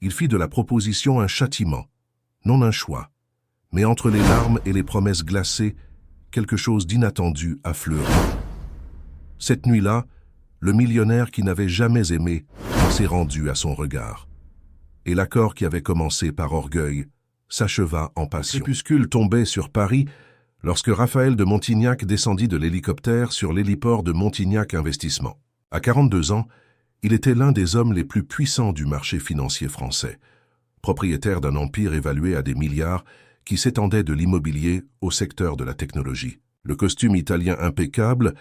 Il fit de la proposition un châtiment, non un choix. Mais entre les larmes et les promesses glacées, quelque chose d'inattendu affleura. Cette nuit-là, le millionnaire qui n'avait jamais aimé s'est rendu à son regard. Et l'accord qui avait commencé par orgueil s'acheva en passion. Le crépuscule tombait sur Paris lorsque Raphaël de Montignac descendit de l'hélicoptère sur l'héliport de Montignac Investissement. À 42 ans, il était l'un des hommes les plus puissants du marché financier français, propriétaire d'un empire évalué à des milliards qui s'étendait de l'immobilier au secteur de la technologie. Le costume italien impeccable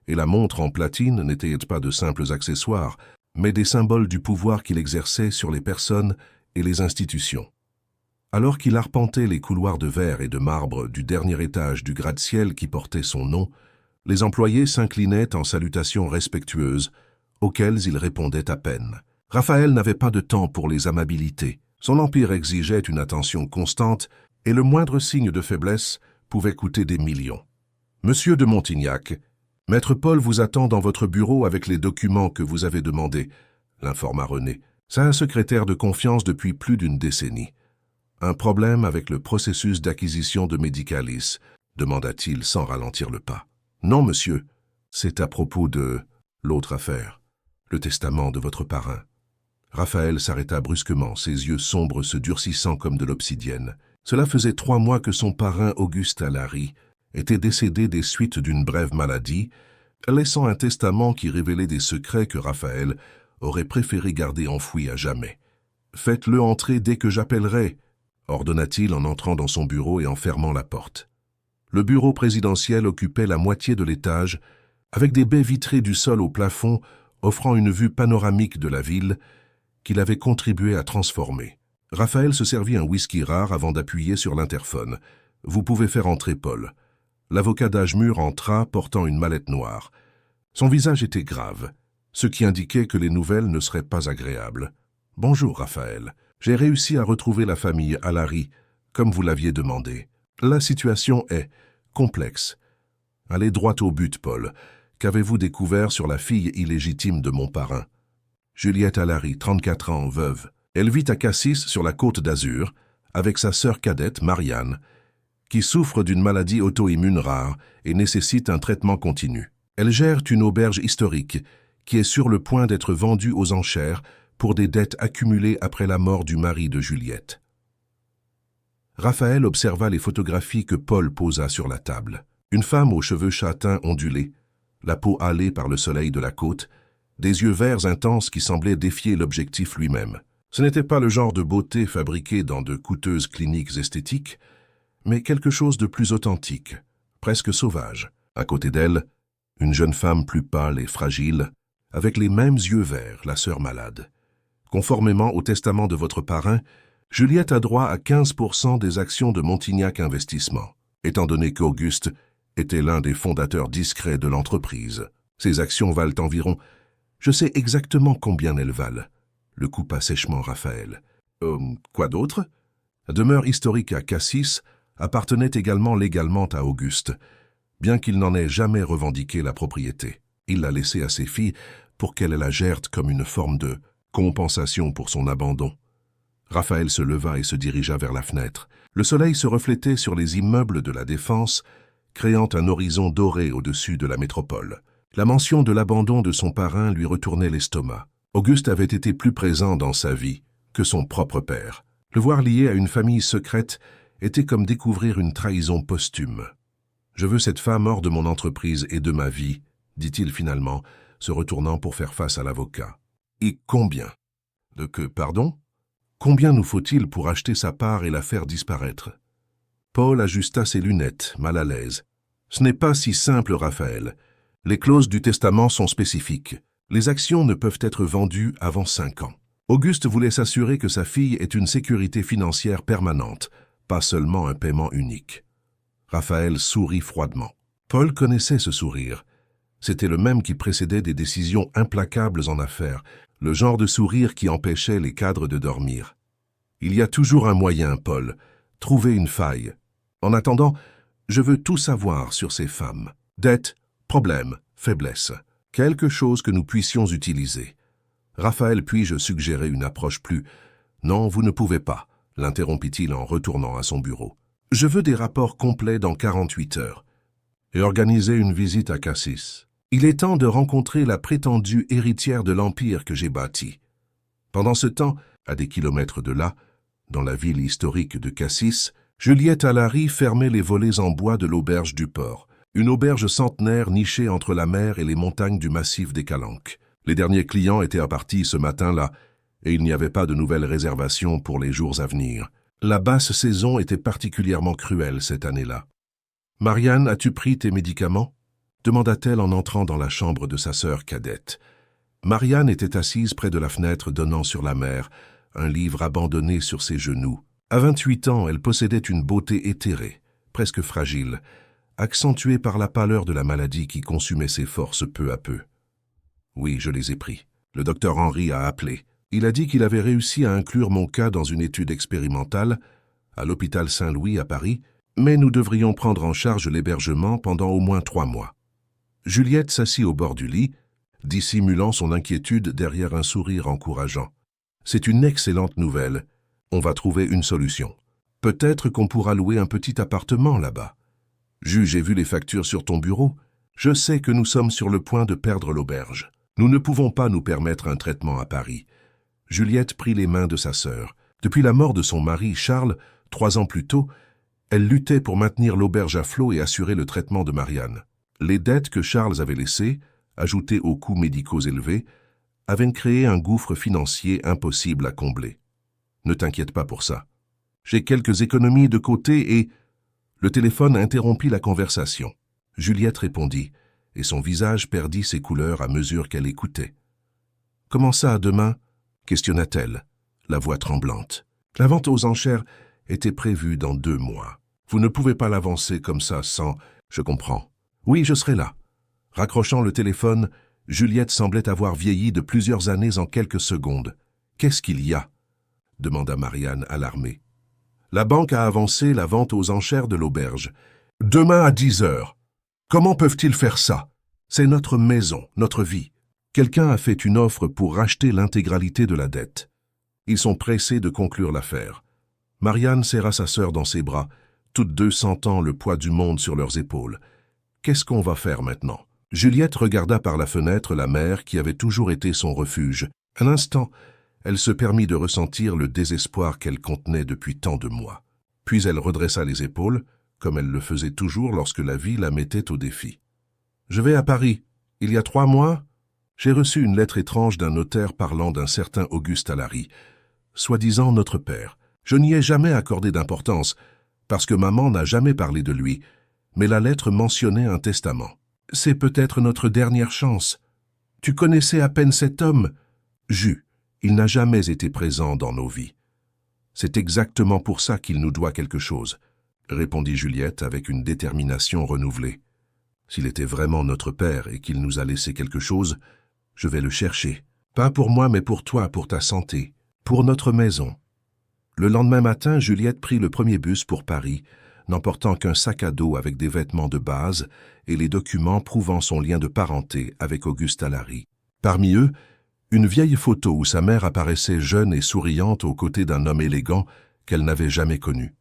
et la montre en platine n'étaient pas de simples accessoires, mais des symboles du pouvoir qu'il exerçait sur les personnes et les institutions. Alors qu'il arpentait les couloirs de verre et de marbre du dernier étage du gratte-ciel qui portait son nom, les employés s'inclinaient en salutations respectueuses, auxquelles il répondait à peine. Raphaël n'avait pas de temps pour les amabilités. Son empire exigeait une attention constante et le moindre signe de faiblesse pouvait coûter des millions. « Monsieur de Montignac, Maître Paul vous attend dans votre bureau avec les documents que vous avez demandés, » l'informa René. C'est un secrétaire de confiance depuis plus d'une décennie. « Un problème avec le processus d'acquisition de Medicalis ?» demanda-t-il sans ralentir le pas. « Non, monsieur, c'est à propos de l'autre affaire, le testament de votre parrain. » Raphaël s'arrêta brusquement, ses yeux sombres se durcissant comme de l'obsidienne. Cela faisait 3 mois que son parrain Auguste Alary était décédé des suites d'une brève maladie, laissant un testament qui révélait des secrets que Raphaël aurait préféré garder enfouis à jamais. « Faites-le entrer dès que j'appellerai » ordonna-t-il en entrant dans son bureau et en fermant la porte. Le bureau présidentiel occupait la moitié de l'étage, avec des baies vitrées du sol au plafond offrant une vue panoramique de la ville qu'il avait contribué à transformer. Raphaël se servit un whisky rare avant d'appuyer sur l'interphone. « Vous pouvez faire entrer Paul. » L'avocat d'âge mûr entra portant une mallette noire. Son visage était grave, ce qui indiquait que les nouvelles ne seraient pas agréables. « Bonjour, Raphaël. J'ai réussi à retrouver la famille Alary, comme vous l'aviez demandé. La situation est complexe. Allez droit au but, Paul. Qu'avez-vous découvert sur la fille illégitime de mon parrain? Juliette Alary, 34 ans, veuve. Elle vit à Cassis, sur la Côte d'Azur, avec sa sœur cadette, Marianne, qui souffre d'une maladie auto-immune rare et nécessite un traitement continu. Elle gère une auberge historique qui est sur le point d'être vendue aux enchères pour des dettes accumulées après la mort du mari de Juliette. Raphaël observa les photographies que Paul posa sur la table. Une femme aux cheveux châtains ondulés, la peau hâlée par le soleil de la côte, des yeux verts intenses qui semblaient défier l'objectif lui-même. Ce n'était pas le genre de beauté fabriquée dans de coûteuses cliniques esthétiques, mais quelque chose de plus authentique, presque sauvage. À côté d'elle, une jeune femme plus pâle et fragile, avec les mêmes yeux verts, la sœur malade. Conformément au testament de votre parrain, Juliette a droit à 15% des actions de Montignac Investissement, étant donné qu'Auguste était l'un des fondateurs discrets de l'entreprise. Ces actions valent environ... Je sais exactement combien elles valent. Le coupa sèchement Raphaël. Quoi d'autre? La demeure historique à Cassis appartenait également légalement à Auguste, bien qu'il n'en ait jamais revendiqué la propriété. Il l'a laissée à ses filles pour qu'elles la gèrent comme une forme de compensation pour son abandon. Raphaël se leva et se dirigea vers la fenêtre. Le soleil se reflétait sur les immeubles de la Défense, créant un horizon doré au-dessus de la métropole. La mention de l'abandon de son parrain lui retournait l'estomac. Auguste avait été plus présent dans sa vie que son propre père. Le voir lié à une famille secrète était comme découvrir une trahison posthume. « Je veux cette femme hors de mon entreprise et de ma vie », dit-il finalement, se retournant pour faire face à l'avocat. « Et combien ?»« Pardon ? Combien nous faut-il pour acheter sa part et la faire disparaître ?» Paul ajusta ses lunettes, mal à l'aise. « Ce n'est pas si simple, Raphaël. Les clauses du testament sont spécifiques. Les actions ne peuvent être vendues avant 5 ans. Auguste voulait s'assurer que sa fille ait une sécurité financière permanente, pas seulement un paiement unique. » Raphaël sourit froidement. Paul connaissait ce sourire. C'était le même qui précédait des décisions implacables en affaires, le genre de sourire qui empêchait les cadres de dormir. « Il y a toujours un moyen, Paul. Trouver une faille. En attendant, je veux tout savoir sur ces femmes. Dettes, problèmes, faiblesses. Quelque chose que nous puissions utiliser. Raphaël, puis-je suggérer une approche plus Non, vous ne pouvez pas, l'interrompit-il en retournant à son bureau. Je veux des rapports complets dans 48 heures. Et organiser une visite à Cassis. Il est temps de rencontrer la prétendue héritière de l'empire que j'ai bâti. Pendant ce temps, à des kilomètres de là, dans la ville historique de Cassis, Juliette Allary fermait les volets en bois de l'auberge du port, une auberge centenaire nichée entre la mer et les montagnes du massif des Calanques. Les derniers clients étaient partis ce matin-là, et il n'y avait pas de nouvelles réservations pour les jours à venir. La basse saison était particulièrement cruelle cette année-là. « Marianne, as-tu pris tes médicaments ?» demanda-t-elle en entrant dans la chambre de sa sœur cadette. Marianne était assise près de la fenêtre donnant sur la mer, un livre abandonné sur ses genoux. À 28 ans, elle possédait une beauté éthérée, presque fragile, accentuée par la pâleur de la maladie qui consumait ses forces peu à peu. « Oui, je les ai pris. Le docteur Henry a appelé. Il a dit qu'il avait réussi à inclure mon cas dans une étude expérimentale à l'hôpital Saint-Louis à Paris, mais nous devrions prendre en charge l'hébergement pendant au moins 3 mois. » Juliette s'assit au bord du lit, dissimulant son inquiétude derrière un sourire encourageant. « C'est une excellente nouvelle. On va trouver une solution. Peut-être qu'on pourra louer un petit appartement là-bas. J'ai vu les factures sur ton bureau. Je sais que nous sommes sur le point de perdre l'auberge. Nous ne pouvons pas nous permettre un traitement à Paris. » Juliette prit les mains de sa sœur. Depuis la mort de son mari, Charles, 3 ans plus tôt, elle luttait pour maintenir l'auberge à flot et assurer le traitement de Marianne. Les dettes que Charles avait laissées, ajoutées aux coûts médicaux élevés, avaient créé un gouffre financier impossible à combler. Ne t'inquiète pas pour ça. J'ai quelques économies de côté et... Le téléphone interrompit la conversation. Juliette répondit, et son visage perdit ses couleurs à mesure qu'elle écoutait. « Comment ça, demain ?» questionna-t-elle, la voix tremblante. « La vente aux enchères était prévue dans 2 mois. Vous ne pouvez pas l'avancer comme ça sans... Je comprends. Oui, je serai là. » Raccrochant le téléphone, Juliette semblait avoir vieilli de plusieurs années en quelques secondes. « Qu'est-ce qu'il y a ?» demanda Marianne, alarmée. « La banque a avancé la vente aux enchères de l'auberge. Demain à 10 heures. Comment peuvent-ils faire ça? C'est notre maison, notre vie. Quelqu'un a fait une offre pour racheter l'intégralité de la dette. Ils sont pressés de conclure l'affaire. » Marianne serra sa sœur dans ses bras, toutes deux sentant le poids du monde sur leurs épaules. « Qu'est-ce qu'on va faire maintenant ?» Juliette regarda par la fenêtre la mer qui avait toujours été son refuge. Un instant, elle se permit de ressentir le désespoir qu'elle contenait depuis tant de mois. Puis elle redressa les épaules, comme elle le faisait toujours lorsque la vie la mettait au défi. « Je vais à Paris. Il y a 3 mois, j'ai reçu une lettre étrange d'un notaire parlant d'un certain Auguste Allary, soi-disant notre père. Je n'y ai jamais accordé d'importance, parce que maman n'a jamais parlé de lui, mais la lettre mentionnait un testament. C'est peut-être notre dernière chance. Tu connaissais à peine cet homme. Il n'a jamais été présent dans nos vies. C'est exactement pour ça qu'il nous doit quelque chose, répondit Juliette avec une détermination renouvelée. S'il était vraiment notre père et qu'il nous a laissé quelque chose, je vais le chercher. Pas pour moi, mais pour toi, pour ta santé, pour notre maison. Le lendemain matin, Juliette prit le premier bus pour Paris, n'emportant qu'un sac à dos avec des vêtements de base et les documents prouvant son lien de parenté avec Auguste Allary. Parmi eux, une vieille photo où sa mère apparaissait jeune et souriante aux côtés d'un homme élégant qu'elle n'avait jamais connu.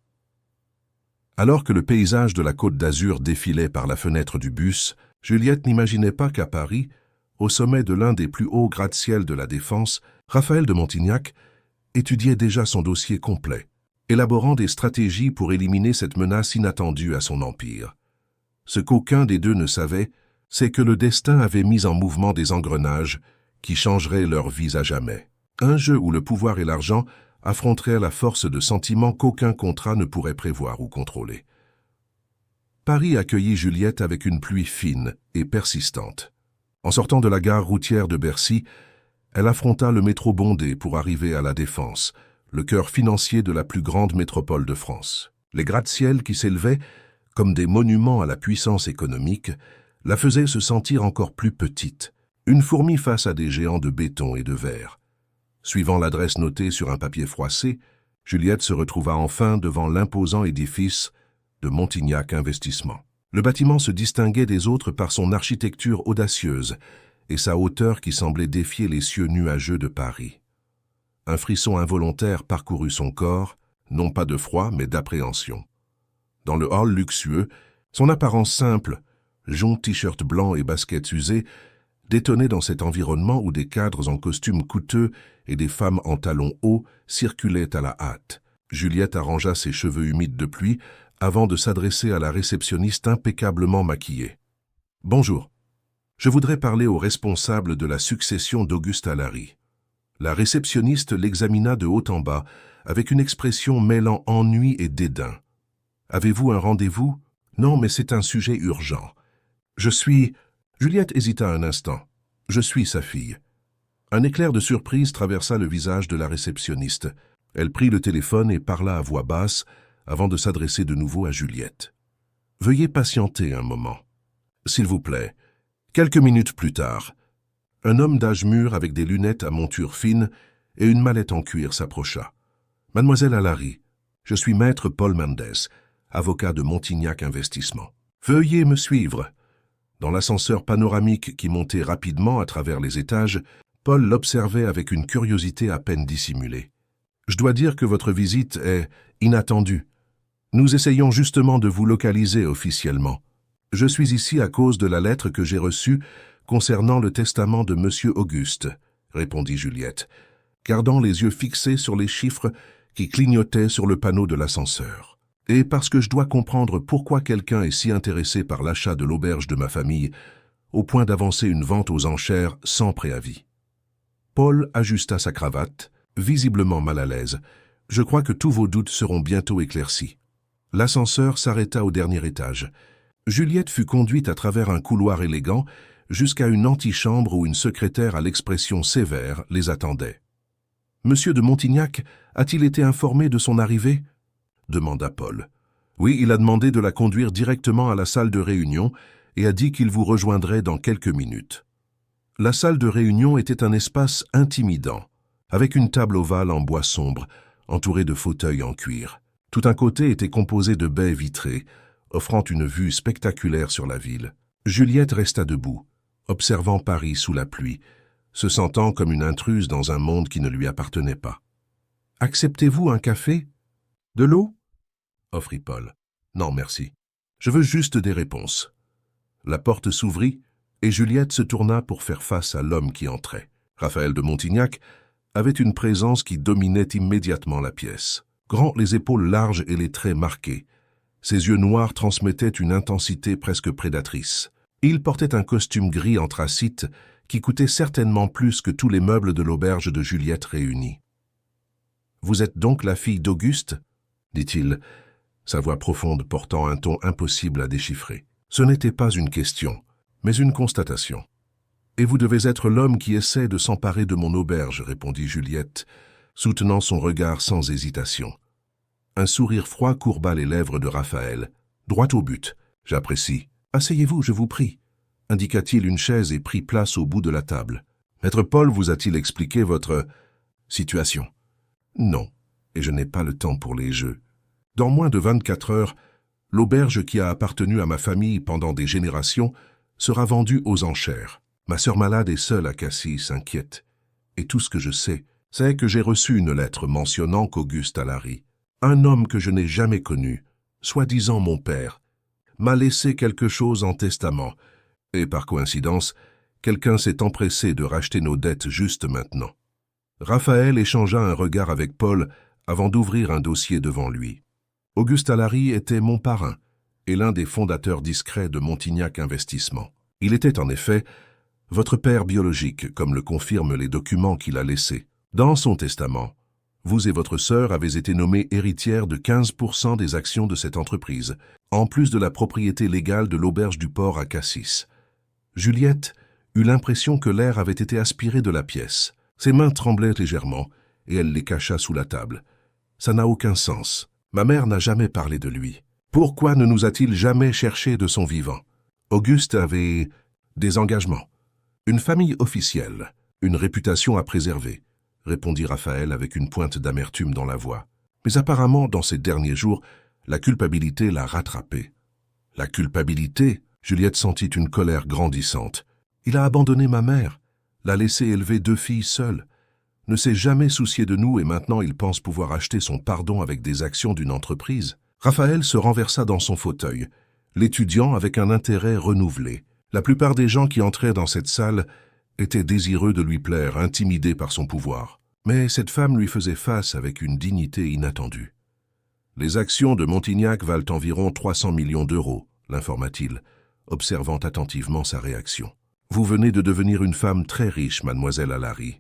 Alors que le paysage de la Côte d'Azur défilait par la fenêtre du bus, Juliette n'imaginait pas qu'à Paris, au sommet de l'un des plus hauts gratte-ciel de la Défense, Raphaël de Montignac étudiait déjà son dossier complet, élaborant des stratégies pour éliminer cette menace inattendue à son empire. Ce qu'aucun des deux ne savait, c'est que le destin avait mis en mouvement des engrenages qui changeraient leur vie à jamais. Un jeu où le pouvoir et l'argent affronteraient la force de sentiments qu'aucun contrat ne pourrait prévoir ou contrôler. Paris accueillit Juliette avec une pluie fine et persistante. En sortant de la gare routière de Bercy, elle affronta le métro bondé pour arriver à la Défense, le cœur financier de la plus grande métropole de France. Les gratte-ciel qui s'élevaient, comme des monuments à la puissance économique, la faisaient se sentir encore plus petite, une fourmi face à des géants de béton et de verre. Suivant l'adresse notée sur un papier froissé, Juliette se retrouva enfin devant l'imposant édifice de Montignac Investissement. Le bâtiment se distinguait des autres par son architecture audacieuse et sa hauteur qui semblait défier les cieux nuageux de Paris. Un frisson involontaire parcourut son corps, non pas de froid, mais d'appréhension. Dans le hall luxueux, son apparence simple, jonc t-shirt blanc et baskets usées, détonnait dans cet environnement où des cadres en costumes coûteux et des femmes en talons hauts circulaient à la hâte. Juliette arrangea ses cheveux humides de pluie avant de s'adresser à la réceptionniste impeccablement maquillée. « Bonjour. Je voudrais parler au responsable de la succession d'Auguste Alary. » La réceptionniste l'examina de haut en bas, avec une expression mêlant ennui et dédain. « Avez-vous un rendez-vous ? » ?»« Non, mais c'est un sujet urgent. Je suis... » Juliette hésita un instant. « Je suis sa fille. » Un éclair de surprise traversa le visage de la réceptionniste. Elle prit le téléphone et parla à voix basse, avant de s'adresser de nouveau à Juliette. « Veuillez patienter un moment. S'il vous plaît. » Quelques minutes plus tard, un homme d'âge mûr avec des lunettes à monture fine et une mallette en cuir s'approcha. « Mademoiselle Alary, je suis maître Paul Mendes, avocat de Montignac Investissement. Veuillez me suivre. » Dans l'ascenseur panoramique qui montait rapidement à travers les étages, Paul l'observait avec une curiosité à peine dissimulée. « Je dois dire que votre visite est inattendue. Nous essayons justement de vous localiser officiellement. Je suis ici à cause de la lettre que j'ai reçue concernant le testament de Monsieur Auguste, » répondit Juliette, gardant les yeux fixés sur les chiffres qui clignotaient sur le panneau de l'ascenseur. « Et parce que je dois comprendre pourquoi quelqu'un est si intéressé par l'achat de l'auberge de ma famille, au point d'avancer une vente aux enchères sans préavis. » Paul ajusta sa cravate, visiblement mal à l'aise. « Je crois que tous vos doutes seront bientôt éclaircis. » L'ascenseur s'arrêta au dernier étage. Juliette fut conduite à travers un couloir élégant jusqu'à une antichambre où une secrétaire à l'expression sévère les attendait. « Monsieur de Montignac a-t-il été informé de son arrivée ?» demanda Paul. « Oui, il a demandé de la conduire directement à la salle de réunion et a dit qu'il vous rejoindrait dans quelques minutes. » La salle de réunion était un espace intimidant, avec une table ovale en bois sombre, entourée de fauteuils en cuir. Tout un côté était composé de baies vitrées, offrant une vue spectaculaire sur la ville. Juliette resta debout, observant Paris sous la pluie, se sentant comme une intruse dans un monde qui ne lui appartenait pas. « Acceptez-vous un café ? De l'eau » offrit Paul. « Non, merci. Je veux juste des réponses. » La porte s'ouvrit et Juliette se tourna pour faire face à l'homme qui entrait. Raphaël de Montignac avait une présence qui dominait immédiatement la pièce. Grand, les épaules larges et les traits marqués, ses yeux noirs transmettaient une intensité presque prédatrice. Il portait un costume gris anthracite qui coûtait certainement plus que tous les meubles de l'auberge de Juliette réunis. « Vous êtes donc la fille d'Auguste » dit-il, sa voix profonde portant un ton impossible à déchiffrer. Ce n'était pas une question, mais une constatation. « Et vous devez être l'homme qui essaie de s'emparer de mon auberge » répondit Juliette, soutenant son regard sans hésitation. Un sourire froid courba les lèvres de Raphaël. « Droit au but. J'apprécie. Asseyez-vous, je vous prie. » indiqua-t-il une chaise et prit place au bout de la table. « Maître Paul vous a-t-il expliqué votre situation ?»« Non, et je n'ai pas le temps pour les jeux. Dans moins de 24 heures, l'auberge qui a appartenu à ma famille pendant des générations sera vendue aux enchères. Ma sœur malade est seule à Cassis, inquiète. Et tout ce que je sais, c'est que j'ai reçu une lettre mentionnant qu'Auguste Alary, un homme que je n'ai jamais connu, soi-disant mon père, m'a laissé quelque chose en testament, et par coïncidence, quelqu'un s'est empressé de racheter nos dettes juste maintenant. » Raphaël échangea un regard avec Paul avant d'ouvrir un dossier devant lui. Auguste Alary était mon parrain et l'un des fondateurs discrets de Montignac Investissement. Il était en effet votre père biologique, comme le confirment les documents qu'il a laissés. Dans son testament, vous et votre sœur avez été nommés héritières de 15% des actions de cette entreprise, en plus de la propriété légale de l'auberge du port à Cassis. Juliette eut l'impression que l'air avait été aspiré de la pièce. Ses mains tremblaient légèrement, et elle les cacha sous la table. Ça n'a aucun sens. Ma mère n'a jamais parlé de lui. Pourquoi ne nous a-t-il jamais cherché de son vivant? Auguste avait des engagements, une famille officielle, une réputation à préserver, répondit Raphaël avec une pointe d'amertume dans la voix. Mais apparemment, dans ces derniers jours, la culpabilité l'a rattrapé. La culpabilité? Juliette sentit une colère grandissante. Il a abandonné ma mère, l'a laissé élever 2 filles seules. ne s'est jamais soucié de nous et maintenant il pense pouvoir acheter son pardon avec des actions d'une entreprise. Raphaël se renversa dans son fauteuil, l'étudiant avec un intérêt renouvelé. La plupart des gens qui entraient dans cette salle étaient désireux de lui plaire, intimidés par son pouvoir. Mais cette femme lui faisait face avec une dignité inattendue. « Les actions de Montignac valent environ 300 millions d'euros, l'informa-t-il, observant attentivement sa réaction. « Vous venez de devenir une femme très riche, mademoiselle Alary. »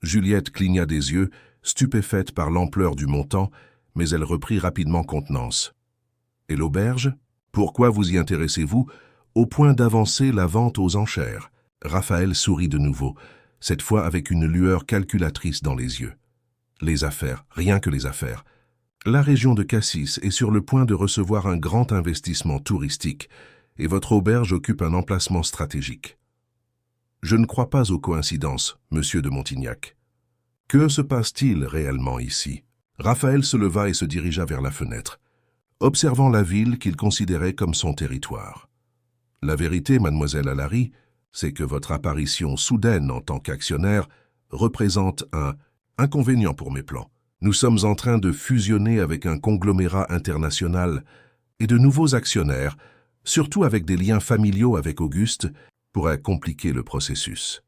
Juliette cligna des yeux, stupéfaite par l'ampleur du montant, mais elle reprit rapidement contenance. « Et l'auberge? Pourquoi vous y intéressez-vous au point d'avancer la vente aux enchères ?» Raphaël sourit de nouveau, cette fois avec une lueur calculatrice dans les yeux. « Les affaires, rien que les affaires. La région de Cassis est sur le point de recevoir un grand investissement touristique et votre auberge occupe un emplacement stratégique. Je ne crois pas aux coïncidences, monsieur de Montignac. Que se passe-t-il réellement ici ?» Raphaël se leva et se dirigea vers la fenêtre, observant la ville qu'il considérait comme son territoire. « La vérité, mademoiselle Alary, c'est que votre apparition soudaine en tant qu'actionnaire représente un inconvénient pour mes plans. Nous sommes en train de fusionner avec un conglomérat international et de nouveaux actionnaires, surtout avec des liens familiaux avec Auguste, pourraient compliquer le processus.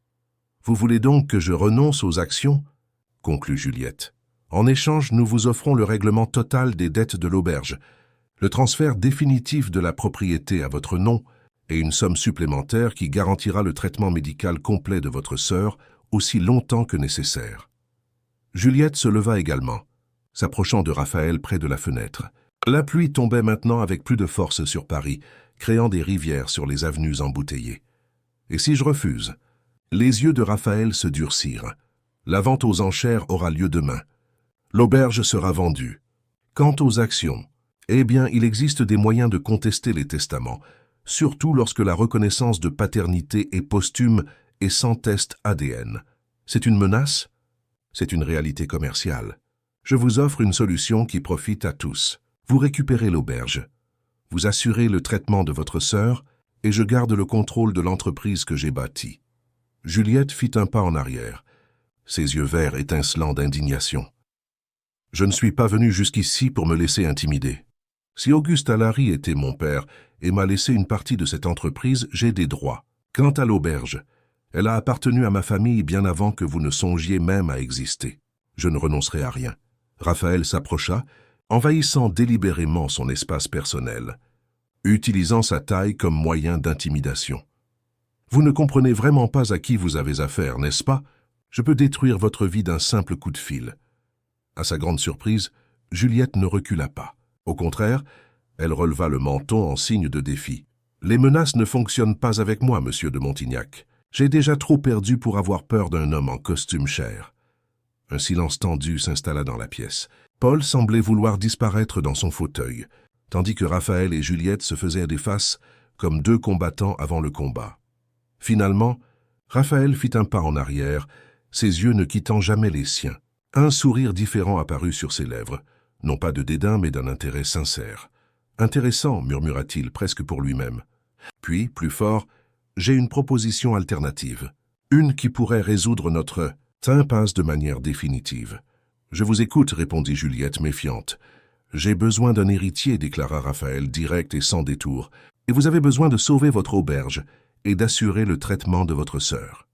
Vous voulez donc que je renonce aux actions ?» conclut Juliette. « En échange, nous vous offrons le règlement total des dettes de l'auberge, le transfert définitif de la propriété à votre nom et une somme supplémentaire qui garantira le traitement médical complet de votre sœur aussi longtemps que nécessaire. » Juliette se leva également, s'approchant de Raphaël près de la fenêtre. La pluie tombait maintenant avec plus de force sur Paris, créant des rivières sur les avenues embouteillées. « Et si je refuse ?» Les yeux de Raphaël se durcirent. « La vente aux enchères aura lieu demain. L'auberge sera vendue. Quant aux actions, eh bien, il existe des moyens de contester les testaments, surtout lorsque la reconnaissance de paternité est posthume et sans test ADN. C'est une menace ? C'est une réalité commerciale. Je vous offre une solution qui profite à tous. Vous récupérez l'auberge. Vous assurez le traitement de votre sœur et je garde le contrôle de l'entreprise que j'ai bâtie. » Juliette fit un pas en arrière, ses yeux verts étincelants d'indignation. « Je ne suis pas venu jusqu'ici pour me laisser intimider. Si Auguste Alary était mon père et m'a laissé une partie de cette entreprise, j'ai des droits. Quant à l'auberge, elle a appartenu à ma famille bien avant que vous ne songiez même à exister. Je ne renoncerai à rien. » Raphaël s'approcha, envahissant délibérément son espace personnel, utilisant sa taille comme moyen d'intimidation. « Vous ne comprenez vraiment pas à qui vous avez affaire, n'est-ce pas? Je peux détruire votre vie d'un simple coup de fil. » À sa grande surprise, Juliette ne recula pas. Au contraire, elle releva le menton en signe de défi. « Les menaces ne fonctionnent pas avec moi, monsieur de Montignac. J'ai déjà trop perdu pour avoir peur d'un homme en costume cher. » Un silence tendu s'installa dans la pièce. Paul semblait vouloir disparaître dans son fauteuil, tandis que Raphaël et Juliette se faisaient des faces comme deux combattants avant le combat. Finalement, Raphaël fit un pas en arrière, ses yeux ne quittant jamais les siens. Un sourire différent apparut sur ses lèvres, non pas de dédain mais d'un intérêt sincère. « Intéressant, murmura-t-il presque pour lui-même. Puis, plus fort, « J'ai une proposition alternative, une qui pourrait résoudre notre impasse de manière définitive. »« Je vous écoute, répondit Juliette méfiante. »« J'ai besoin d'un héritier, déclara Raphaël, direct et sans détour, et vous avez besoin de sauver votre auberge et d'assurer le traitement de votre sœur. »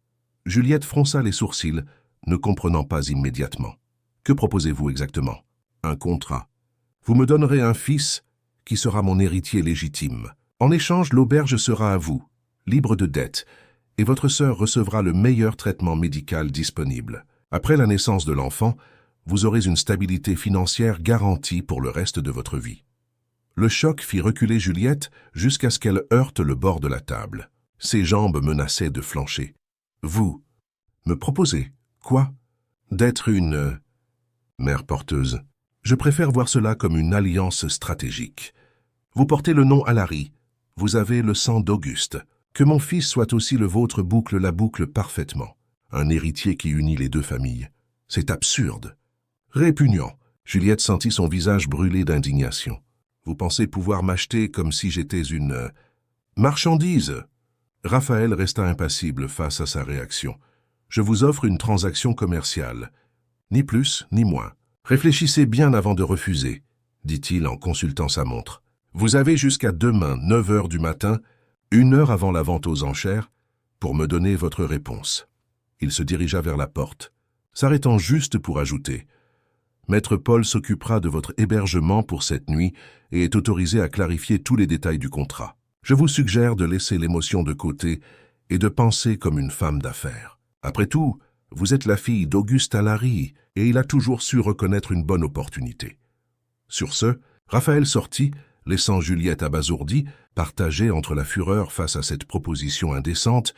Juliette fronça les sourcils, ne comprenant pas immédiatement. « Que proposez-vous exactement ?»« Un contrat. Vous me donnerez un fils qui sera mon héritier légitime. En échange, l'auberge sera à vous, libre de dettes, et votre sœur recevra le meilleur traitement médical disponible. Après la naissance de l'enfant, vous aurez une stabilité financière garantie pour le reste de votre vie. » Le choc fit reculer Juliette jusqu'à ce qu'elle heurte le bord de la table. Ses jambes menaçaient de flancher. « Vous me proposez quoi? D'être une mère porteuse. Je préfère voir cela comme une alliance stratégique. Vous portez le nom Alary. Vous avez le sang d'Auguste. Que mon fils soit aussi le vôtre boucle la boucle parfaitement. Un héritier qui unit les deux familles. C'est absurde. Répugnant. » Juliette sentit son visage brûler d'indignation. « Vous pensez pouvoir m'acheter comme si j'étais une marchandise ?» Raphaël resta impassible face à sa réaction. « Je vous offre une transaction commerciale. Ni plus, ni moins. Réfléchissez bien avant de refuser, dit-il en consultant sa montre. Vous avez jusqu'à demain, 9 heures du matin, 1 heure avant la vente aux enchères, pour me donner votre réponse. Il se dirigea vers la porte, s'arrêtant juste pour ajouter « Maître Paul s'occupera de votre hébergement pour cette nuit et est autorisé à clarifier tous les détails du contrat. Je vous suggère de laisser l'émotion de côté et de penser comme une femme d'affaires. Après tout, vous êtes la fille d'Auguste Alary et il a toujours su reconnaître une bonne opportunité. » Sur ce, Raphaël sortit, laissant Juliette abasourdie, partagée entre la fureur face à cette proposition indécente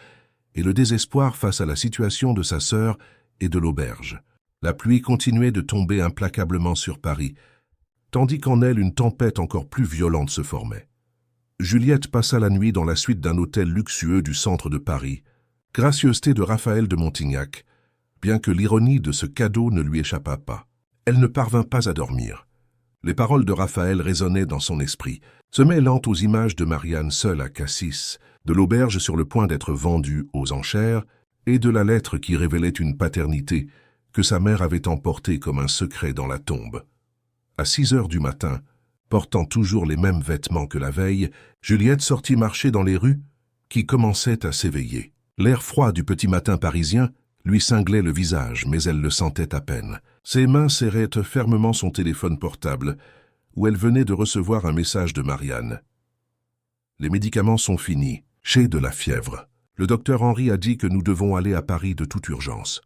et le désespoir face à la situation de sa sœur et de l'auberge. La pluie continuait de tomber implacablement sur Paris, tandis qu'en elle une tempête encore plus violente se formait. Juliette passa la nuit dans la suite d'un hôtel luxueux du centre de Paris, gracieuseté de Raphaël de Montignac, bien que l'ironie de ce cadeau ne lui échappât pas. Elle ne parvint pas à dormir. Les paroles de Raphaël résonnaient dans son esprit, se mêlant aux images de Marianne seule à Cassis, de l'auberge sur le point d'être vendue aux enchères, et de la lettre qui révélait une paternité que sa mère avait emportée comme un secret dans la tombe. À 6 heures du matin, portant toujours les mêmes vêtements que la veille, Juliette sortit marcher dans les rues qui commençaient à s'éveiller. L'air froid du petit matin parisien lui cinglait le visage, mais elle le sentait à peine. Ses mains serraient fermement son téléphone portable, où elle venait de recevoir un message de Marianne. « Les médicaments sont finis. J'ai de la fièvre. Le docteur Henry a dit que nous devons aller à Paris de toute urgence. »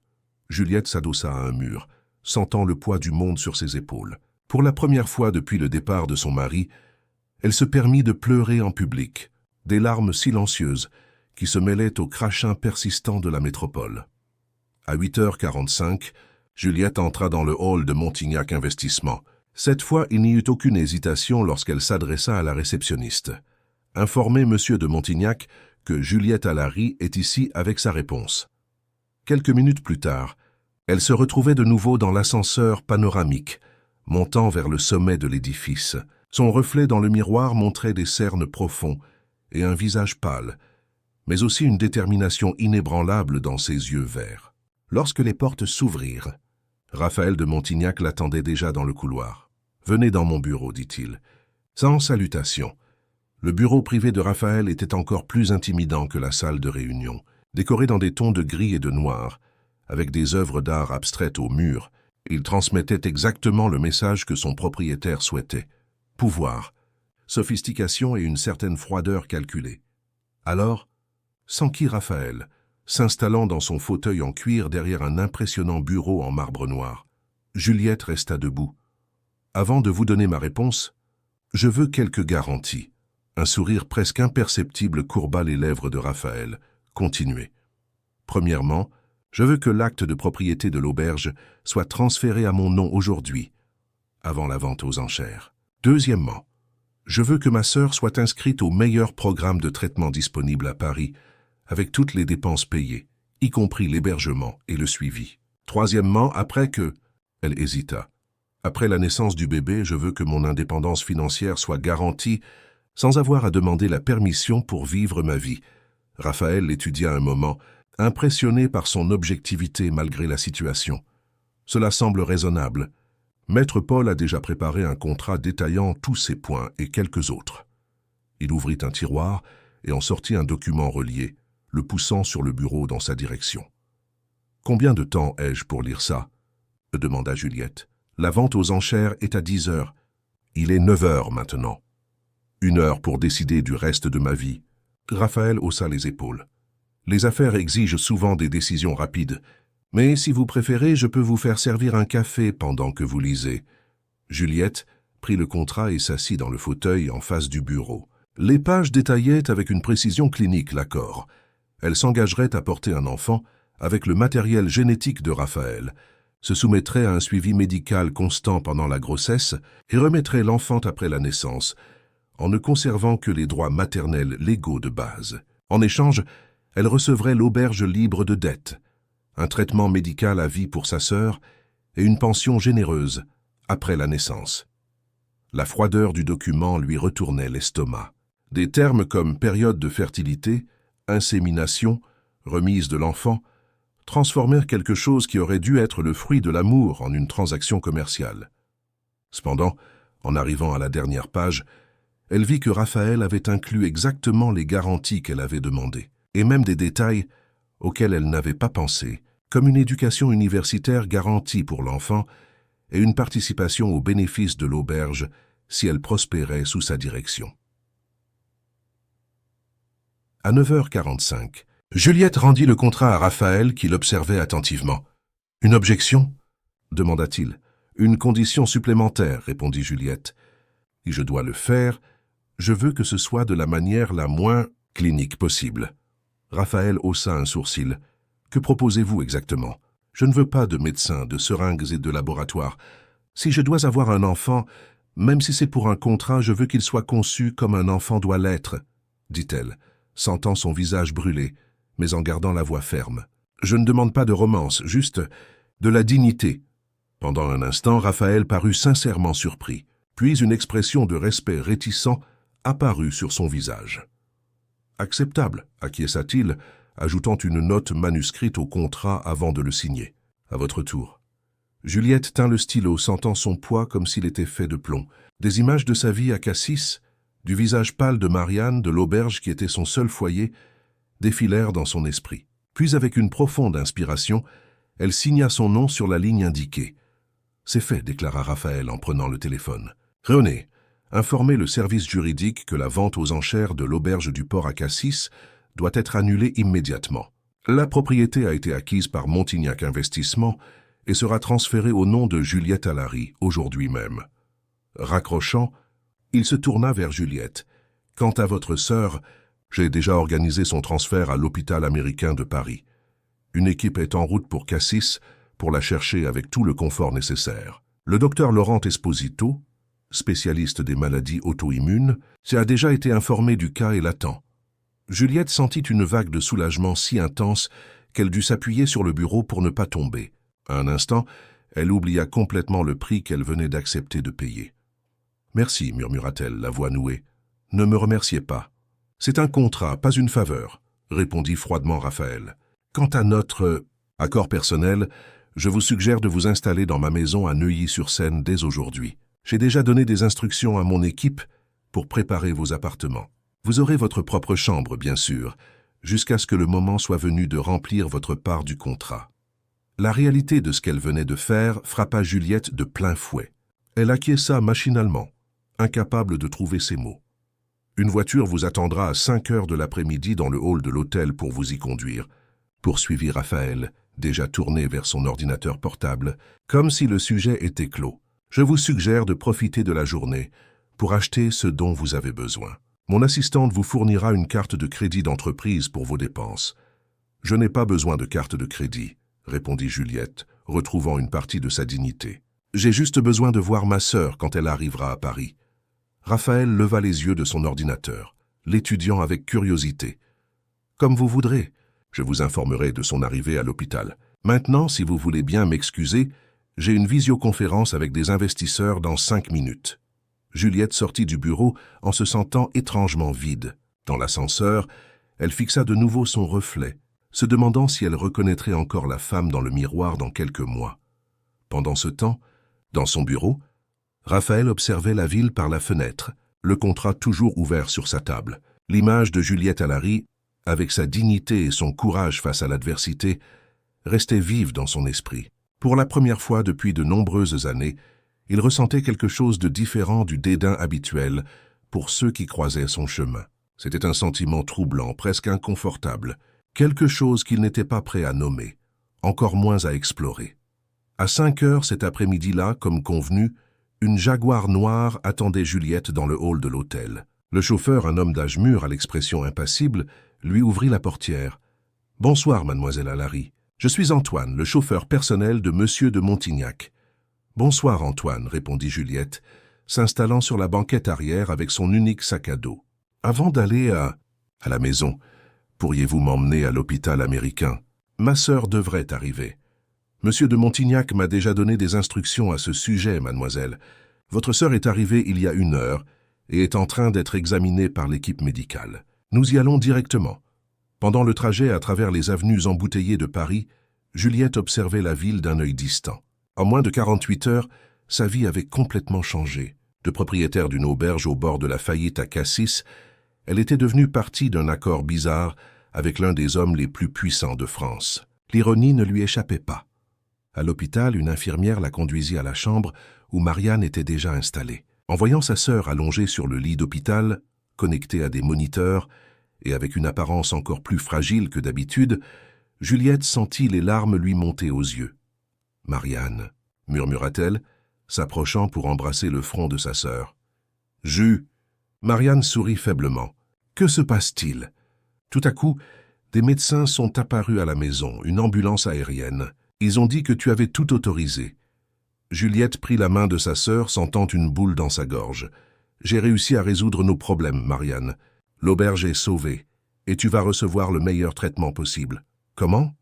Juliette s'adossa à un mur, sentant le poids du monde sur ses épaules. Pour la première fois depuis le départ de son mari, elle se permit de pleurer en public, des larmes silencieuses qui se mêlaient au crachin persistant de la métropole. À 8h45, Juliette entra dans le hall de Montignac Investissement. Cette fois, il n'y eut aucune hésitation lorsqu'elle s'adressa à la réceptionniste. « Informez Monsieur de Montignac que Juliette Alary est ici avec sa réponse. » Quelques minutes plus tard, elle se retrouvait de nouveau dans l'ascenseur panoramique, montant vers le sommet de l'édifice. Son reflet dans le miroir montrait des cernes profonds et un visage pâle, mais aussi une détermination inébranlable dans ses yeux verts. Lorsque les portes s'ouvrirent, Raphaël de Montignac l'attendait déjà dans le couloir. « Venez dans mon bureau, dit-il. » Sans salutation. Le bureau privé de Raphaël était encore plus intimidant que la salle de réunion. Décoré dans des tons de gris et de noir, avec des œuvres d'art abstraites au mur, il transmettait exactement le message que son propriétaire souhaitait. Pouvoir, sophistication et une certaine froideur calculée. Alors, s'enquit Raphaël, s'installant dans son fauteuil en cuir derrière un impressionnant bureau en marbre noir. Juliette resta debout. « Avant de vous donner ma réponse, je veux quelques garanties. » Un sourire presque imperceptible courba les lèvres de Raphaël. Continuez. Premièrement, je veux que l'acte de propriété de l'auberge soit transféré à mon nom aujourd'hui, avant la vente aux enchères. Deuxièmement, je veux que ma sœur soit inscrite au meilleur programme de traitement disponible à Paris, avec toutes les dépenses payées, y compris l'hébergement et le suivi. Troisièmement, après que... Elle hésita. Après la naissance du bébé, je veux que mon indépendance financière soit garantie sans avoir à demander la permission pour vivre ma vie. Raphaël l'étudia un moment, impressionné par son objectivité malgré la situation. Cela semble raisonnable. Maître Paul a déjà préparé un contrat détaillant tous ces points et quelques autres. Il ouvrit un tiroir et en sortit un document relié, le poussant sur le bureau dans sa direction. « Combien de temps ai-je pour lire ça ?» demanda Juliette. « La vente aux enchères est à 10 heures. Il est 9 heures maintenant. 1 heure pour décider du reste de ma vie. » Raphaël haussa les épaules. « Les affaires exigent souvent des décisions rapides. Mais si vous préférez, je peux vous faire servir un café pendant que vous lisez. » Juliette prit le contrat et s'assit dans le fauteuil en face du bureau. Les pages détaillaient avec une précision clinique l'accord. Elle s'engagerait à porter un enfant avec le matériel génétique de Raphaël, se soumettrait à un suivi médical constant pendant la grossesse et remettrait l'enfant après la naissance, en ne conservant que les droits maternels légaux de base. En échange, elle recevrait l'auberge libre de dettes, un traitement médical à vie pour sa sœur et une pension généreuse après la naissance. La froideur du document lui retournait l'estomac. Des termes comme période de fertilité, insémination, remise de l'enfant, transformèrent quelque chose qui aurait dû être le fruit de l'amour en une transaction commerciale. Cependant, en arrivant à la dernière page, elle vit que Raphaël avait inclus exactement les garanties qu'elle avait demandées, et même des détails auxquels elle n'avait pas pensé, comme une éducation universitaire garantie pour l'enfant et une participation aux bénéfices de l'auberge si elle prospérait sous sa direction. À 9h45, Juliette rendit le contrat à Raphaël qui l'observait attentivement. « Une objection » demanda-t-il. « Une condition supplémentaire » répondit Juliette. « Si je dois le faire, je veux que ce soit de la manière la moins clinique possible. » Raphaël haussa un sourcil. « Que proposez-vous exactement ? Je ne veux pas de médecins, de seringues et de laboratoires. Si je dois avoir un enfant, même si c'est pour un contrat, je veux qu'il soit conçu comme un enfant doit l'être, » dit-elle, sentant son visage brûler, mais en gardant la voix ferme. « Je ne demande pas de romance, juste de la dignité. » Pendant un instant, Raphaël parut sincèrement surpris, puis une expression de respect réticent apparut sur son visage. « Acceptable, » acquiesça-t-il, ajoutant une note manuscrite au contrat avant de le signer. « À votre tour. » Juliette tint le stylo, sentant son poids comme s'il était fait de plomb. Des images de sa vie à Cassis, du visage pâle de Marianne, de l'auberge qui était son seul foyer, défilèrent dans son esprit. Puis, avec une profonde inspiration, elle signa son nom sur la ligne indiquée. « C'est fait, » déclara Raphaël en prenant le téléphone. « René, informez le service juridique que la vente aux enchères de l'auberge du port à Cassis doit être annulée immédiatement. La propriété a été acquise par Montignac Investissement et sera transférée au nom de Juliette Allary, aujourd'hui même. » Raccrochant, il se tourna vers Juliette. « Quant à votre sœur, j'ai déjà organisé son transfert à l'hôpital américain de Paris. Une équipe est en route pour Cassis pour la chercher avec tout le confort nécessaire. Le docteur Laurent Esposito, spécialiste des maladies auto-immunes, a déjà été informé du cas et l'attend. » Juliette sentit une vague de soulagement si intense qu'elle dut s'appuyer sur le bureau pour ne pas tomber. À un instant, elle oublia complètement le prix qu'elle venait d'accepter de payer. « Merci, murmura-t-elle, la voix nouée. « Ne me remerciez pas. »« C'est un contrat, pas une faveur, » répondit froidement Raphaël. « Quant à notre accord personnel, je vous suggère de vous installer dans ma maison à Neuilly-sur-Seine dès aujourd'hui. J'ai déjà donné des instructions à mon équipe pour préparer vos appartements. Vous aurez votre propre chambre, bien sûr, jusqu'à ce que le moment soit venu de remplir votre part du contrat. » La réalité de ce qu'elle venait de faire frappa Juliette de plein fouet. Elle acquiesça machinalement, incapable de trouver ses mots. « Une voiture vous attendra à 5 heures de l'après-midi dans le hall de l'hôtel pour vous y conduire, » poursuivit Raphaël, déjà tourné vers son ordinateur portable, comme si le sujet était clos. « Je vous suggère de profiter de la journée pour acheter ce dont vous avez besoin. Mon assistante vous fournira une carte de crédit d'entreprise pour vos dépenses. »« Je n'ai pas besoin de carte de crédit, » répondit Juliette, retrouvant une partie de sa dignité. « J'ai juste besoin de voir ma sœur quand elle arrivera à Paris. » Raphaël leva les yeux de son ordinateur, l'étudiant avec curiosité. « Comme vous voudrez. Je vous informerai de son arrivée à l'hôpital. Maintenant, si vous voulez bien m'excuser, j'ai une visioconférence avec des investisseurs dans 5 minutes. » Juliette sortit du bureau en se sentant étrangement vide. Dans l'ascenseur, elle fixa de nouveau son reflet, se demandant si elle reconnaîtrait encore la femme dans le miroir dans quelques mois. Pendant ce temps, dans son bureau, Raphaël observait la ville par la fenêtre, le contrat toujours ouvert sur sa table. L'image de Juliette Allary, avec sa dignité et son courage face à l'adversité, restait vive dans son esprit. Pour la première fois depuis de nombreuses années, il ressentait quelque chose de différent du dédain habituel pour ceux qui croisaient son chemin. C'était un sentiment troublant, presque inconfortable, quelque chose qu'il n'était pas prêt à nommer, encore moins à explorer. À 5 heures cet après-midi-là, comme convenu, une Jaguar noire attendait Juliette dans le hall de l'hôtel. Le chauffeur, un homme d'âge mûr à l'expression impassible, lui ouvrit la portière. « Bonsoir, mademoiselle Allary. Je suis Antoine, le chauffeur personnel de monsieur de Montignac. »« Bonsoir, Antoine, » répondit Juliette, s'installant sur la banquette arrière avec son unique sac à dos. « Avant d'aller à la maison, pourriez-vous m'emmener à l'hôpital américain? Ma sœur devrait arriver. » « Monsieur de Montignac m'a déjà donné des instructions à ce sujet, mademoiselle. Votre sœur est arrivée il y a 1 heure et est en train d'être examinée par l'équipe médicale. Nous y allons directement. » Pendant le trajet à travers les avenues embouteillées de Paris, Juliette observait la ville d'un œil distant. En moins de 48 heures, sa vie avait complètement changé. De propriétaire d'une auberge au bord de la faillite à Cassis, elle était devenue partie d'un accord bizarre avec l'un des hommes les plus puissants de France. L'ironie ne lui échappait pas. À l'hôpital, une infirmière la conduisit à la chambre où Marianne était déjà installée. En voyant sa sœur allongée sur le lit d'hôpital, connectée à des moniteurs et avec une apparence encore plus fragile que d'habitude, Juliette sentit les larmes lui monter aux yeux. « Marianne », murmura-t-elle, s'approchant pour embrasser le front de sa sœur. « Ju !» Marianne sourit faiblement. « Que se passe-t-il » Tout à coup, des médecins sont apparus à la maison, une ambulance aérienne. Ils ont dit que tu avais tout autorisé. Juliette prit la main de sa sœur, sentant une boule dans sa gorge. « J'ai réussi à résoudre nos problèmes, Marianne. L'auberge est sauvée, et tu vas recevoir le meilleur traitement possible. »« Comment »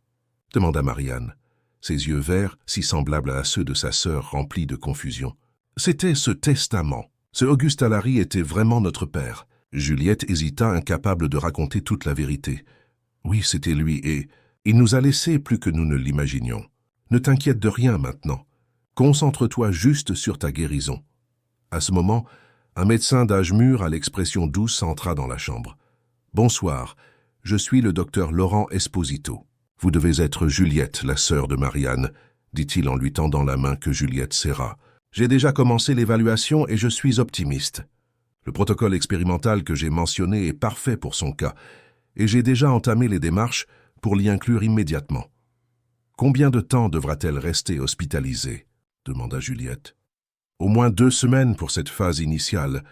demanda Marianne, ses yeux verts, si semblables à ceux de sa sœur, remplis de confusion. « C'était ce testament. Ce Auguste Alary était vraiment notre père. » Juliette hésita, incapable de raconter toute la vérité. « Oui, c'était lui, et il nous a laissés plus que nous ne l'imaginions. Ne t'inquiète de rien maintenant. Concentre-toi juste sur ta guérison. » À ce moment, un médecin d'âge mûr à l'expression douce entra dans la chambre. « Bonsoir, je suis le docteur Laurent Esposito. Vous devez être Juliette, la sœur de Marianne, » dit-il en lui tendant la main que Juliette serra. « J'ai déjà commencé l'évaluation et je suis optimiste. Le protocole expérimental que j'ai mentionné est parfait pour son cas, et j'ai déjà entamé les démarches pour l'y inclure immédiatement. »« Combien de temps devra-t-elle rester hospitalisée ?» demanda Juliette. « Au moins 2 semaines pour cette phase initiale.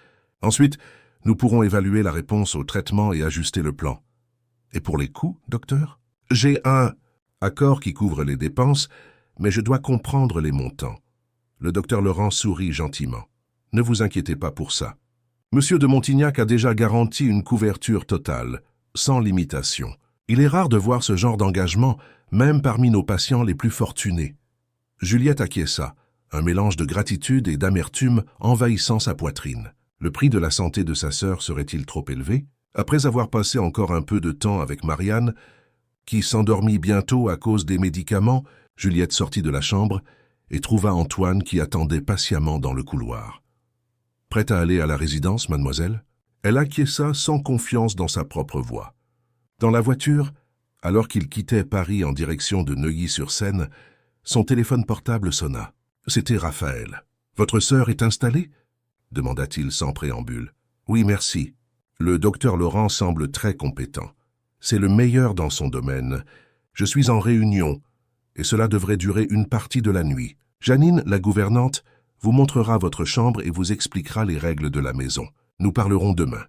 Ensuite, nous pourrons évaluer la réponse au traitement et ajuster le plan. » « Et pour les coûts, docteur ? » « J'ai un accord qui couvre les dépenses, mais je dois comprendre les montants. » Le docteur Laurent sourit gentiment. « Ne vous inquiétez pas pour ça. Monsieur de Montignac a déjà garanti une couverture totale, sans limitation. Il est rare de voir ce genre d'engagement, même parmi nos patients les plus fortunés. » Juliette acquiesça, un mélange de gratitude et d'amertume envahissant sa poitrine. Le prix de la santé de sa sœur serait-il trop élevé? Après avoir passé encore un peu de temps avec Marianne, qui s'endormit bientôt à cause des médicaments, Juliette sortit de la chambre et trouva Antoine qui attendait patiemment dans le couloir. « Prête à aller à la résidence, mademoiselle ?» Elle acquiesça sans confiance dans sa propre voix. Dans la voiture, alors qu'il quittait Paris en direction de Neuilly-sur-Seine, son téléphone portable sonna. C'était Raphaël. « Votre sœur est installée ?» demanda-t-il sans préambule. « Oui, merci. Le docteur Laurent semble très compétent. C'est le meilleur dans son domaine. Je suis en réunion, et cela devrait durer une partie de la nuit. Janine, la gouvernante, vous montrera votre chambre et vous expliquera les règles de la maison. Nous parlerons demain. »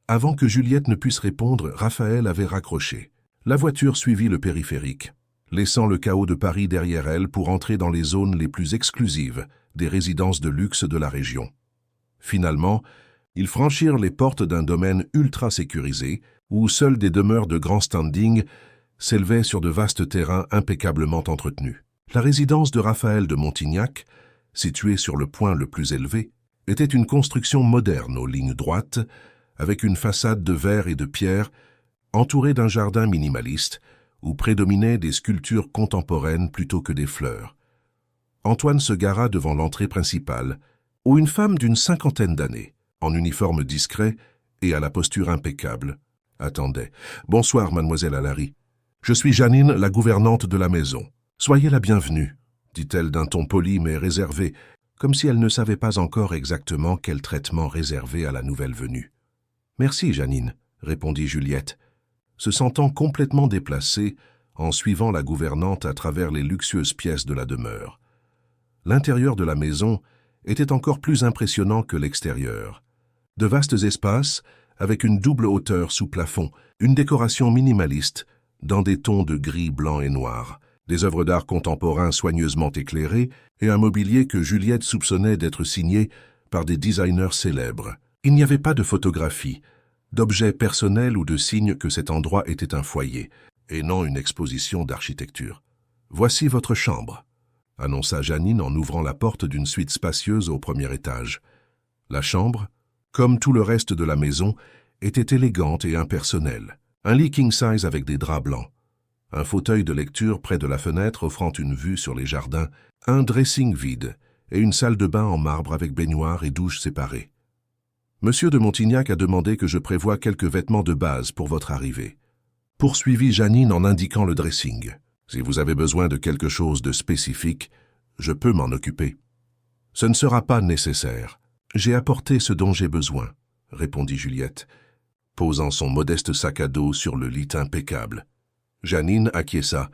Avant que Juliette ne puisse répondre, Raphaël avait raccroché. La voiture suivit le périphérique, laissant le chaos de Paris derrière elle pour entrer dans les zones les plus exclusives des résidences de luxe de la région. Finalement, ils franchirent les portes d'un domaine ultra sécurisé, où seules des demeures de grand standing s'élevaient sur de vastes terrains impeccablement entretenus. La résidence de Raphaël de Montignac, située sur le point le plus élevé, était une construction moderne aux lignes droites, avec une façade de verre et de pierre, entourée d'un jardin minimaliste, où prédominaient des sculptures contemporaines plutôt que des fleurs. Antoine se gara devant l'entrée principale, où une femme d'une 50aine d'années, en uniforme discret et à la posture impeccable, attendait. « Bonsoir, mademoiselle Alary. Je suis Janine, la gouvernante de la maison. Soyez la bienvenue, » dit-elle d'un ton poli mais réservé, comme si elle ne savait pas encore exactement quel traitement réserver à la nouvelle venue. « Merci, Janine, » répondit Juliette, se sentant complètement déplacée en suivant la gouvernante à travers les luxueuses pièces de la demeure. L'intérieur de la maison était encore plus impressionnant que l'extérieur. De vastes espaces, avec une double hauteur sous plafond, une décoration minimaliste, dans des tons de gris, blanc et noir, des œuvres d'art contemporains soigneusement éclairées et un mobilier que Juliette soupçonnait d'être signé par des designers célèbres. Il n'y avait pas de photographie, d'objets personnels ou de signes que cet endroit était un foyer, et non une exposition d'architecture. « Voici votre chambre », annonça Janine en ouvrant la porte d'une suite spacieuse au premier étage. La chambre, comme tout le reste de la maison, était élégante et impersonnelle. Un lit king size avec des draps blancs, Un fauteuil de lecture près de la fenêtre offrant une vue sur les jardins, un dressing vide et une salle de bain en marbre avec baignoire et douche séparées. Monsieur de Montignac a demandé que je prévoie quelques vêtements de base pour votre arrivée. Poursuivit Janine en indiquant le dressing. Si vous avez besoin de quelque chose de spécifique, je peux m'en occuper. Ce ne sera pas nécessaire. J'ai apporté ce dont j'ai besoin, répondit Juliette, posant son modeste sac à dos sur le lit impeccable. Janine acquiesça,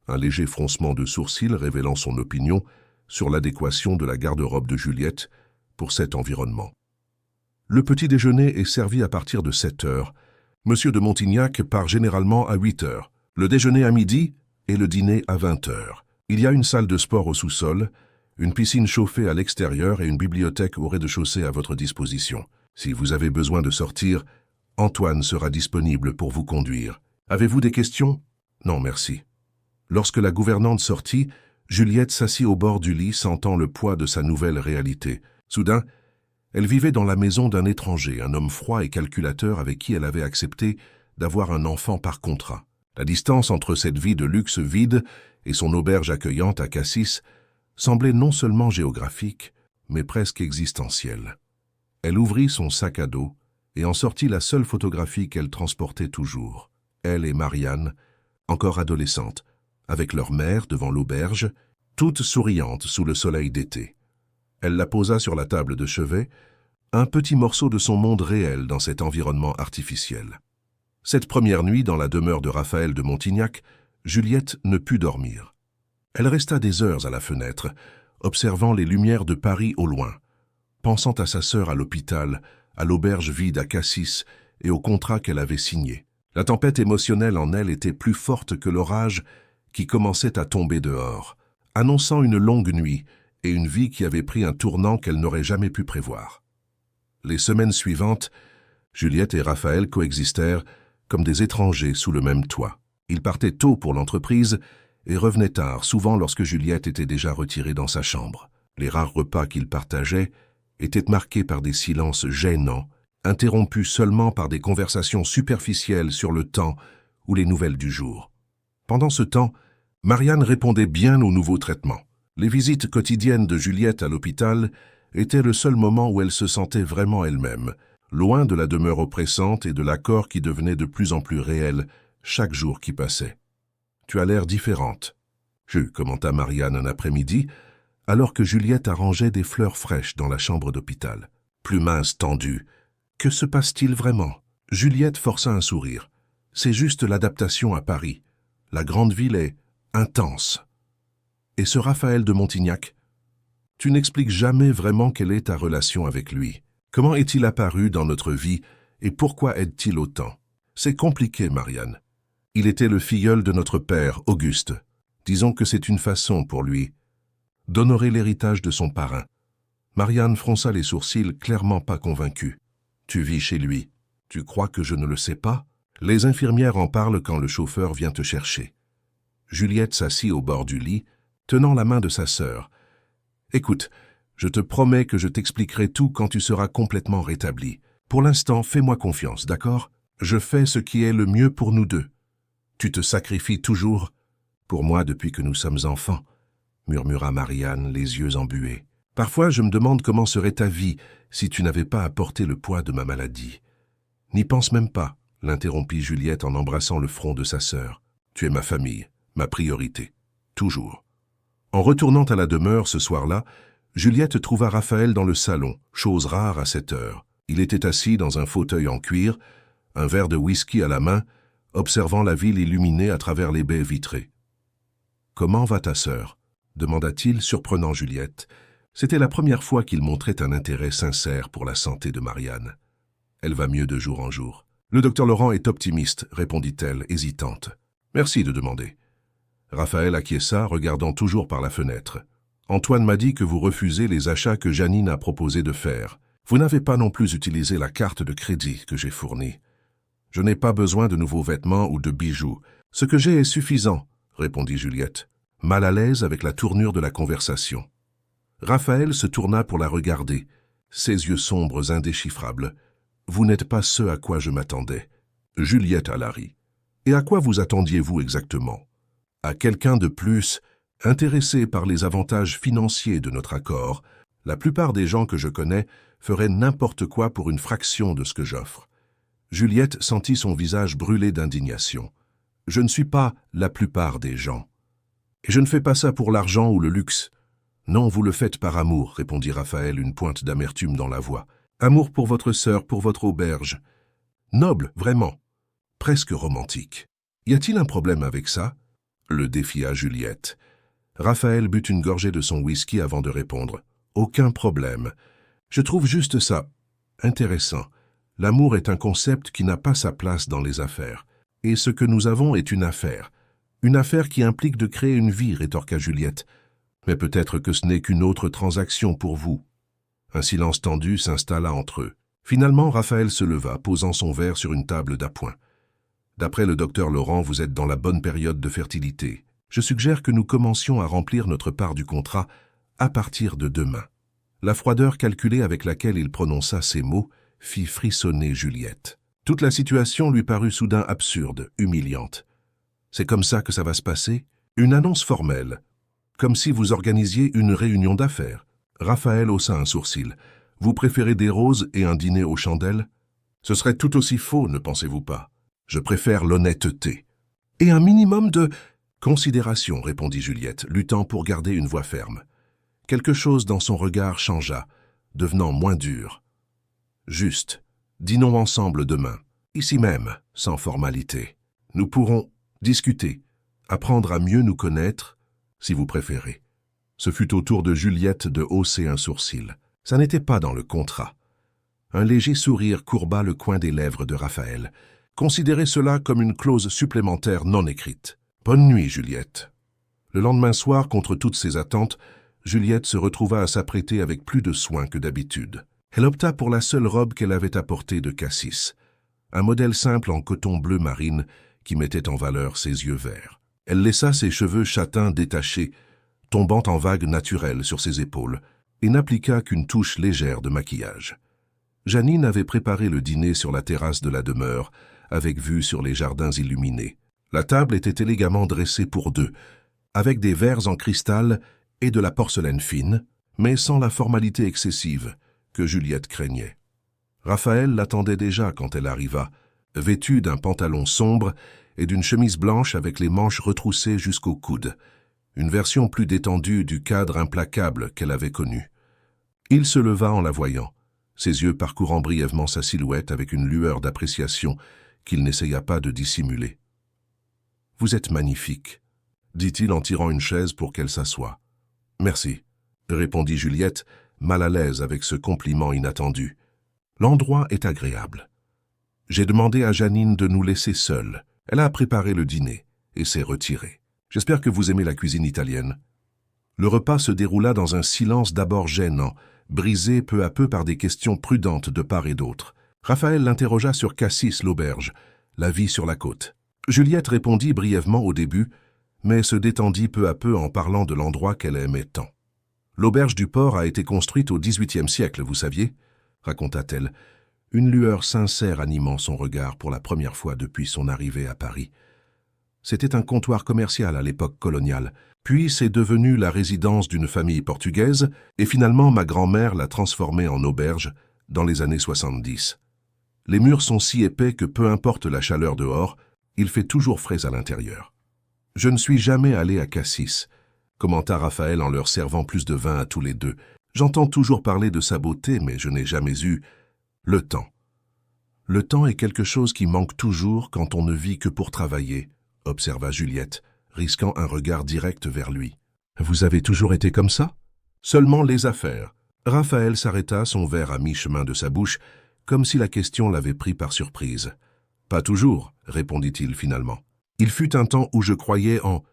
un léger froncement de sourcils révélant son opinion sur l'adéquation de la garde-robe de Juliette pour cet environnement. Le petit déjeuner est servi à partir de 7 heures. Monsieur de Montignac part généralement à 8 heures. Le déjeuner à midi et le dîner à 20 heures. Il y a une salle de sport au sous-sol, une piscine chauffée à l'extérieur et une bibliothèque au rez-de-chaussée à votre disposition. Si vous avez besoin de sortir, Antoine sera disponible pour vous conduire. Avez-vous des questions? Non, merci. Lorsque la gouvernante sortit, Juliette s'assit au bord du lit, sentant le poids de sa nouvelle réalité. Soudain, elle vivait dans la maison d'un étranger, un homme froid et calculateur avec qui elle avait accepté d'avoir un enfant par contrat. La distance entre cette vie de luxe vide et son auberge accueillante à Cassis semblait non seulement géographique, mais presque existentielle. Elle ouvrit son sac à dos et en sortit la seule photographie qu'elle transportait toujours. Elle et Marianne, encore adolescentes, avec leur mère devant l'auberge, toutes souriantes sous le soleil d'été. Elle la posa sur la table de chevet, un petit morceau de son monde réel dans cet environnement artificiel. Cette première nuit dans la demeure de Raphaël de Montignac, Juliette ne put dormir. Elle resta des heures à la fenêtre, observant les lumières de Paris au loin, pensant à sa sœur à l'hôpital, à l'auberge vide à Cassis et au contrat qu'elle avait signé. La tempête émotionnelle en elle était plus forte que l'orage qui commençait à tomber dehors, annonçant une longue nuit et une vie qui avait pris un tournant qu'elle n'aurait jamais pu prévoir. Les semaines suivantes, Juliette et Raphaël coexistèrent comme des étrangers sous le même toit. Ils partaient tôt pour l'entreprise et revenaient tard, souvent lorsque Juliette était déjà retirée dans sa chambre. Les rares repas qu'ils partageaient étaient marqués par des silences gênants, interrompus seulement par des conversations superficielles sur le temps ou les nouvelles du jour. Pendant ce temps, Marianne répondait bien aux nouveaux traitements. Les visites quotidiennes de Juliette à l'hôpital étaient le seul moment où elle se sentait vraiment elle-même, loin de la demeure oppressante et de l'accord qui devenait de plus en plus réel chaque jour qui passait. « Tu as l'air différente », commenta Marianne un après-midi, alors que Juliette arrangeait des fleurs fraîches dans la chambre d'hôpital. Plus mince, tendue. « Que se passe-t-il vraiment ?» Juliette força un sourire. « C'est juste l'adaptation à Paris. La grande ville est intense. » « Et ce Raphaël de Montignac? Tu n'expliques jamais vraiment quelle est ta relation avec lui. Comment est-il apparu dans notre vie et pourquoi aide-t-il autant? C'est compliqué, Marianne. Il était le filleul de notre père, Auguste. Disons que c'est une façon pour lui d'honorer l'héritage de son parrain. » Marianne fronça les sourcils, clairement pas convaincue. « Tu vis chez lui. Tu crois que je ne le sais pas? Les infirmières en parlent quand le chauffeur vient te chercher. » Juliette s'assit au bord du lit, tenant la main de sa sœur. « Écoute, je te promets que je t'expliquerai tout quand tu seras complètement rétabli. Pour l'instant, fais-moi confiance, d'accord? Je fais ce qui est le mieux pour nous deux. Tu te sacrifies toujours pour moi depuis que nous sommes enfants, » murmura Marianne, les yeux embués. « Parfois, je me demande comment serait ta vie si tu n'avais pas à porter le poids de ma maladie. »« N'y pense même pas, » l'interrompit Juliette en embrassant le front de sa sœur. « Tu es ma famille, ma priorité. Toujours. » En retournant à la demeure ce soir-là, Juliette trouva Raphaël dans le salon, chose rare à cette heure. Il était assis dans un fauteuil en cuir, un verre de whisky à la main, observant la ville illuminée à travers les baies vitrées. « Comment va ta sœur » demanda-t-il, surprenant Juliette. C'était la première fois qu'il montrait un intérêt sincère pour la santé de Marianne. « Elle va mieux de jour en jour. »« Le docteur Laurent est optimiste, » répondit-elle, hésitante. « Merci de demander. » Raphaël acquiesça, regardant toujours par la fenêtre. « Antoine m'a dit que vous refusez les achats que Janine a proposé de faire. Vous n'avez pas non plus utilisé la carte de crédit que j'ai fournie. Je n'ai pas besoin de nouveaux vêtements ou de bijoux. Ce que j'ai est suffisant, » répondit Juliette, mal à l'aise avec la tournure de la conversation. Raphaël se tourna pour la regarder, ses yeux sombres indéchiffrables. « Vous n'êtes pas ce à quoi je m'attendais. » Juliette à Larry. Et à quoi vous attendiez-vous exactement? À quelqu'un de plus intéressé par les avantages financiers de notre accord. La plupart des gens que je connais feraient n'importe quoi pour une fraction de ce que j'offre. Juliette sentit son visage brûler d'indignation. Je ne suis pas la plupart des gens. Et je ne fais pas ça pour l'argent ou le luxe. Non, vous le faites par amour, répondit Raphaël, une pointe d'amertume dans la voix. Amour pour votre sœur, pour votre auberge. Noble, vraiment. Presque romantique. Y a-t-il un problème avec ça? Le défia Juliette. Raphaël but une gorgée de son whisky avant de répondre. Aucun problème. Je trouve juste ça intéressant. L'amour est un concept qui n'a pas sa place dans les affaires. Et ce que nous avons est une affaire. Une affaire qui implique de créer une vie, rétorqua Juliette. Mais peut-être que ce n'est qu'une autre transaction pour vous. Un silence tendu s'installa entre eux. Finalement, Raphaël se leva, posant son verre sur une table d'appoint. D'après le docteur Laurent, vous êtes dans la bonne période de fertilité. Je suggère que nous commencions à remplir notre part du contrat à partir de demain. La froideur calculée avec laquelle il prononça ces mots fit frissonner Juliette. Toute la situation lui parut soudain absurde, humiliante. C'est comme ça que ça va se passer? Une annonce formelle. Comme si vous organisiez une réunion d'affaires. Raphaël haussa un sourcil. Vous préférez des roses et un dîner aux chandelles? Ce serait tout aussi faux, ne pensez-vous pas? Je préfère l'honnêteté. Et un minimum de considération, répondit Juliette, luttant pour garder une voix ferme. Quelque chose dans son regard changea, devenant moins dur. Juste, dînons ensemble demain, ici même, sans formalité. Nous pourrons discuter, apprendre à mieux nous connaître, si vous préférez. Ce fut au tour de Juliette de hausser un sourcil. Ça n'était pas dans le contrat. Un léger sourire courba le coin des lèvres de Raphaël. Considérez cela comme une clause supplémentaire non écrite. Bonne nuit, Juliette. Le lendemain soir, contre toutes ses attentes, Juliette se retrouva à s'apprêter avec plus de soin que d'habitude. Elle opta pour la seule robe qu'elle avait apportée de Cassis, un modèle simple en coton bleu marine qui mettait en valeur ses yeux verts. Elle laissa ses cheveux châtains détachés, tombant en vagues naturelles sur ses épaules, et n'appliqua qu'une touche légère de maquillage. Janine avait préparé le dîner sur la terrasse de la demeure, avec vue sur les jardins illuminés. La table était élégamment dressée pour deux, avec des verres en cristal et de la porcelaine fine, mais sans la formalité excessive que Juliette craignait. Raphaël l'attendait déjà quand elle arriva, vêtue d'un pantalon sombre et d'une chemise blanche avec les manches retroussées jusqu'au coude, une version plus détendue du cadre implacable qu'elle avait connu. Il se leva en la voyant, ses yeux parcourant brièvement sa silhouette avec une lueur d'appréciation qu'il n'essaya pas de dissimuler. « Vous êtes magnifique », dit-il en tirant une chaise pour qu'elle s'assoie. « Merci », répondit Juliette, mal à l'aise avec ce compliment inattendu. « L'endroit est agréable. J'ai demandé à Janine de nous laisser seuls. Elle a préparé le dîner et s'est retirée. J'espère que vous aimez la cuisine italienne. » Le repas se déroula dans un silence d'abord gênant, brisé peu à peu par des questions prudentes de part et d'autre. Raphaël l'interrogea sur Cassis l'auberge, la vie sur la côte. Juliette répondit brièvement au début, mais se détendit peu à peu en parlant de l'endroit qu'elle aimait tant. « L'auberge du port a été construite au XVIIIe siècle, vous saviez ?» raconta-t-elle, une lueur sincère animant son regard pour la première fois depuis son arrivée à Paris. C'était un comptoir commercial à l'époque coloniale, puis c'est devenu la résidence d'une famille portugaise, et finalement ma grand-mère l'a transformée en auberge dans les années 70. Les murs sont si épais que peu importe la chaleur dehors, il fait toujours frais à l'intérieur. « Je ne suis jamais allé à Cassis », commenta Raphaël en leur servant plus de vin à tous les deux. « J'entends toujours parler de sa beauté, mais je n'ai jamais eu le temps. » « Le temps est quelque chose qui manque toujours quand on ne vit que pour travailler, » observa Juliette, risquant un regard direct vers lui. « Vous avez toujours été comme ça ?»« Seulement les affaires. » Raphaël s'arrêta, son verre à mi-chemin de sa bouche, comme si la question l'avait pris par surprise. « Pas toujours, » répondit-il finalement. « Il fut un temps où je croyais en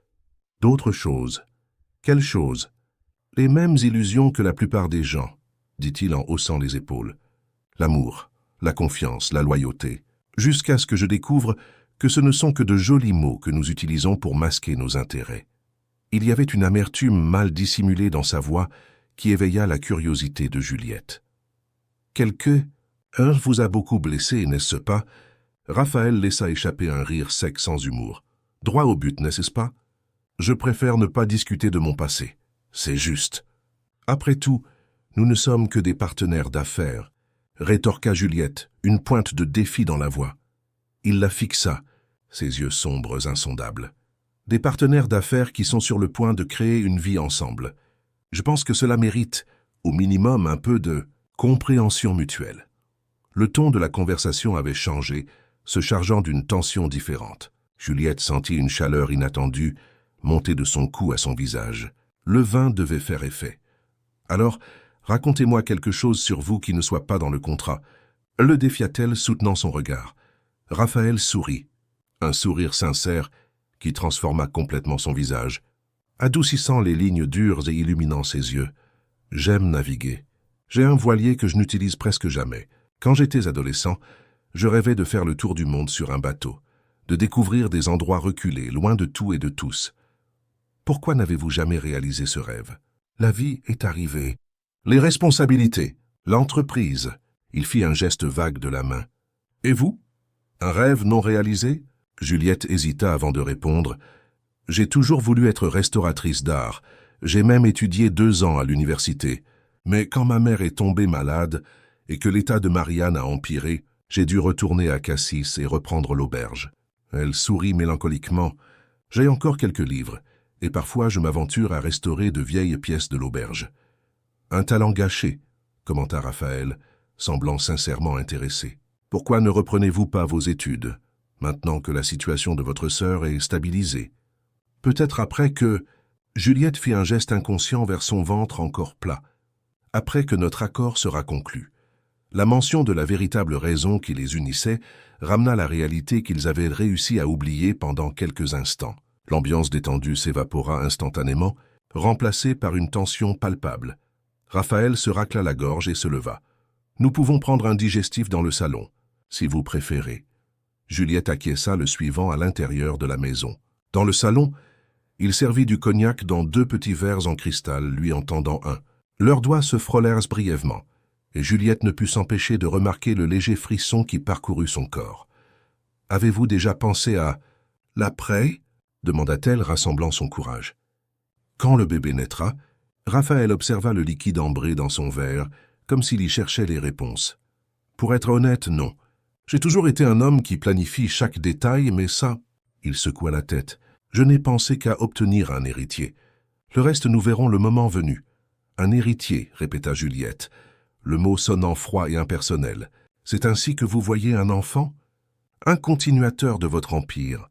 d'autres choses. »« Quelles choses ?»« Les mêmes illusions que la plupart des gens, » dit-il en haussant les épaules. « L'amour, la confiance, la loyauté, jusqu'à ce que je découvre que ce ne sont que de jolis mots que nous utilisons pour masquer nos intérêts. » Il y avait une amertume mal dissimulée dans sa voix qui éveilla la curiosité de Juliette. « Un vous a beaucoup blessé, n'est-ce pas? Raphaël laissa échapper un rire sec sans humour. Droit au but, n'est-ce pas? Je préfère ne pas discuter de mon passé. C'est juste. Après tout, nous ne sommes que des partenaires d'affaires, rétorqua Juliette, une pointe de défi dans la voix. Il la fixa, ses yeux sombres insondables. Des partenaires d'affaires qui sont sur le point de créer une vie ensemble. Je pense que cela mérite, au minimum, un peu de compréhension mutuelle. Le ton de la conversation avait changé, se chargeant d'une tension différente. Juliette sentit une chaleur inattendue monter de son cou à son visage. Le vin devait faire effet. Alors, racontez-moi quelque chose sur vous qui ne soit pas dans le contrat. Le défia-t-elle, soutenant son regard. Raphaël sourit, un sourire sincère qui transforma complètement son visage, adoucissant les lignes dures et illuminant ses yeux. J'aime naviguer. J'ai un voilier que je n'utilise presque jamais. Quand j'étais adolescent, je rêvais de faire le tour du monde sur un bateau, de découvrir des endroits reculés, loin de tout et de tous. Pourquoi n'avez-vous jamais réalisé ce rêve? La vie est arrivée. Les responsabilités, l'entreprise. Il fit un geste vague de la main. Et vous? Un rêve non réalisé? Juliette hésita avant de répondre. J'ai toujours voulu être restauratrice d'art. J'ai même étudié 2 ans à l'université. Mais quand ma mère est tombée malade et que l'état de Marianne a empiré, j'ai dû retourner à Cassis et reprendre l'auberge. Elle sourit mélancoliquement. J'ai encore quelques livres, et parfois je m'aventure à restaurer de vieilles pièces de l'auberge. Un talent gâché, commenta Raphaël, semblant sincèrement intéressé. Pourquoi ne reprenez-vous pas vos études, maintenant que la situation de votre sœur est stabilisée? Peut-être après que... Juliette fit un geste inconscient vers son ventre encore plat. Après que notre accord sera conclu. La mention de la véritable raison qui les unissait ramena la réalité qu'ils avaient réussi à oublier pendant quelques instants. L'ambiance détendue s'évapora instantanément, remplacée par une tension palpable. Raphaël se racla la gorge et se leva. « Nous pouvons prendre un digestif dans le salon, si vous préférez. » Juliette acquiesça, le suivant à l'intérieur de la maison. Dans le salon, il servit du cognac dans 2 petits verres en cristal, lui en tendant un. Leurs doigts se frôlèrent brièvement, et Juliette ne put s'empêcher de remarquer le léger frisson qui parcourut son corps. « Avez-vous déjà pensé à l'après » demanda-t-elle, rassemblant son courage. Quand le bébé naîtra, Raphaël observa le liquide ambré dans son verre, comme s'il y cherchait les réponses. Pour être honnête, non. J'ai toujours été un homme qui planifie chaque détail, mais ça... Il secoua la tête. Je n'ai pensé qu'à obtenir un héritier. Le reste, nous verrons le moment venu. Un héritier, répéta Juliette, le mot sonnant froid et impersonnel. C'est ainsi que vous voyez un enfant? Un continuateur de votre empire.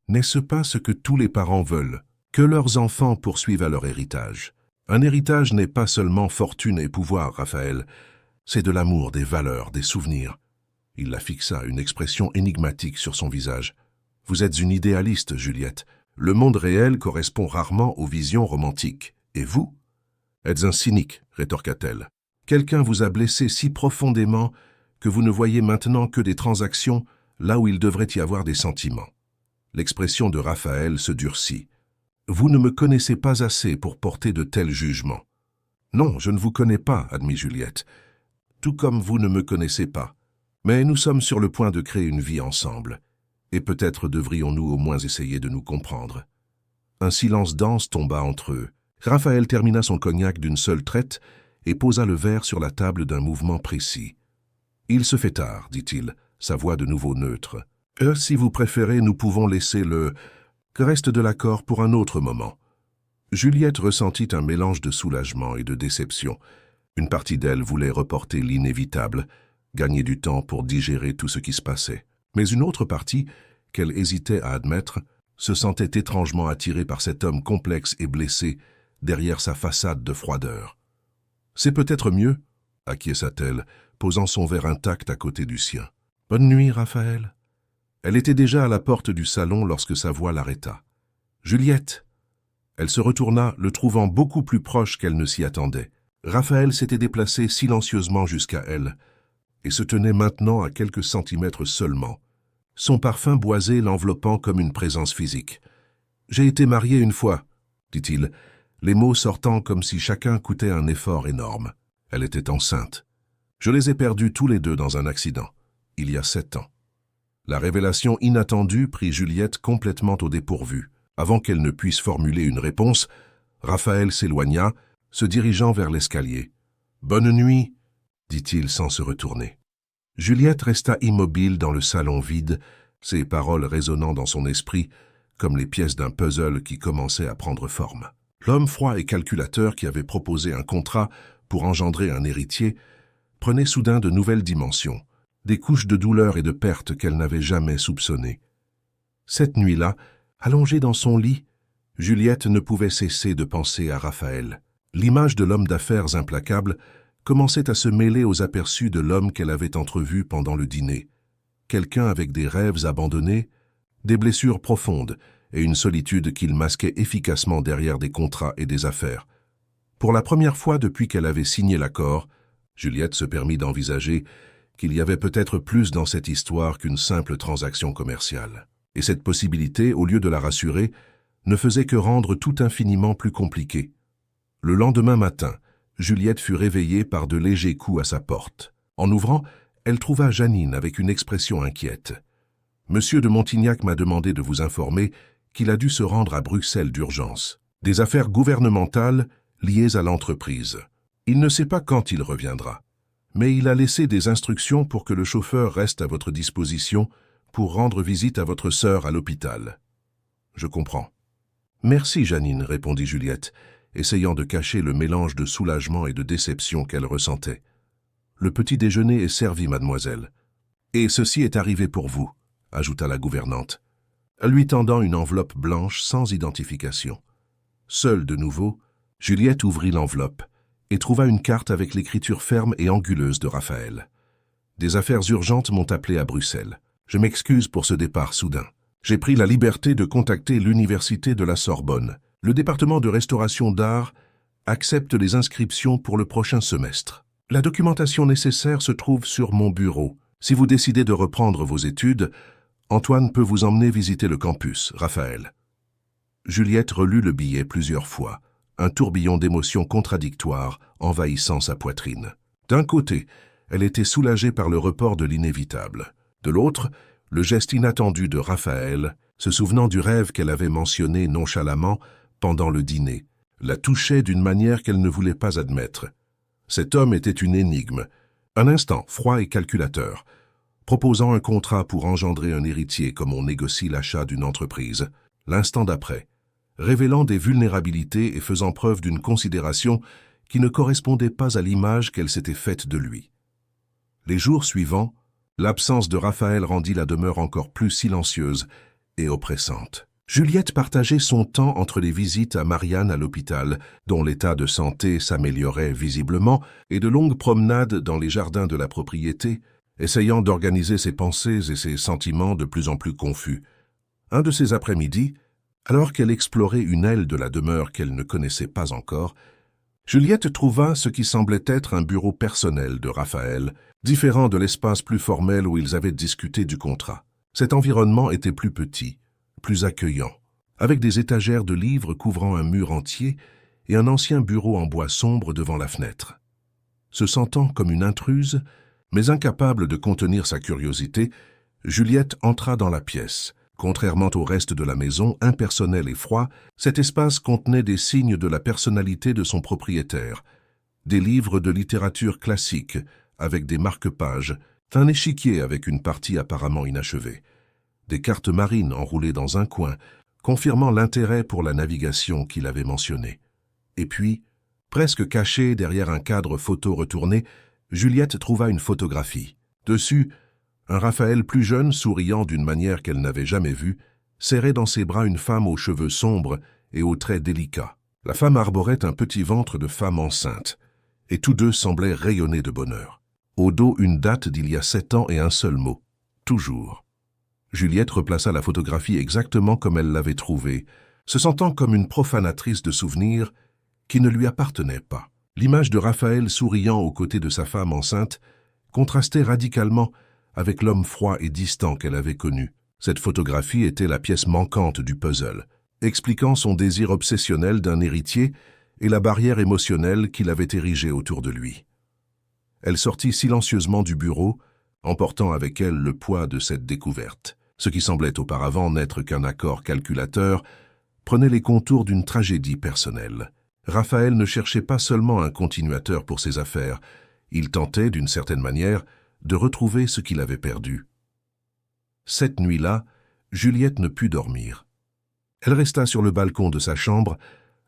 N'est-ce pas ce que tous les parents veulent? Que leurs enfants poursuivent à leur héritage. Un héritage n'est pas seulement fortune et pouvoir, Raphaël. C'est de l'amour, des valeurs, des souvenirs. Il la fixa, une expression énigmatique sur son visage. Vous êtes une idéaliste, Juliette. Le monde réel correspond rarement aux visions romantiques. Et vous? Êtes un cynique, rétorqua-t-elle. Quelqu'un vous a blessé si profondément que vous ne voyez maintenant que des transactions là où il devrait y avoir des sentiments. L'expression de Raphaël se durcit. Vous ne me connaissez pas assez pour porter de tels jugements. Non, je ne vous connais pas, admit Juliette. Tout comme vous ne me connaissez pas. Mais nous sommes sur le point de créer une vie ensemble. Et peut-être devrions-nous au moins essayer de nous comprendre. Un silence dense tomba entre eux. Raphaël termina son cognac d'une seule traite et posa le verre sur la table d'un mouvement précis. « Il se fait tard, dit-il, sa voix de nouveau neutre. Si vous préférez, nous pouvons laisser le reste de l'accord pour un autre moment. » Juliette ressentit un mélange de soulagement et de déception. Une partie d'elle voulait reporter l'inévitable, gagner du temps pour digérer tout ce qui se passait. Mais une autre partie, qu'elle hésitait à admettre, se sentait étrangement attirée par cet homme complexe et blessé derrière sa façade de froideur. « C'est peut-être mieux, » acquiesça-t-elle, posant son verre intact à côté du sien. « Bonne nuit, Raphaël. » Elle était déjà à la porte du salon lorsque sa voix l'arrêta. « Juliette !» Elle se retourna, le trouvant beaucoup plus proche qu'elle ne s'y attendait. Raphaël s'était déplacé silencieusement jusqu'à elle et se tenait maintenant à quelques centimètres seulement, son parfum boisé l'enveloppant comme une présence physique. « J'ai été marié une fois, » dit-il, les mots sortant comme si chacun coûtait un effort énorme. Elle était enceinte. Je les ai perdus tous les deux dans un accident. il y a 7 ans. La révélation inattendue prit Juliette complètement au dépourvu. Avant qu'elle ne puisse formuler une réponse, Raphaël s'éloigna, se dirigeant vers l'escalier. « Bonne nuit », dit-il sans se retourner. Juliette resta immobile dans le salon vide, ses paroles résonnant dans son esprit comme les pièces d'un puzzle qui commençait à prendre forme. L'homme froid et calculateur qui avait proposé un contrat pour engendrer un héritier prenait soudain de nouvelles dimensions, des couches de douleur et de perte qu'elle n'avait jamais soupçonnées. Cette nuit-là, allongée dans son lit, Juliette ne pouvait cesser de penser à Raphaël. L'image de l'homme d'affaires implacable commençait à se mêler aux aperçus de l'homme qu'elle avait entrevu pendant le dîner. Quelqu'un avec des rêves abandonnés, des blessures profondes et une solitude qu'il masquait efficacement derrière des contrats et des affaires. Pour la première fois depuis qu'elle avait signé l'accord, Juliette se permit d'envisager qu'il y avait peut-être plus dans cette histoire qu'une simple transaction commerciale. Et cette possibilité, au lieu de la rassurer, ne faisait que rendre tout infiniment plus compliqué. Le lendemain matin, Juliette fut réveillée par de légers coups à sa porte. En ouvrant, elle trouva Jeannine avec une expression inquiète. « Monsieur de Montignac m'a demandé de vous informer qu'il a dû se rendre à Bruxelles d'urgence. Des affaires gouvernementales liées à l'entreprise. Il ne sait pas quand il reviendra, mais il a laissé des instructions pour que le chauffeur reste à votre disposition pour rendre visite à votre sœur à l'hôpital. »« Je comprends. »« Merci, Jeannine, » répondit Juliette, essayant de cacher le mélange de soulagement et de déception qu'elle ressentait. « Le petit déjeuner est servi, mademoiselle. »« Et ceci est arrivé pour vous, » ajouta la gouvernante, lui tendant une enveloppe blanche sans identification. Seule de nouveau, Juliette ouvrit l'enveloppe et trouva une carte avec l'écriture ferme et anguleuse de Raphaël. « Des affaires urgentes m'ont appelé à Bruxelles. Je m'excuse pour ce départ soudain. J'ai pris la liberté de contacter l'université de la Sorbonne. Le département de restauration d'art accepte les inscriptions pour le prochain semestre. La documentation nécessaire se trouve sur mon bureau. Si vous décidez de reprendre vos études, Antoine peut vous emmener visiter le campus, Raphaël. » Juliette relut le billet plusieurs fois, un tourbillon d'émotions contradictoires envahissant sa poitrine. D'un côté, elle était soulagée par le report de l'inévitable. De l'autre, le geste inattendu de Raphaël, se souvenant du rêve qu'elle avait mentionné nonchalamment pendant le dîner, la touchait d'une manière qu'elle ne voulait pas admettre. Cet homme était une énigme, un instant froid et calculateur, proposant un contrat pour engendrer un héritier comme on négocie l'achat d'une entreprise. L'instant d'après, révélant des vulnérabilités et faisant preuve d'une considération qui ne correspondait pas à l'image qu'elle s'était faite de lui. Les jours suivants, l'absence de Raphaël rendit la demeure encore plus silencieuse et oppressante. Juliette partageait son temps entre les visites à Marianne à l'hôpital, dont l'état de santé s'améliorait visiblement, et de longues promenades dans les jardins de la propriété, essayant d'organiser ses pensées et ses sentiments de plus en plus confus. Un de ces après-midi, alors qu'elle explorait une aile de la demeure qu'elle ne connaissait pas encore, Juliette trouva ce qui semblait être un bureau personnel de Raphaël, différent de l'espace plus formel où ils avaient discuté du contrat. Cet environnement était plus petit, plus accueillant, avec des étagères de livres couvrant un mur entier et un ancien bureau en bois sombre devant la fenêtre. Se sentant comme une intruse, mais incapable de contenir sa curiosité, Juliette entra dans la pièce. Contrairement au reste de la maison, impersonnel et froid, cet espace contenait des signes de la personnalité de son propriétaire, des livres de littérature classique avec des marque-pages, un échiquier avec une partie apparemment inachevée, des cartes marines enroulées dans un coin, confirmant l'intérêt pour la navigation qu'il avait mentionné. Et puis, presque cachée derrière un cadre photo retourné, Juliette trouva une photographie. Dessus, un Raphaël plus jeune, souriant d'une manière qu'elle n'avait jamais vue, serrait dans ses bras une femme aux cheveux sombres et aux traits délicats. La femme arborait un petit ventre de femme enceinte, et tous deux semblaient rayonner de bonheur. Au dos, une date d'il y a 7 ans et un seul mot. Toujours. Juliette replaça la photographie exactement comme elle l'avait trouvée, se sentant comme une profanatrice de souvenirs qui ne lui appartenaient pas. L'image de Raphaël souriant aux côtés de sa femme enceinte contrastait radicalement avec l'homme froid et distant qu'elle avait connu. Cette photographie était la pièce manquante du puzzle, expliquant son désir obsessionnel d'un héritier et la barrière émotionnelle qu'il avait érigée autour de lui. Elle sortit silencieusement du bureau, emportant avec elle le poids de cette découverte. Ce qui semblait auparavant n'être qu'un accord calculateur prenait les contours d'une tragédie personnelle. Raphaël ne cherchait pas seulement un continuateur pour ses affaires, il tentait, d'une certaine manière, de retrouver ce qu'il avait perdu. Cette nuit-là, Juliette ne put dormir. Elle resta sur le balcon de sa chambre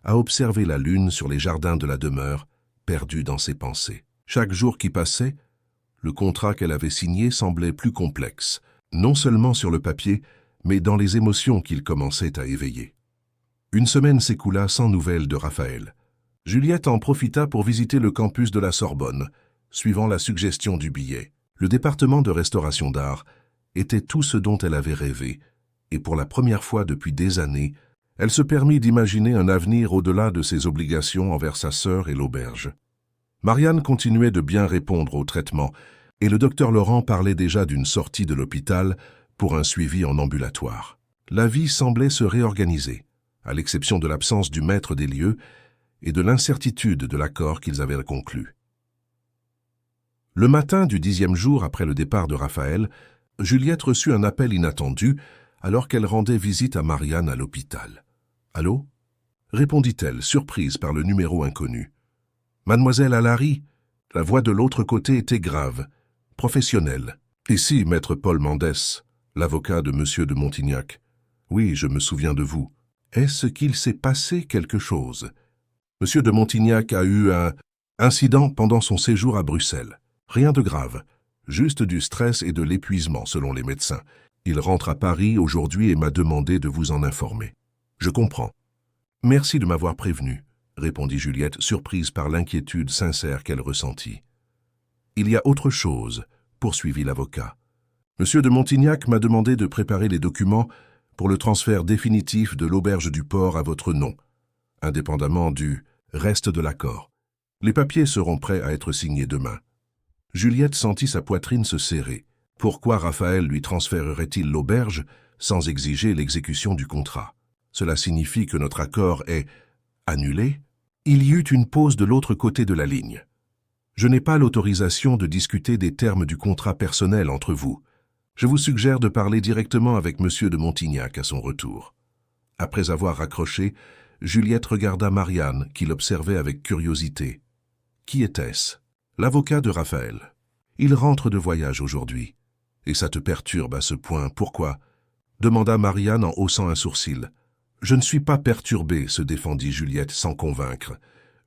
à observer la lune sur les jardins de la demeure, perdue dans ses pensées. Chaque jour qui passait, le contrat qu'elle avait signé semblait plus complexe, non seulement sur le papier, mais dans les émotions qu'il commençait à éveiller. Une semaine s'écoula sans nouvelles de Raphaël. Juliette en profita pour visiter le campus de la Sorbonne, suivant la suggestion du billet. Le département de restauration d'art était tout ce dont elle avait rêvé, et pour la première fois depuis des années, elle se permit d'imaginer un avenir au-delà de ses obligations envers sa sœur et l'auberge. Marianne continuait de bien répondre au traitement, et le docteur Laurent parlait déjà d'une sortie de l'hôpital pour un suivi en ambulatoire. La vie semblait se réorganiser, à l'exception de l'absence du maître des lieux et de l'incertitude de l'accord qu'ils avaient conclu. Le matin du 10e jour après le départ de Raphaël, Juliette reçut un appel inattendu alors qu'elle rendait visite à Marianne à l'hôpital. « Allô » répondit-elle, surprise par le numéro inconnu. « Mademoiselle Allary ?» La voix de l'autre côté était grave, professionnelle. « Ici, maître Paul Mendès, l'avocat de monsieur de Montignac. Oui, je me souviens de vous. Est-ce qu'il s'est passé quelque chose ? Monsieur de Montignac a eu un incident pendant son séjour à Bruxelles. Rien de grave, juste du stress et de l'épuisement selon les médecins. Il rentre à Paris aujourd'hui et m'a demandé de vous en informer. Je comprends. Merci de m'avoir prévenu, répondit Juliette, surprise par l'inquiétude sincère qu'elle ressentit. Il y a autre chose, poursuivit l'avocat. Monsieur de Montignac m'a demandé de préparer les documents pour le transfert définitif de l'auberge du port à votre nom, indépendamment du reste de l'accord. Les papiers seront prêts à être signés demain. Juliette sentit sa poitrine se serrer. Pourquoi Raphaël lui transférerait-il l'auberge sans exiger l'exécution du contrat? Cela signifie que notre accord est annulé? Il y eut une pause de l'autre côté de la ligne. Je n'ai pas l'autorisation de discuter des termes du contrat personnel entre vous. Je vous suggère de parler directement avec monsieur de Montignac à son retour. Après avoir raccroché, Juliette regarda Marianne, qui l'observait avec curiosité. Qui était-ce? L'avocat de Raphaël. Il rentre de voyage aujourd'hui. Et ça te perturbe à ce point, pourquoi? Demanda Marianne en haussant un sourcil. Je ne suis pas perturbée, se défendit Juliette sans convaincre.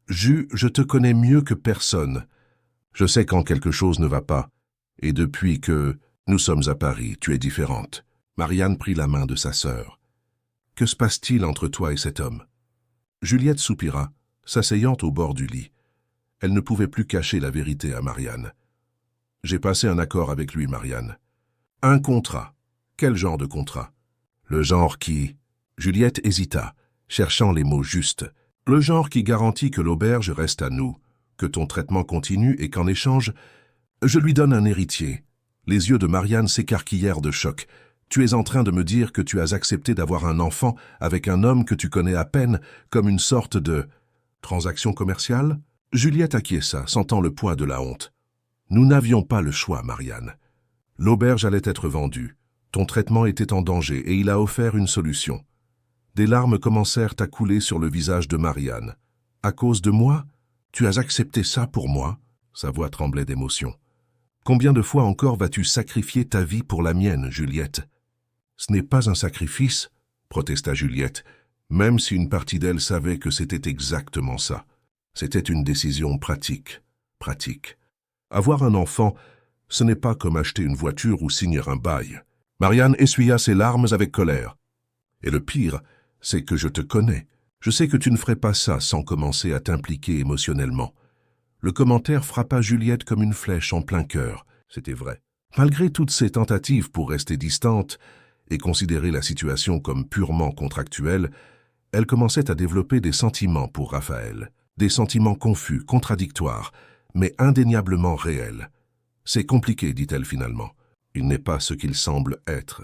Je te connais mieux que personne. Je sais quand quelque chose ne va pas. Et depuis que nous sommes à Paris, tu es différente. Marianne prit la main de sa sœur. Que se passe-t-il entre toi et cet homme? Juliette soupira, s'asseyant au bord du lit. Elle ne pouvait plus cacher la vérité à Marianne. J'ai passé un accord avec lui, Marianne. Un contrat. Quel genre de contrat? Le genre qui... Juliette hésita, cherchant les mots justes. Le genre qui garantit que l'auberge reste à nous, que ton traitement continue et qu'en échange, je lui donne un héritier. Les yeux de Marianne s'écarquillèrent de choc. Tu es en train de me dire que tu as accepté d'avoir un enfant avec un homme que tu connais à peine, comme une sorte de... transaction commerciale? Juliette acquiesça, sentant le poids de la honte. Nous n'avions pas le choix, Marianne. L'auberge allait être vendue. Ton traitement était en danger et il a offert une solution. Des larmes commencèrent à couler sur le visage de Marianne. À cause de moi? Tu as accepté ça pour moi? Sa voix tremblait d'émotion. Combien de fois encore vas-tu sacrifier ta vie pour la mienne, Juliette? Ce n'est pas un sacrifice, protesta Juliette, même si une partie d'elle savait que c'était exactement ça. C'était une décision pratique. Avoir un enfant, ce n'est pas comme acheter une voiture ou signer un bail. Marianne essuya ses larmes avec colère. Et le pire, c'est que je te connais. Je sais que tu ne ferais pas ça sans commencer à t'impliquer émotionnellement. Le commentaire frappa Juliette comme une flèche en plein cœur. C'était vrai. Malgré toutes ses tentatives pour rester distante et considérer la situation comme purement contractuelle, elle commençait à développer des sentiments pour Raphaël. Des sentiments confus, contradictoires, mais indéniablement réels. C'est compliqué, dit-elle finalement. Il n'est pas ce qu'il semble être.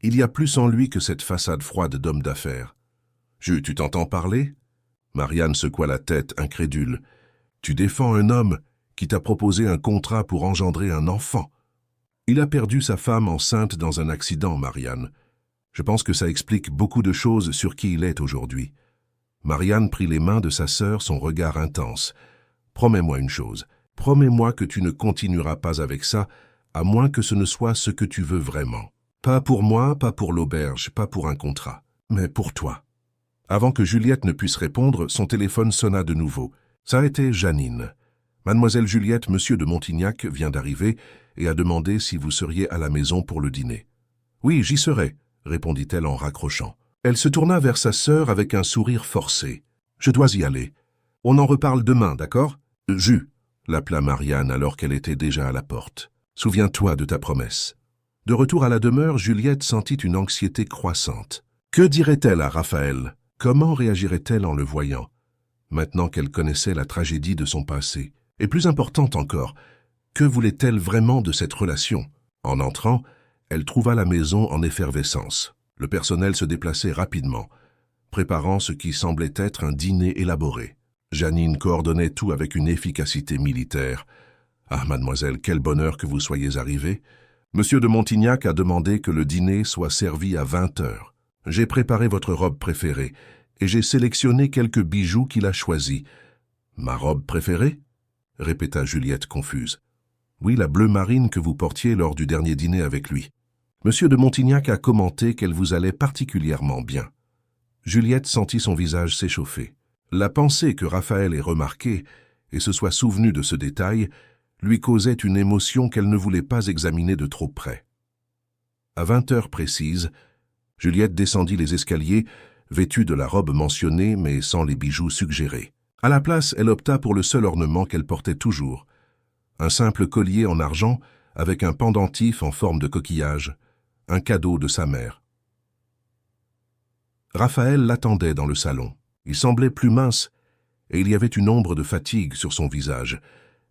Il y a plus en lui que cette façade froide d'homme d'affaires. Tu t'entends parler? Marianne secoua la tête, incrédule. Tu défends un homme qui t'a proposé un contrat pour engendrer un enfant. Il a perdu sa femme enceinte dans un accident, Marianne. Je pense que ça explique beaucoup de choses sur qui il est aujourd'hui. Marianne prit les mains de sa sœur, son regard intense. Promets-moi une chose. Promets-moi que tu ne continueras pas avec ça, à moins que ce ne soit ce que tu veux vraiment. Pas pour moi, pas pour l'auberge, pas pour un contrat, mais pour toi. Avant que Juliette ne puisse répondre, son téléphone sonna de nouveau. Ça a été Janine. Mademoiselle Juliette, monsieur de Montignac vient d'arriver et a demandé si vous seriez à la maison pour le dîner. Oui, j'y serai, répondit-elle en raccrochant. Elle se tourna vers sa sœur avec un sourire forcé. Je dois y aller. On en reparle demain, d'accord? Jus, l'appela Marianne alors qu'elle était déjà à la porte. Souviens-toi de ta promesse. De retour à la demeure, Juliette sentit une anxiété croissante. Que dirait-elle à Raphaël? Comment réagirait-elle en le voyant? Maintenant qu'elle connaissait la tragédie de son passé. Et plus importante encore, que voulait-elle vraiment de cette relation? En entrant, elle trouva la maison en effervescence. Le personnel se déplaçait rapidement, préparant ce qui semblait être un dîner élaboré. Janine coordonnait tout avec une efficacité militaire. « Ah, mademoiselle, quel bonheur que vous soyez arrivée. Monsieur de Montignac a demandé que le dîner soit servi à 20 heures. J'ai préparé votre robe préférée et j'ai sélectionné quelques bijoux qu'il a choisis. »« Ma robe préférée ?» répéta Juliette confuse. « Oui, la bleue marine que vous portiez lors du dernier dîner avec lui. Monsieur de Montignac a commenté qu'elle vous allait particulièrement bien. » Juliette sentit son visage s'échauffer. La pensée que Raphaël ait remarqué et se soit souvenu de ce détail lui causait une émotion qu'elle ne voulait pas examiner de trop près. À 20 heures précises, Juliette descendit les escaliers, vêtue de la robe mentionnée mais sans les bijoux suggérés. À la place, elle opta pour le seul ornement qu'elle portait toujours, un simple collier en argent avec un pendentif en forme de coquillage, un cadeau de sa mère. Raphaël l'attendait dans le salon. Il semblait plus mince et il y avait une ombre de fatigue sur son visage,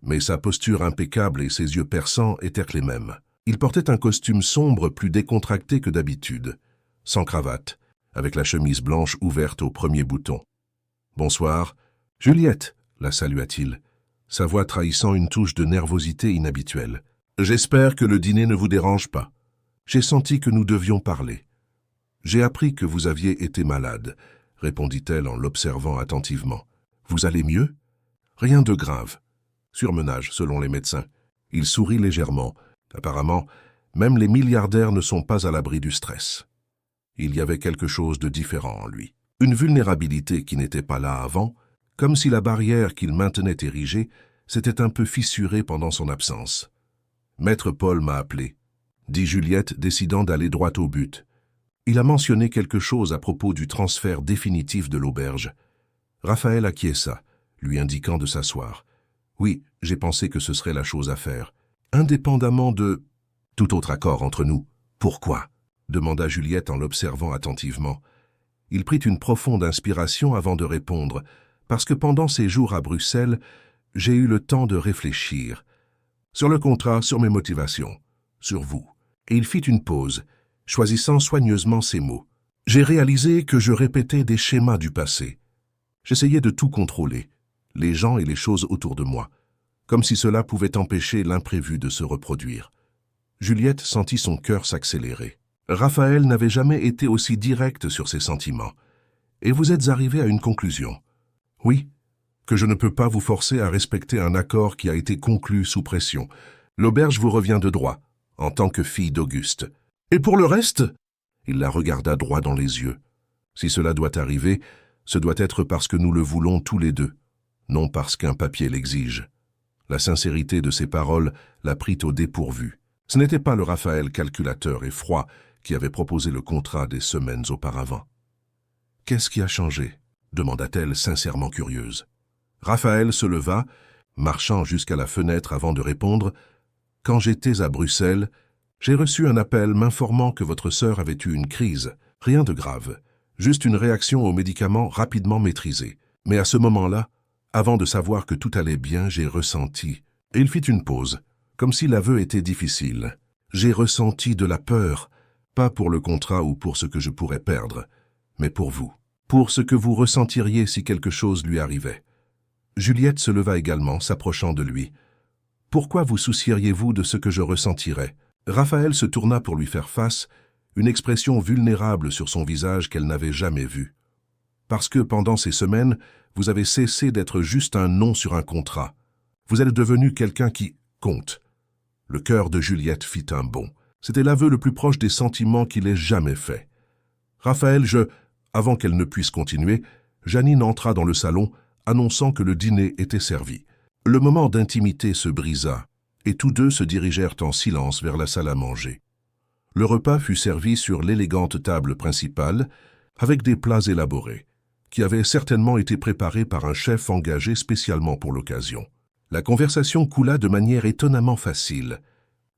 mais sa posture impeccable et ses yeux perçants étaient les mêmes. Il portait un costume sombre plus décontracté que d'habitude, sans cravate, avec la chemise blanche ouverte au premier bouton. « Bonsoir. »« Juliette » la salua-t-il, sa voix trahissant une touche de nervosité inhabituelle. « J'espère que le dîner ne vous dérange pas. J'ai senti que nous devions parler. »« J'ai appris que vous aviez été malade, » répondit-elle en l'observant attentivement. « Vous allez mieux ?»« Rien de grave. Surmenage, selon les médecins. » Il sourit légèrement. Apparemment, même les milliardaires ne sont pas à l'abri du stress. Il y avait quelque chose de différent en lui. Une vulnérabilité qui n'était pas là avant, comme si la barrière qu'il maintenait érigée s'était un peu fissurée pendant son absence. « Maître Paul m'a appelé, » dit Juliette, décidant d'aller droit au but. Il a mentionné quelque chose à propos du transfert définitif de l'auberge. Raphaël acquiesça, lui indiquant de s'asseoir. « Oui, j'ai pensé que ce serait la chose à faire. Indépendamment de tout autre accord entre nous. Pourquoi ?» demanda Juliette en l'observant attentivement. Il prit une profonde inspiration avant de répondre. « Parce que pendant ces jours à Bruxelles, j'ai eu le temps de réfléchir. Sur le contrat, sur mes motivations, sur vous. » Et il fit une pause, choisissant soigneusement ses mots. « J'ai réalisé que je répétais des schémas du passé. J'essayais de tout contrôler, les gens et les choses autour de moi, comme si cela pouvait empêcher l'imprévu de se reproduire. » Juliette sentit son cœur s'accélérer. Raphaël n'avait jamais été aussi direct sur ses sentiments. Et vous êtes arrivé à une conclusion. Oui, que je ne peux pas vous forcer à respecter un accord qui a été conclu sous pression. L'auberge vous revient de droit, en tant que fille d'Auguste. Et pour le reste? Il la regarda droit dans les yeux. Si cela doit arriver, ce doit être parce que nous le voulons tous les deux, non parce qu'un papier l'exige. La sincérité de ses paroles la prit au dépourvu. Ce n'était pas le Raphaël calculateur et froid qui avait proposé le contrat des semaines auparavant. « Qu'est-ce qui a changé ?» demanda-t-elle sincèrement curieuse. Raphaël se leva, marchant jusqu'à la fenêtre avant de répondre. « Quand j'étais à Bruxelles, j'ai reçu un appel m'informant que votre sœur avait eu une crise. Rien de grave, juste une réaction aux médicaments rapidement maîtrisée. Mais à ce moment-là, avant de savoir que tout allait bien, j'ai ressenti... » Et il fit une pause, comme si l'aveu était difficile. « J'ai ressenti de la peur, pas pour le contrat ou pour ce que je pourrais perdre, mais pour vous, pour ce que vous ressentiriez si quelque chose lui arrivait. » Juliette se leva également, s'approchant de lui. « Pourquoi vous soucieriez-vous de ce que je ressentirais? Raphaël se tourna pour lui faire face, une expression vulnérable sur son visage qu'elle n'avait jamais vue. Parce que pendant ces semaines, vous avez cessé d'être juste un nom sur un contrat. Vous êtes devenu quelqu'un qui compte. Le cœur de Juliette fit un bond. C'était l'aveu le plus proche des sentiments qu'il ait jamais fait. Raphaël, Avant qu'elle ne puisse continuer, Janine entra dans le salon, annonçant que le dîner était servi. Le moment d'intimité se brisa, et tous deux se dirigèrent en silence vers la salle à manger. Le repas fut servi sur l'élégante table principale, avec des plats élaborés, qui avaient certainement été préparés par un chef engagé spécialement pour l'occasion. La conversation coula de manière étonnamment facile,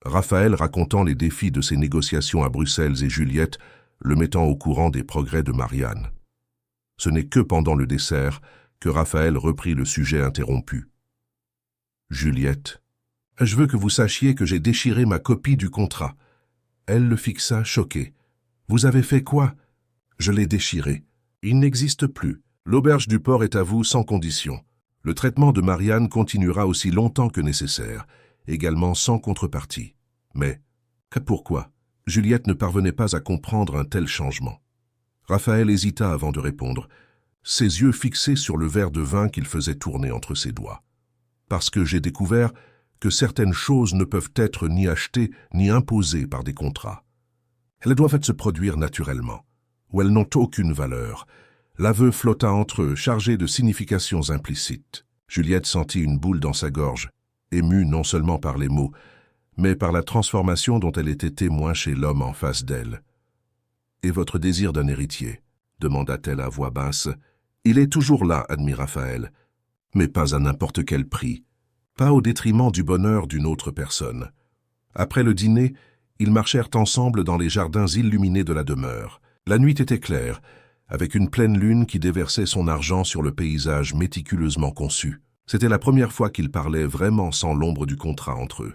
Raphaël racontant les défis de ses négociations à Bruxelles et Juliette le mettant au courant des progrès de Marianne. Ce n'est que pendant le dessert que Raphaël reprit le sujet interrompu. « Juliette, je veux que vous sachiez que j'ai déchiré ma copie du contrat. » Elle le fixa, choquée. « Vous avez fait quoi ?»« Je l'ai déchiré. Il n'existe plus. L'auberge du port est à vous sans condition. Le traitement de Marianne continuera aussi longtemps que nécessaire, également sans contrepartie. Mais, pourquoi ?» Juliette ne parvenait pas à comprendre un tel changement. Raphaël hésita avant de répondre, ses yeux fixés sur le verre de vin qu'il faisait tourner entre ses doigts. « Parce que j'ai découvert que certaines choses ne peuvent être ni achetées ni imposées par des contrats. Elles doivent se produire naturellement, ou elles n'ont aucune valeur. » L'aveu flotta entre eux, chargé de significations implicites. Juliette sentit une boule dans sa gorge, émue non seulement par les mots, mais par la transformation dont elle était témoin chez l'homme en face d'elle. « Et votre désir d'un héritier ?» demanda-t-elle à voix basse. « Il est toujours là, » admit Raphaël, « mais pas à n'importe quel prix, pas au détriment du bonheur d'une autre personne. » Après le dîner, ils marchèrent ensemble dans les jardins illuminés de la demeure. La nuit était claire, avec une pleine lune qui déversait son argent sur le paysage méticuleusement conçu. C'était la première fois qu'ils parlaient vraiment sans l'ombre du contrat entre eux.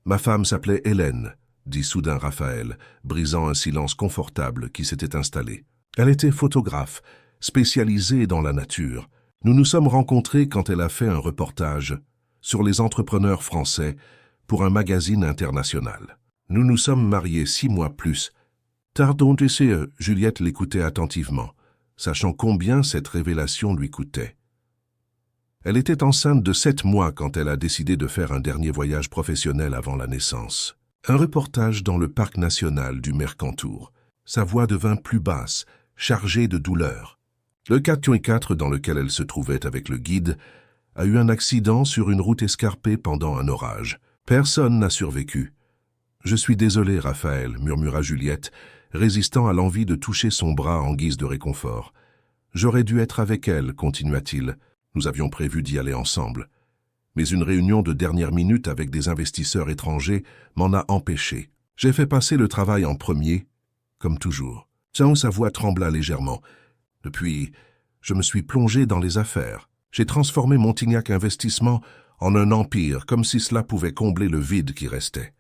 « Ma femme s'appelait Hélène », dit soudain Raphaël, brisant un silence confortable qui s'était installé. « Elle était photographe, spécialisée dans la nature. Nous nous sommes rencontrés quand elle a fait un reportage sur les entrepreneurs français pour un magazine international. Nous nous sommes mariés 6 mois plus. » Tardons d'essayer, Juliette l'écoutait attentivement, sachant combien cette révélation lui coûtait. Elle était enceinte de 7 mois quand elle a décidé de faire un dernier voyage professionnel avant la naissance. Un reportage dans le parc national du Mercantour. Sa voix devint plus basse, chargée de douleur. Le 4x4 dans lequel elle se trouvait avec le guide a eu un accident sur une route escarpée pendant un orage. Personne n'a survécu. « Je suis désolé, Raphaël, » murmura Juliette, résistant à l'envie de toucher son bras en guise de réconfort. « J'aurais dû être avec elle, » continua-t-il. « Nous avions prévu d'y aller ensemble. Mais une réunion de dernière minute avec des investisseurs étrangers m'en a empêché. J'ai fait passer le travail en premier, comme toujours. » Sa voix trembla légèrement. « Depuis, je me suis plongé dans les affaires. J'ai transformé Montignac Investissement en un empire, comme si cela pouvait combler le vide qui restait. »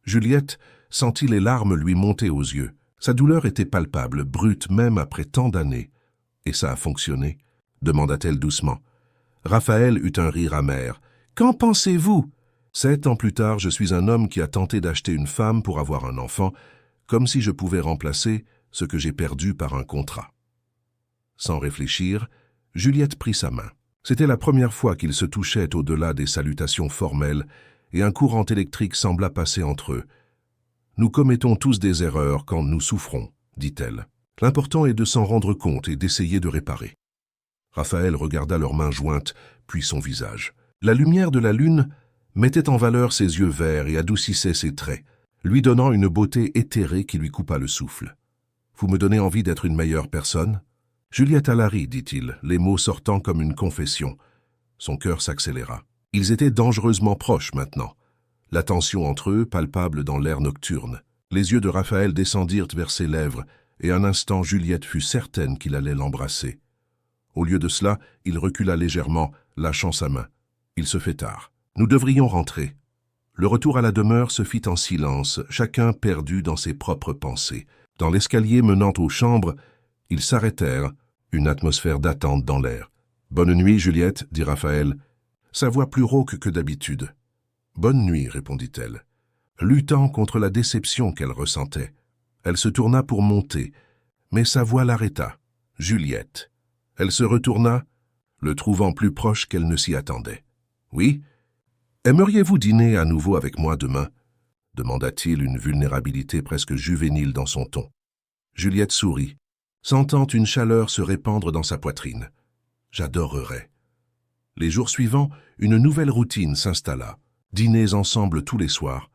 Juliette sentit les larmes lui monter aux yeux. Sa douleur était palpable, brute même après tant d'années. « Et ça a fonctionné ?» demanda-t-elle doucement. Raphaël eut un rire amer. « Qu'en pensez-vous » 7 ans plus tard, je suis un homme qui a tenté d'acheter une femme pour avoir un enfant, comme si je pouvais remplacer ce que j'ai perdu par un contrat. Sans réfléchir, Juliette prit sa main. C'était la première fois qu'ils se touchaient au-delà des salutations formelles, et un courant électrique sembla passer entre eux. « Nous commettons tous des erreurs quand nous souffrons, » dit-elle. « L'important est de s'en rendre compte et d'essayer de réparer. » Raphaël regarda leurs mains jointes, puis son visage. La lumière de la lune mettait en valeur ses yeux verts et adoucissait ses traits, lui donnant une beauté éthérée qui lui coupa le souffle. « Vous me donnez envie d'être une meilleure personne ?» « Juliette Allary, dit-il, les mots sortant comme une confession. Son cœur s'accéléra. Ils étaient dangereusement proches maintenant. La tension entre eux, palpable dans l'air nocturne. Les yeux de Raphaël descendirent vers ses lèvres, et un instant Juliette fut certaine qu'il allait l'embrasser. Au lieu de cela, il recula légèrement, lâchant sa main. Il se fait tard. Nous devrions rentrer. Le retour à la demeure se fit en silence, chacun perdu dans ses propres pensées. Dans l'escalier menant aux chambres, ils s'arrêtèrent, une atmosphère d'attente dans l'air. « Bonne nuit, Juliette, » dit Raphaël, sa voix plus rauque que d'habitude. « Bonne nuit, » répondit-elle. luttant contre la déception qu'elle ressentait. Elle se tourna pour monter, mais sa voix l'arrêta. Juliette. Elle se retourna, le trouvant plus proche qu'elle ne s'y attendait. « Oui? Aimeriez-vous dîner à nouveau avec moi demain ?» demanda-t-il, une vulnérabilité presque juvénile dans son ton. Juliette sourit, sentant une chaleur se répandre dans sa poitrine. « J'adorerais. » Les jours suivants, une nouvelle routine s'installa. Dîners ensemble tous les soirs,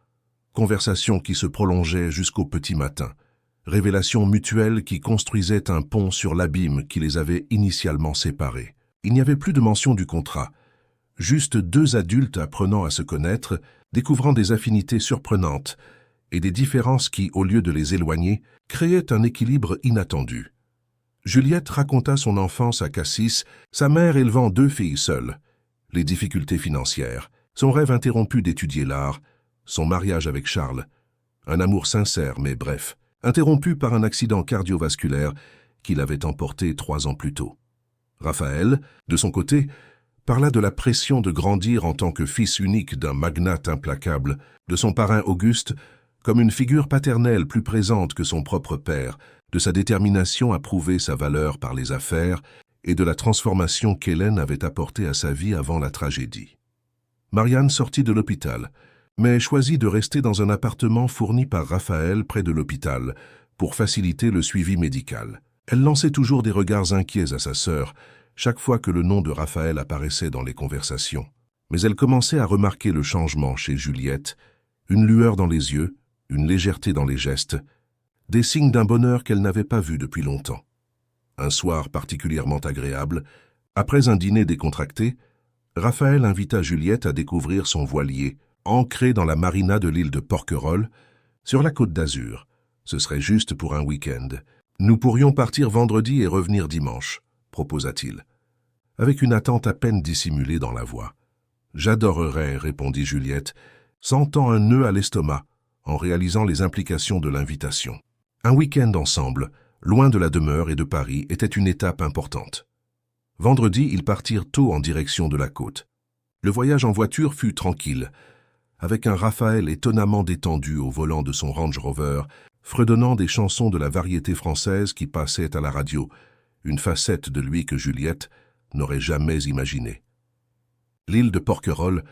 conversations qui se prolongeaient jusqu'au petit matin, révélations mutuelles qui construisaient un pont sur l'abîme qui les avait initialement séparés. Il n'y avait plus de mention du contrat, juste deux adultes apprenant à se connaître, découvrant des affinités surprenantes et des différences qui, au lieu de les éloigner, créaient un équilibre inattendu. Juliette raconta son enfance à Cassis, sa mère élevant 2 filles seules, les difficultés financières, son rêve interrompu d'étudier l'art, son mariage avec Charles, un amour sincère mais bref, interrompu par un accident cardiovasculaire qui l'avait emporté 3 ans plus tôt. Raphaël, de son côté, parla de la pression de grandir en tant que fils unique d'un magnate implacable, de son parrain Auguste, comme une figure paternelle plus présente que son propre père, de sa détermination à prouver sa valeur par les affaires et de la transformation qu'Hélène avait apportée à sa vie avant la tragédie. Marianne sortit de l'hôpital, mais choisit de rester dans un appartement fourni par Raphaël près de l'hôpital pour faciliter le suivi médical. Elle lançait toujours des regards inquiets à sa sœur chaque fois que le nom de Raphaël apparaissait dans les conversations. Mais elle commençait à remarquer le changement chez Juliette, une lueur dans les yeux, une légèreté dans les gestes, des signes d'un bonheur qu'elle n'avait pas vu depuis longtemps. Un soir particulièrement agréable, après un dîner décontracté, Raphaël invita Juliette à découvrir son voilier, ancré dans la marina de l'île de Porquerolles, sur la côte d'Azur. Ce serait juste pour un week-end. Nous pourrions partir vendredi et revenir dimanche, proposa-t-il, avec une attente à peine dissimulée dans la voix. J'adorerais, répondit Juliette, sentant un nœud à l'estomac, en réalisant les implications de l'invitation. Un week-end ensemble, loin de la demeure et de Paris, était une étape importante. Vendredi, ils partirent tôt en direction de la côte. Le voyage en voiture fut tranquille, avec un Raphaël étonnamment détendu au volant de son Range Rover, fredonnant des chansons de la variété française qui passaient à la radio, une facette de lui que Juliette n'aurait jamais imaginée. L'île de Porquerolles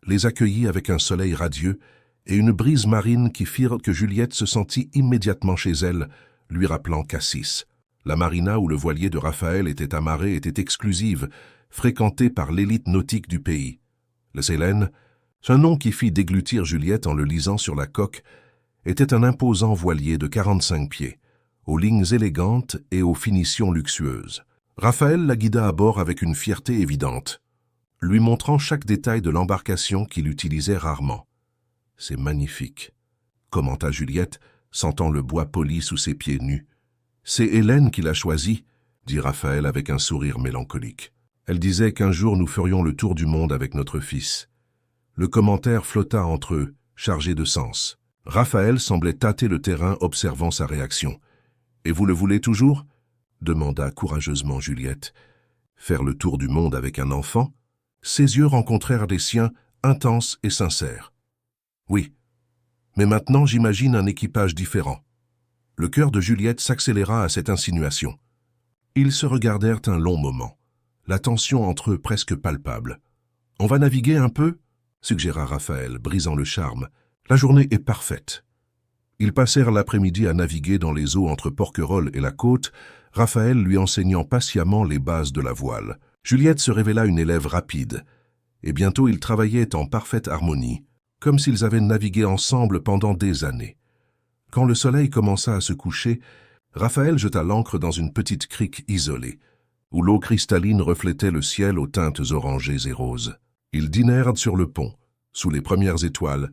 les accueillit avec un soleil radieux et une brise marine qui firent que Juliette se sentit immédiatement chez elle, lui rappelant Cassis. La marina où le voilier de Raphaël était amarré était exclusive, fréquentée par l'élite nautique du pays. Le Célène, un nom qui fit déglutir Juliette en le lisant sur la coque, était un imposant voilier de 45 pieds, aux lignes élégantes et aux finitions luxueuses. Raphaël la guida à bord avec une fierté évidente, lui montrant chaque détail de l'embarcation qu'il utilisait rarement. « C'est magnifique », commenta Juliette, sentant le bois poli sous ses pieds nus. « C'est Hélène qui l'a choisi », dit Raphaël avec un sourire mélancolique. Elle disait qu'un jour nous ferions le tour du monde avec notre fils. Le commentaire flotta entre eux, chargé de sens. Raphaël semblait tâter le terrain observant sa réaction. « Et vous le voulez toujours ?» demanda courageusement Juliette. Faire le tour du monde avec un enfant? Ses yeux rencontrèrent les siens, intenses et sincères. « Oui, mais maintenant j'imagine un équipage différent. » Le cœur de Juliette s'accéléra à cette insinuation. Ils se regardèrent un long moment, la tension entre eux presque palpable. « On va naviguer un peu ?» suggéra Raphaël, brisant le charme. « La journée est parfaite. » Ils passèrent l'après-midi à naviguer dans les eaux entre Porquerolles et la côte, Raphaël lui enseignant patiemment les bases de la voile. Juliette se révéla une élève rapide, et bientôt ils travaillaient en parfaite harmonie, comme s'ils avaient navigué ensemble pendant des années. Quand le soleil commença à se coucher, Raphaël jeta l'ancre dans une petite crique isolée, où l'eau cristalline reflétait le ciel aux teintes orangées et roses. Ils dînèrent sur le pont, sous les premières étoiles,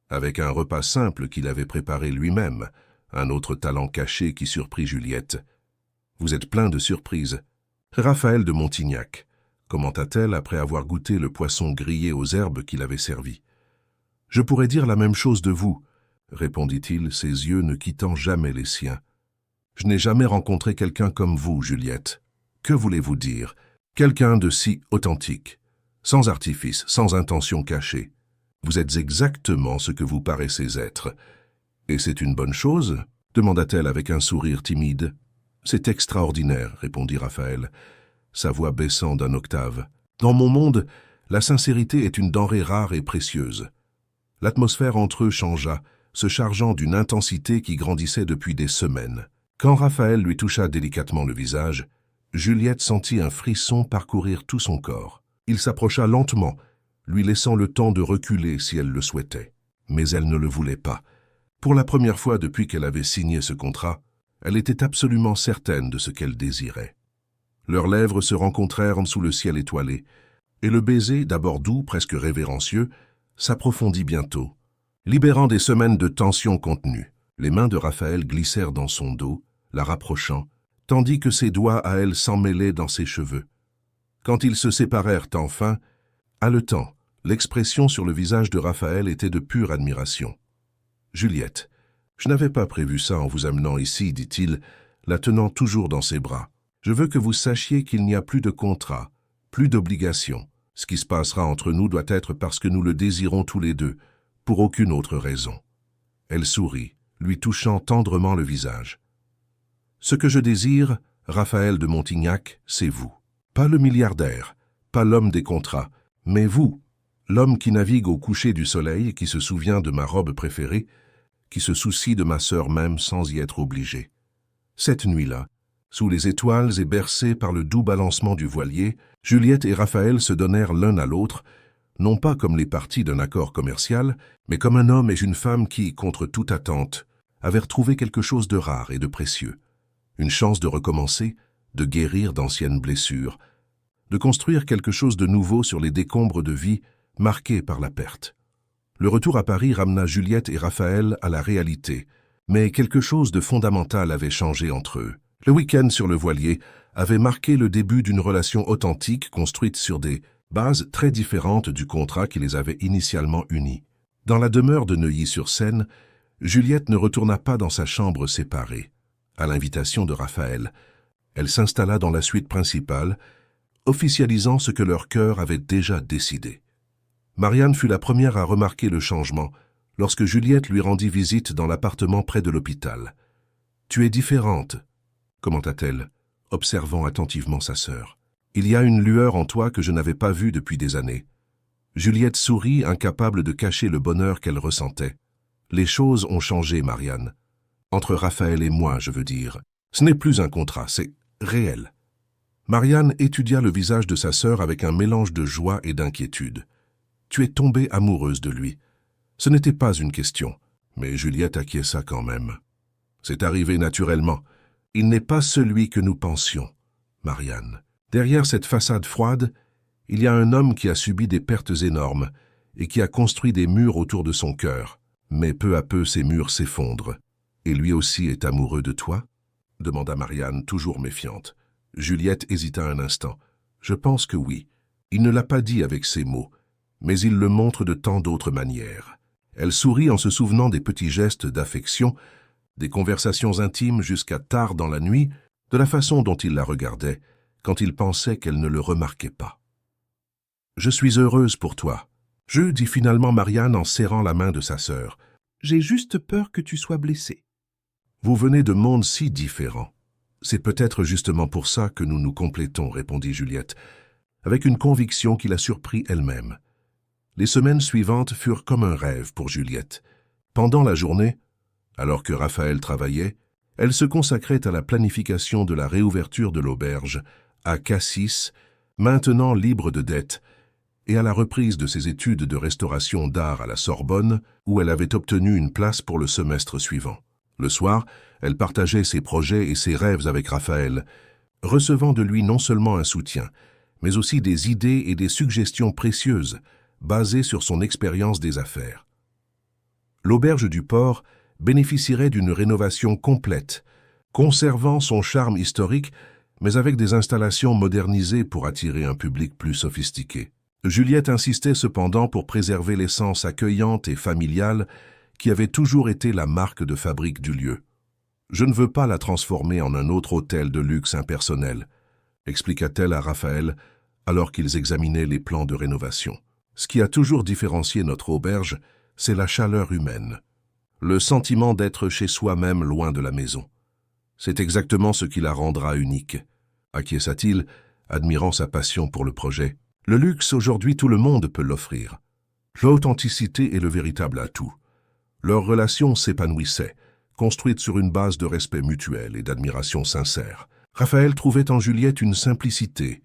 avec un repas simple qu'il avait préparé lui-même, un autre talent caché qui surprit Juliette. « Vous êtes plein de surprises. »« Raphaël de Montignac », commenta-t-elle après avoir goûté le poisson grillé aux herbes qu'il avait servi. « Je pourrais dire la même chose de vous, » répondit-il, ses yeux ne quittant jamais les siens. « Je n'ai jamais rencontré quelqu'un comme vous, Juliette. Que voulez-vous dire? Quelqu'un de si authentique, sans artifice, sans intention cachée. Vous êtes exactement ce que vous paraissez être. Et c'est une bonne chose? Demanda-t-elle avec un sourire timide. C'est extraordinaire, répondit Raphaël, sa voix baissant d'un octave. Dans mon monde, la sincérité est une denrée rare et précieuse. L'atmosphère entre eux changea, se chargeant d'une intensité qui grandissait depuis des semaines. Quand Raphaël lui toucha délicatement le visage, Juliette sentit un frisson parcourir tout son corps. Il s'approcha lentement, lui laissant le temps de reculer si elle le souhaitait. Mais elle ne le voulait pas. Pour la première fois depuis qu'elle avait signé ce contrat, elle était absolument certaine de ce qu'elle désirait. Leurs lèvres se rencontrèrent sous le ciel étoilé, et le baiser, d'abord doux, presque révérencieux, s'approfondit bientôt. Libérant des semaines de tension contenue, les mains de Raphaël glissèrent dans son dos, la rapprochant, tandis que ses doigts à elle s'emmêlaient dans ses cheveux. Quand ils se séparèrent enfin, haletant, l'expression sur le visage de Raphaël était de pure admiration. « Juliette, je n'avais pas prévu ça en vous amenant ici, dit-il, la tenant toujours dans ses bras. Je veux que vous sachiez qu'il n'y a plus de contrat, plus d'obligation. Ce qui se passera entre nous doit être parce que nous le désirons tous les deux, pour aucune autre raison. » Elle sourit, lui touchant tendrement le visage. « Ce que je désire, Raphaël de Montignac, c'est vous. Pas le milliardaire, pas l'homme des contrats, mais vous, l'homme qui navigue au coucher du soleil, qui se souvient de ma robe préférée, qui se soucie de ma sœur même sans y être obligé. Cette nuit-là, sous les étoiles et bercés par le doux balancement du voilier, Juliette et Raphaël se donnèrent l'un à l'autre, non pas comme les parties d'un accord commercial, mais comme un homme et une femme qui, contre toute attente, avaient retrouvé quelque chose de rare et de précieux. Une chance de recommencer, de guérir d'anciennes blessures, de construire quelque chose de nouveau sur les décombres de vie marqués par la perte. Le retour à Paris ramena Juliette et Raphaël à la réalité, mais quelque chose de fondamental avait changé entre eux. Le week-end sur le voilier avait marqué le début d'une relation authentique construite sur des bases très différentes du contrat qui les avait initialement unis. Dans la demeure de Neuilly-sur-Seine, Juliette ne retourna pas dans sa chambre séparée. À l'invitation de Raphaël, elle s'installa dans la suite principale, officialisant ce que leur cœur avait déjà décidé. Marianne fut la première à remarquer le changement lorsque Juliette lui rendit visite dans l'appartement près de l'hôpital. « Tu es différente », commenta-t-elle, observant attentivement sa sœur. « Il y a une lueur en toi que je n'avais pas vue depuis des années. » Juliette sourit, incapable de cacher le bonheur qu'elle ressentait. « Les choses ont changé, Marianne. Entre Raphaël et moi, je veux dire. Ce n'est plus un contrat, c'est réel. » Marianne étudia le visage de sa sœur avec un mélange de joie et d'inquiétude. « Tu es tombée amoureuse de lui. Ce n'était pas une question. » Mais Juliette acquiesça quand même. « C'est arrivé naturellement. Il n'est pas celui que nous pensions, Marianne. Derrière cette façade froide, il y a un homme qui a subi des pertes énormes et qui a construit des murs autour de son cœur. Mais peu à peu, ces murs s'effondrent. Et lui aussi est amoureux de toi ?» demanda Marianne, toujours méfiante. Juliette hésita un instant. « Je pense que oui. Il ne l'a pas dit avec ces mots, mais il le montre de tant d'autres manières. » Elle sourit en se souvenant des petits gestes d'affection, des conversations intimes jusqu'à tard dans la nuit, de la façon dont il la regardait, quand il pensait qu'elle ne le remarquait pas. « Je suis heureuse pour toi. » dit finalement Marianne en serrant la main de sa sœur. « J'ai juste peur que tu sois blessée. » Vous venez de mondes si différents. C'est peut-être justement pour ça que nous nous complétons, répondit Juliette, avec une conviction qui la surprit elle-même. Les semaines suivantes furent comme un rêve pour Juliette. Pendant la journée, alors que Raphaël travaillait, elle se consacrait à la planification de la réouverture de l'auberge, à Cassis, maintenant libre de dettes, et à la reprise de ses études de restauration d'art à la Sorbonne, où elle avait obtenu une place pour le semestre suivant. Le soir, elle partageait ses projets et ses rêves avec Raphaël, recevant de lui non seulement un soutien, mais aussi des idées et des suggestions précieuses, basées sur son expérience des affaires. L'auberge du port bénéficierait d'une rénovation complète, conservant son charme historique, mais avec des installations modernisées pour attirer un public plus sophistiqué. Juliette insistait cependant pour préserver l'essence accueillante et familiale qui avait toujours été la marque de fabrique du lieu. « Je ne veux pas la transformer en un autre hôtel de luxe impersonnel », expliqua-t-elle à Raphaël alors qu'ils examinaient les plans de rénovation. Ce qui a toujours différencié notre auberge, c'est la chaleur humaine, le sentiment d'être chez soi-même loin de la maison. C'est exactement ce qui la rendra unique, acquiesça-t-il, admirant sa passion pour le projet. Le luxe, aujourd'hui, tout le monde peut l'offrir. L'authenticité est le véritable atout. Leur relation s'épanouissait, construite sur une base de respect mutuel et d'admiration sincère. Raphaël trouvait en Juliette une simplicité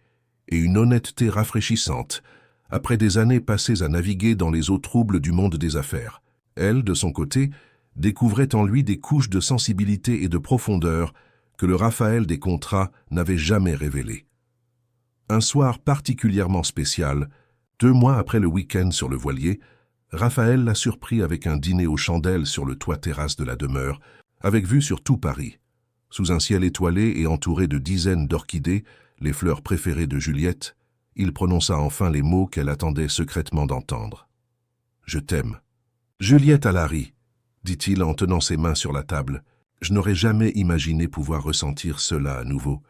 et une honnêteté rafraîchissantes, après des années passées à naviguer dans les eaux troubles du monde des affaires. Elle, de son côté, découvrait en lui des couches de sensibilité et de profondeur que le Raphaël des contrats n'avait jamais révélées. Un soir particulièrement spécial, 2 mois après le week-end sur le voilier, Raphaël l'a surpris avec un dîner aux chandelles sur le toit-terrasse de la demeure, avec vue sur tout Paris. Sous un ciel étoilé et entouré de dizaines d'orchidées, les fleurs préférées de Juliette, il prononça enfin les mots qu'elle attendait secrètement d'entendre. « Je t'aime. »« Juliette Allary, » dit-il en tenant ses mains sur la table, « je n'aurais jamais imaginé pouvoir ressentir cela à nouveau.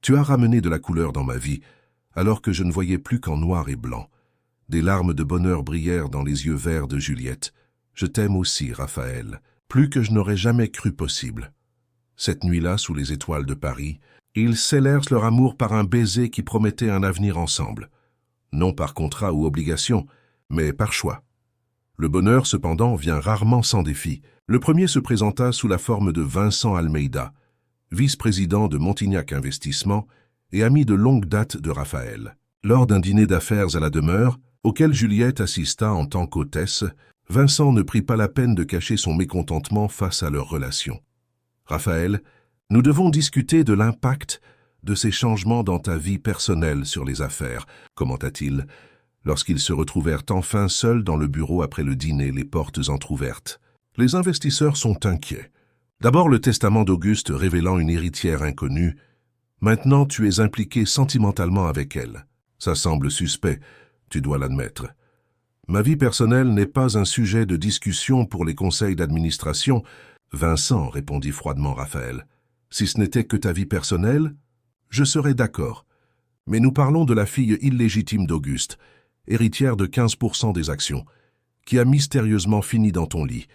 Tu as ramené de la couleur dans ma vie, alors que je ne voyais plus qu'en noir et blanc. Des larmes de bonheur brillèrent dans les yeux verts de Juliette. Je t'aime aussi, Raphaël, plus que je n'aurais jamais cru possible. » Cette nuit-là, sous les étoiles de Paris, ils scellèrent leur amour par un baiser qui promettait un avenir ensemble. Non par contrat ou obligation, mais par choix. Le bonheur, cependant, vient rarement sans défi. Le premier se présenta sous la forme de Vincent Almeida, vice-président de Montignac Investissement et ami de longue date de Raphaël. Lors d'un dîner d'affaires à la demeure, auquel Juliette assista en tant qu'hôtesse, Vincent ne prit pas la peine de cacher son mécontentement face à leur relation. « Raphaël, nous devons discuter de l'impact de ces changements dans ta vie personnelle sur les affaires, » commenta-t-il, lorsqu'ils se retrouvèrent enfin seuls dans le bureau après le dîner, les portes entr'ouvertes. « Les investisseurs sont inquiets. D'abord le testament d'Auguste révélant une héritière inconnue. Maintenant tu es impliqué sentimentalement avec elle. Ça semble suspect, tu dois l'admettre. Ma vie personnelle n'est pas un sujet de discussion pour les conseils d'administration. » Vincent, répondit froidement Raphaël. Si ce n'était que ta vie personnelle, je serais d'accord. Mais nous parlons de la fille illégitime d'Auguste, héritière de 15% des actions, qui a mystérieusement fini dans ton lit.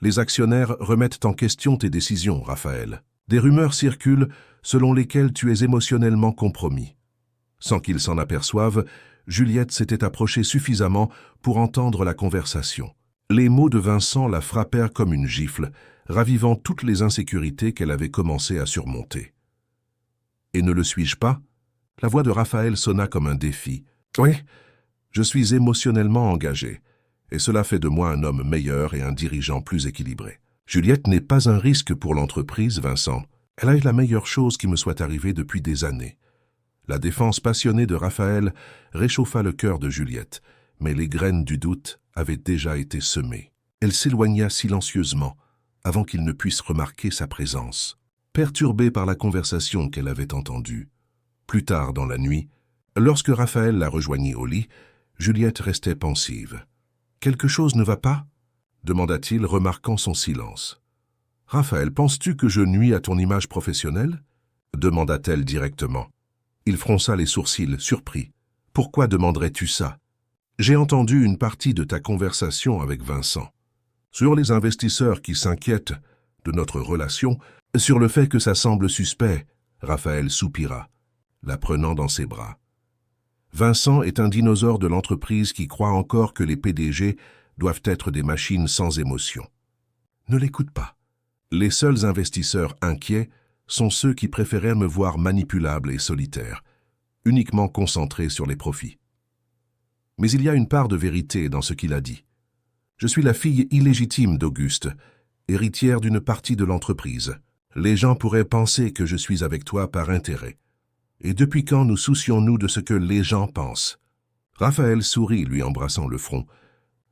Les actionnaires remettent en question tes décisions, Raphaël. Des rumeurs circulent selon lesquelles tu es émotionnellement compromis. Sans qu'ils s'en aperçoivent, Juliette s'était approchée suffisamment pour entendre la conversation. Les mots de Vincent la frappèrent comme une gifle, ravivant toutes les insécurités qu'elle avait commencé à surmonter. « Et ne le suis-je pas ?» La voix de Raphaël sonna comme un défi. « Oui, je suis émotionnellement engagé, et cela fait de moi un homme meilleur et un dirigeant plus équilibré. Juliette n'est pas un risque pour l'entreprise, Vincent. Elle a eu la meilleure chose qui me soit arrivée depuis des années. » La défense passionnée de Raphaël réchauffa le cœur de Juliette, mais les graines du doute avaient déjà été semées. Elle s'éloigna silencieusement, avant qu'il ne puisse remarquer sa présence, perturbée par la conversation qu'elle avait entendue. Plus tard dans la nuit, lorsque Raphaël la rejoignit au lit, Juliette restait pensive. « Quelque chose ne va pas ?» demanda-t-il, remarquant son silence. « Raphaël, penses-tu que je nuis à ton image professionnelle ?» demanda-t-elle directement. Il fronça les sourcils, surpris. « Pourquoi demanderais-tu ça ? J'ai entendu une partie de ta conversation avec Vincent. Sur les investisseurs qui s'inquiètent de notre relation, sur le fait que ça semble suspect, » Raphaël soupira, la prenant dans ses bras. Vincent est un dinosaure de l'entreprise qui croit encore que les PDG doivent être des machines sans émotion. Ne l'écoute pas. Les seuls investisseurs inquiets sont ceux qui préféraient me voir manipulable et solitaire, uniquement concentré sur les profits. Mais il y a une part de vérité dans ce qu'il a dit. Je suis la fille illégitime d'Auguste, héritière d'une partie de l'entreprise. Les gens pourraient penser que je suis avec toi par intérêt. Et depuis quand nous soucions-nous de ce que les gens pensent ? Raphaël sourit, lui embrassant le front.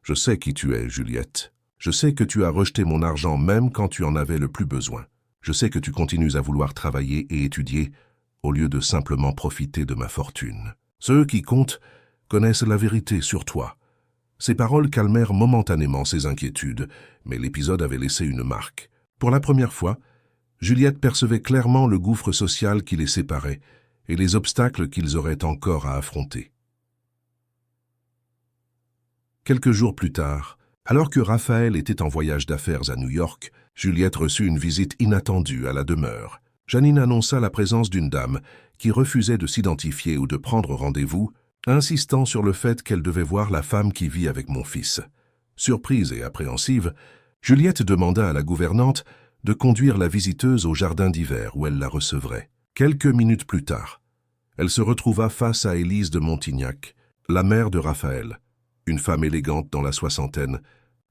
Je sais qui tu es, Juliette. Je sais que tu as rejeté mon argent même quand tu en avais le plus besoin. Je sais que tu continues à vouloir travailler et étudier au lieu de simplement profiter de ma fortune. Ceux qui comptent connaissent la vérité sur toi. Ces paroles calmèrent momentanément ses inquiétudes, mais l'épisode avait laissé une marque. Pour la première fois, Juliette percevait clairement le gouffre social qui les séparait et les obstacles qu'ils auraient encore à affronter. Quelques jours plus tard, alors que Raphaël était en voyage d'affaires à New York, Juliette reçut une visite inattendue à la demeure. Janine annonça la présence d'une dame qui refusait de s'identifier ou de prendre rendez-vous, insistant sur le fait qu'elle devait voir la femme qui vit avec mon fils. Surprise et appréhensive, Juliette demanda à la gouvernante de conduire la visiteuse au jardin d'hiver où elle la recevrait. Quelques minutes plus tard, elle se retrouva face à Élise de Montignac, la mère de Raphaël, une femme élégante dans la soixantaine,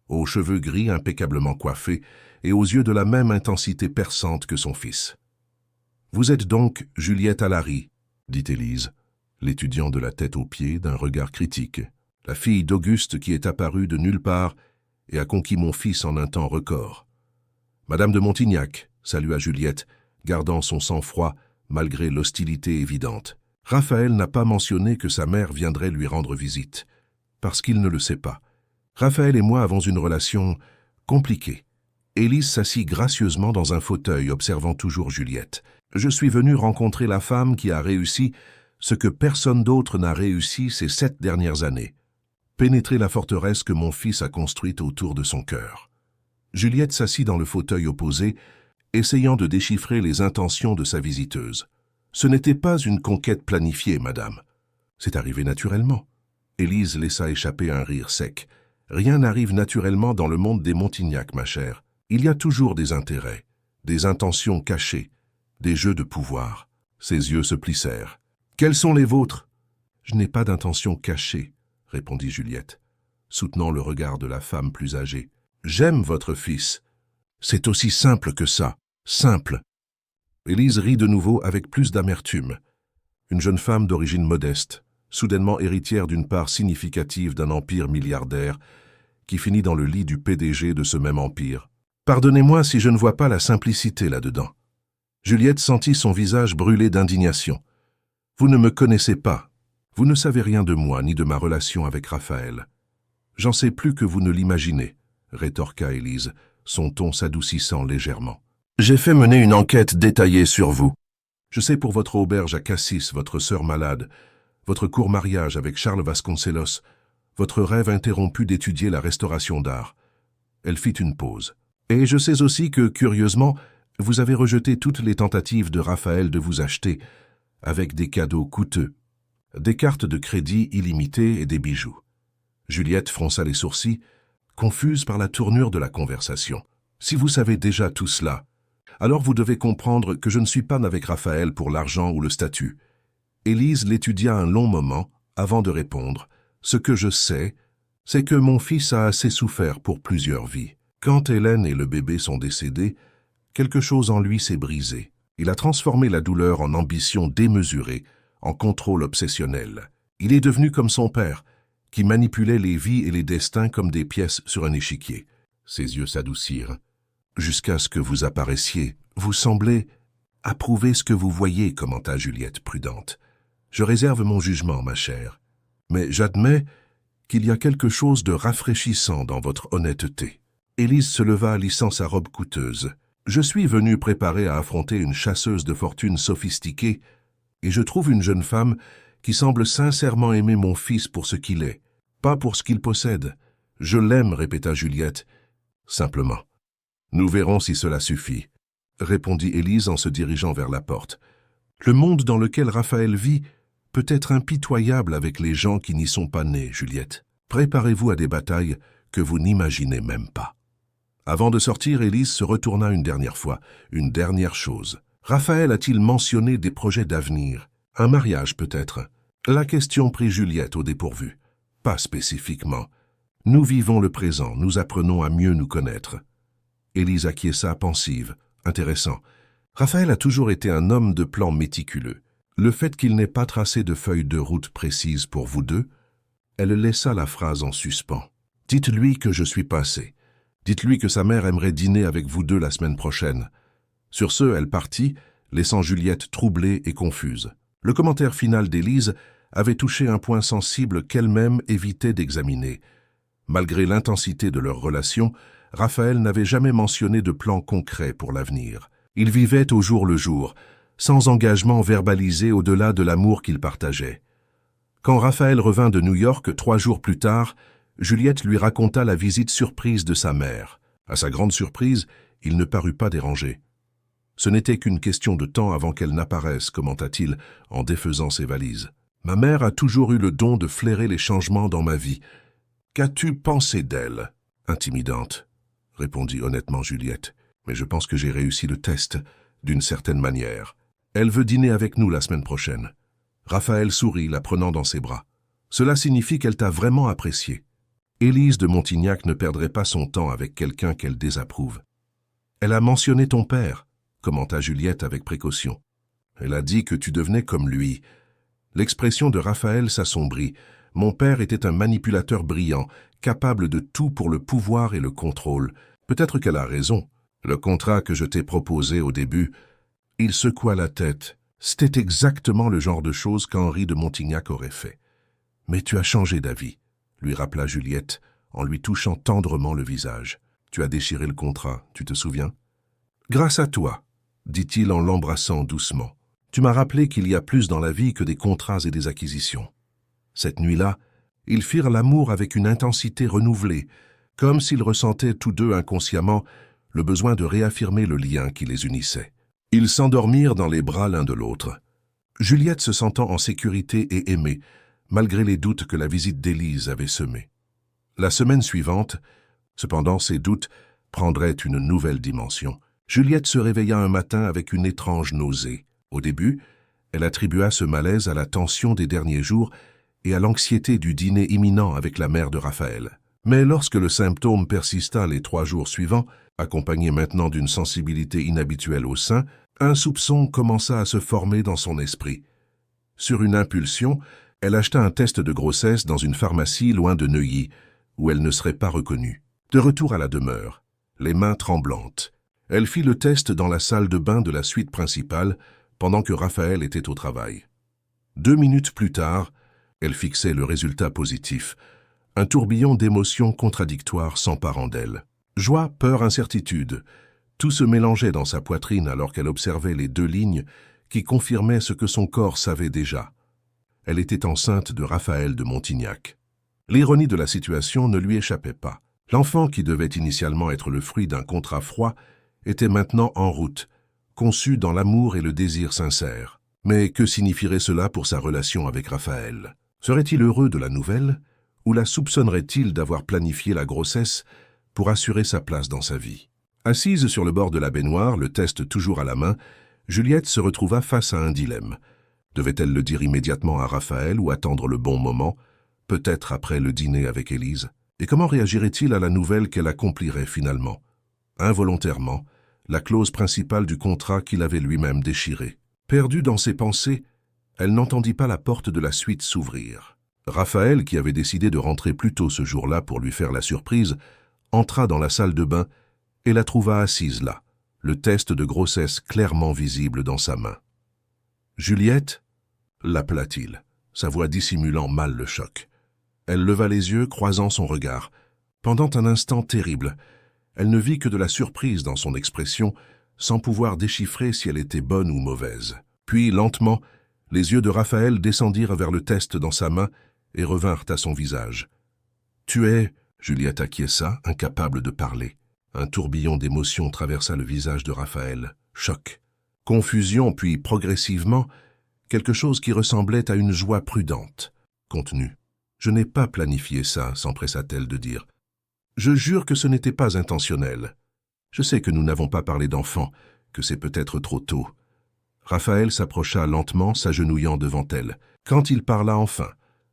aux cheveux gris impeccablement coiffés et aux yeux de la même intensité perçante que son fils. « Vous êtes donc Juliette Allary », dit Élise, l'étudiant de la tête aux pieds d'un regard critique, la fille d'Auguste qui est apparue de nulle part et a conquis mon fils en un temps record. Madame de Montignac, salua Juliette, gardant son sang-froid malgré l'hostilité évidente. Raphaël n'a pas mentionné que sa mère viendrait lui rendre visite, parce qu'il ne le sait pas. Raphaël et moi avons une relation compliquée. Élise s'assit gracieusement dans un fauteuil, observant toujours Juliette. Je suis venu rencontrer la femme qui a réussi ce que personne d'autre n'a réussi ces 7 dernières années. Pénétrer la forteresse que mon fils a construite autour de son cœur. Juliette s'assit dans le fauteuil opposé, essayant de déchiffrer les intentions de sa visiteuse. Ce n'était pas une conquête planifiée, madame. C'est arrivé naturellement. Élise laissa échapper un rire sec. Rien n'arrive naturellement dans le monde des Montignac, ma chère. Il y a toujours des intérêts, des intentions cachées, des jeux de pouvoir. Ses yeux se plissèrent. Quels sont les vôtres? Je n'ai pas d'intention cachée, répondit Juliette, soutenant le regard de la femme plus âgée. J'aime votre fils. C'est aussi simple que ça. Simple. Élise rit de nouveau avec plus d'amertume. Une jeune femme d'origine modeste, soudainement héritière d'une part significative d'un empire milliardaire, qui finit dans le lit du PDG de ce même empire. Pardonnez-moi si je ne vois pas la simplicité là-dedans. Juliette sentit son visage brûler d'indignation. Vous ne me connaissez pas. Vous ne savez rien de moi ni de ma relation avec Raphaël. J'en sais plus que vous ne l'imaginez, rétorqua Élise, son ton s'adoucissant légèrement. J'ai fait mener une enquête détaillée sur vous. Je sais pour votre auberge à Cassis, votre sœur malade, votre court mariage avec Charles Vasconcelos, votre rêve interrompu d'étudier la restauration d'art. Elle fit une pause. Et je sais aussi que, curieusement, vous avez rejeté toutes les tentatives de Raphaël de vous acheter, avec des cadeaux coûteux, des cartes de crédit illimitées et des bijoux. Juliette fronça les sourcils, confuse par la tournure de la conversation. Si vous savez déjà tout cela, alors vous devez comprendre que je ne suis pas avec Raphaël pour l'argent ou le statut. Élise l'étudia un long moment avant de répondre. Ce que je sais, c'est que mon fils a assez souffert pour plusieurs vies. Quand Hélène et le bébé sont décédés, quelque chose en lui s'est brisé. Il a transformé la douleur en ambition démesurée, en contrôle obsessionnel. Il est devenu comme son père, qui manipulait les vies et les destins comme des pièces sur un échiquier. Ses yeux s'adoucirent. Jusqu'à ce que vous apparaissiez, vous semblez approuver ce que vous voyez, commenta Juliette prudente. Je réserve mon jugement, ma chère, mais j'admets qu'il y a quelque chose de rafraîchissant dans votre honnêteté. Élise se leva, lissant sa robe coûteuse. Je suis venue préparée à affronter une chasseuse de fortune sophistiquée, et je trouve une jeune femme qui semble sincèrement aimer mon fils pour ce qu'il est, pas pour ce qu'il possède. Je l'aime, répéta Juliette, simplement. Nous verrons si cela suffit, répondit Élise en se dirigeant vers la porte. Le monde dans lequel Raphaël vit peut être impitoyable avec les gens qui n'y sont pas nés, Juliette. Préparez-vous à des batailles que vous n'imaginez même pas. Avant de sortir, Élise se retourna une dernière fois, une dernière chose. Raphaël a-t-il mentionné des projets d'avenir? Un mariage peut-être? La question prit Juliette au dépourvu. Pas spécifiquement. Nous vivons le présent, nous apprenons à mieux nous connaître. Élise acquiesça pensive. Intéressant. Raphaël a toujours été un homme de plan méticuleux. Le fait qu'il n'ait pas tracé de feuille de route précise pour vous deux, elle laissa la phrase en suspens. Dites-lui que je suis passé. Dites-lui que sa mère aimerait dîner avec vous deux la semaine prochaine. Sur ce, elle partit, laissant Juliette troublée et confuse. Le commentaire final d'Élise avait touché un point sensible qu'elle-même évitait d'examiner. Malgré l'intensité de leur relation, Raphaël n'avait jamais mentionné de plan concret pour l'avenir. Il vivait au jour le jour, sans engagement verbalisé au-delà de l'amour qu'il partageait. Quand Raphaël revint de New York 3 jours plus tard, Juliette lui raconta la visite surprise de sa mère. À sa grande surprise, il ne parut pas dérangé. Ce n'était qu'une question de temps avant qu'elle n'apparaisse, commenta-t-il en défaisant ses valises. Ma mère a toujours eu le don de flairer les changements dans ma vie. Qu'as-tu pensé d'elle? Intimidante, répondit honnêtement Juliette. Mais je pense que j'ai réussi le test, d'une certaine manière. Elle veut dîner avec nous la semaine prochaine. Raphaël sourit, la prenant dans ses bras. Cela signifie qu'elle t'a vraiment apprécié. Élise de Montignac ne perdrait pas son temps avec quelqu'un qu'elle désapprouve. Elle a mentionné ton père, commenta Juliette avec précaution. Elle a dit que tu devenais comme lui. L'expression de Raphaël s'assombrit. Mon père était un manipulateur brillant, capable de tout pour le pouvoir et le contrôle. Peut-être qu'elle a raison. Le contrat que je t'ai proposé au début, il secoua la tête. C'était exactement le genre de choses qu'Henri de Montignac aurait fait. Mais tu as changé d'avis, lui rappela Juliette, en lui touchant tendrement le visage. Tu as déchiré le contrat, tu te souviens? Grâce à toi, dit-il en l'embrassant doucement. Tu m'as rappelé qu'il y a plus dans la vie que des contrats et des acquisitions. Cette nuit-là, ils firent l'amour avec une intensité renouvelée, comme s'ils ressentaient tous deux inconsciemment le besoin de réaffirmer le lien qui les unissait. Ils s'endormirent dans les bras l'un de l'autre. Juliette se sentant en sécurité et aimée, malgré les doutes que la visite d'Élise avait semés. La semaine suivante, cependant ses doutes prendraient une nouvelle dimension. Juliette se réveilla un matin avec une étrange nausée. Au début, elle attribua ce malaise à la tension des derniers jours et à l'anxiété du dîner imminent avec la mère de Raphaël. Mais lorsque le symptôme persista les 3 jours suivants, accompagné maintenant d'une sensibilité inhabituelle au sein, un soupçon commença à se former dans son esprit. Sur une impulsion, elle acheta un test de grossesse dans une pharmacie loin de Neuilly, où elle ne serait pas reconnue. De retour à la demeure, les mains tremblantes, elle fit le test dans la salle de bain de la suite principale, pendant que Raphaël était au travail. 2 minutes plus tard, elle fixait le résultat positif. Un tourbillon d'émotions contradictoires s'emparant d'elle. Joie, peur, incertitude. Tout se mélangeait dans sa poitrine alors qu'elle observait les 2 lignes qui confirmaient ce que son corps savait déjà. Elle était enceinte de Raphaël de Montignac. L'ironie de la situation ne lui échappait pas. L'enfant qui devait initialement être le fruit d'un contrat froid était maintenant en route, conçu dans l'amour et le désir sincère. Mais que signifierait cela pour sa relation avec Raphaël? Serait-il heureux de la nouvelle, ou la soupçonnerait-il d'avoir planifié la grossesse pour assurer sa place dans sa vie? Assise sur le bord de la baignoire, le test toujours à la main, Juliette se retrouva face à un dilemme. Devait-elle le dire immédiatement à Raphaël ou attendre le bon moment, peut-être après le dîner avec Élise? Et comment réagirait-il à la nouvelle qu'elle accomplirait finalement? Involontairement, la clause principale du contrat qu'il avait lui-même déchirée. Perdue dans ses pensées, elle n'entendit pas la porte de la suite s'ouvrir. Raphaël, qui avait décidé de rentrer plus tôt ce jour-là pour lui faire la surprise, entra dans la salle de bain et la trouva assise là, le test de grossesse clairement visible dans sa main. « Juliette » l'appela-t-il, sa voix dissimulant mal le choc. Elle leva les yeux, croisant son regard. Pendant un instant terrible, elle ne vit que de la surprise dans son expression, sans pouvoir déchiffrer si elle était bonne ou mauvaise. Puis, lentement, les yeux de Raphaël descendirent vers le test dans sa main et revinrent à son visage. « Tu es... » Juliette acquiesça, incapable de parler. Un tourbillon d'émotions traversa le visage de Raphaël. Choc, confusion, puis progressivement, quelque chose qui ressemblait à une joie prudente, contenue. « Je n'ai pas planifié ça, » s'empressa-t-elle de dire. « Je jure que ce n'était pas intentionnel. Je sais que nous n'avons pas parlé d'enfants, que c'est peut-être trop tôt. » Raphaël s'approcha lentement, s'agenouillant devant elle. Quand il parla enfin,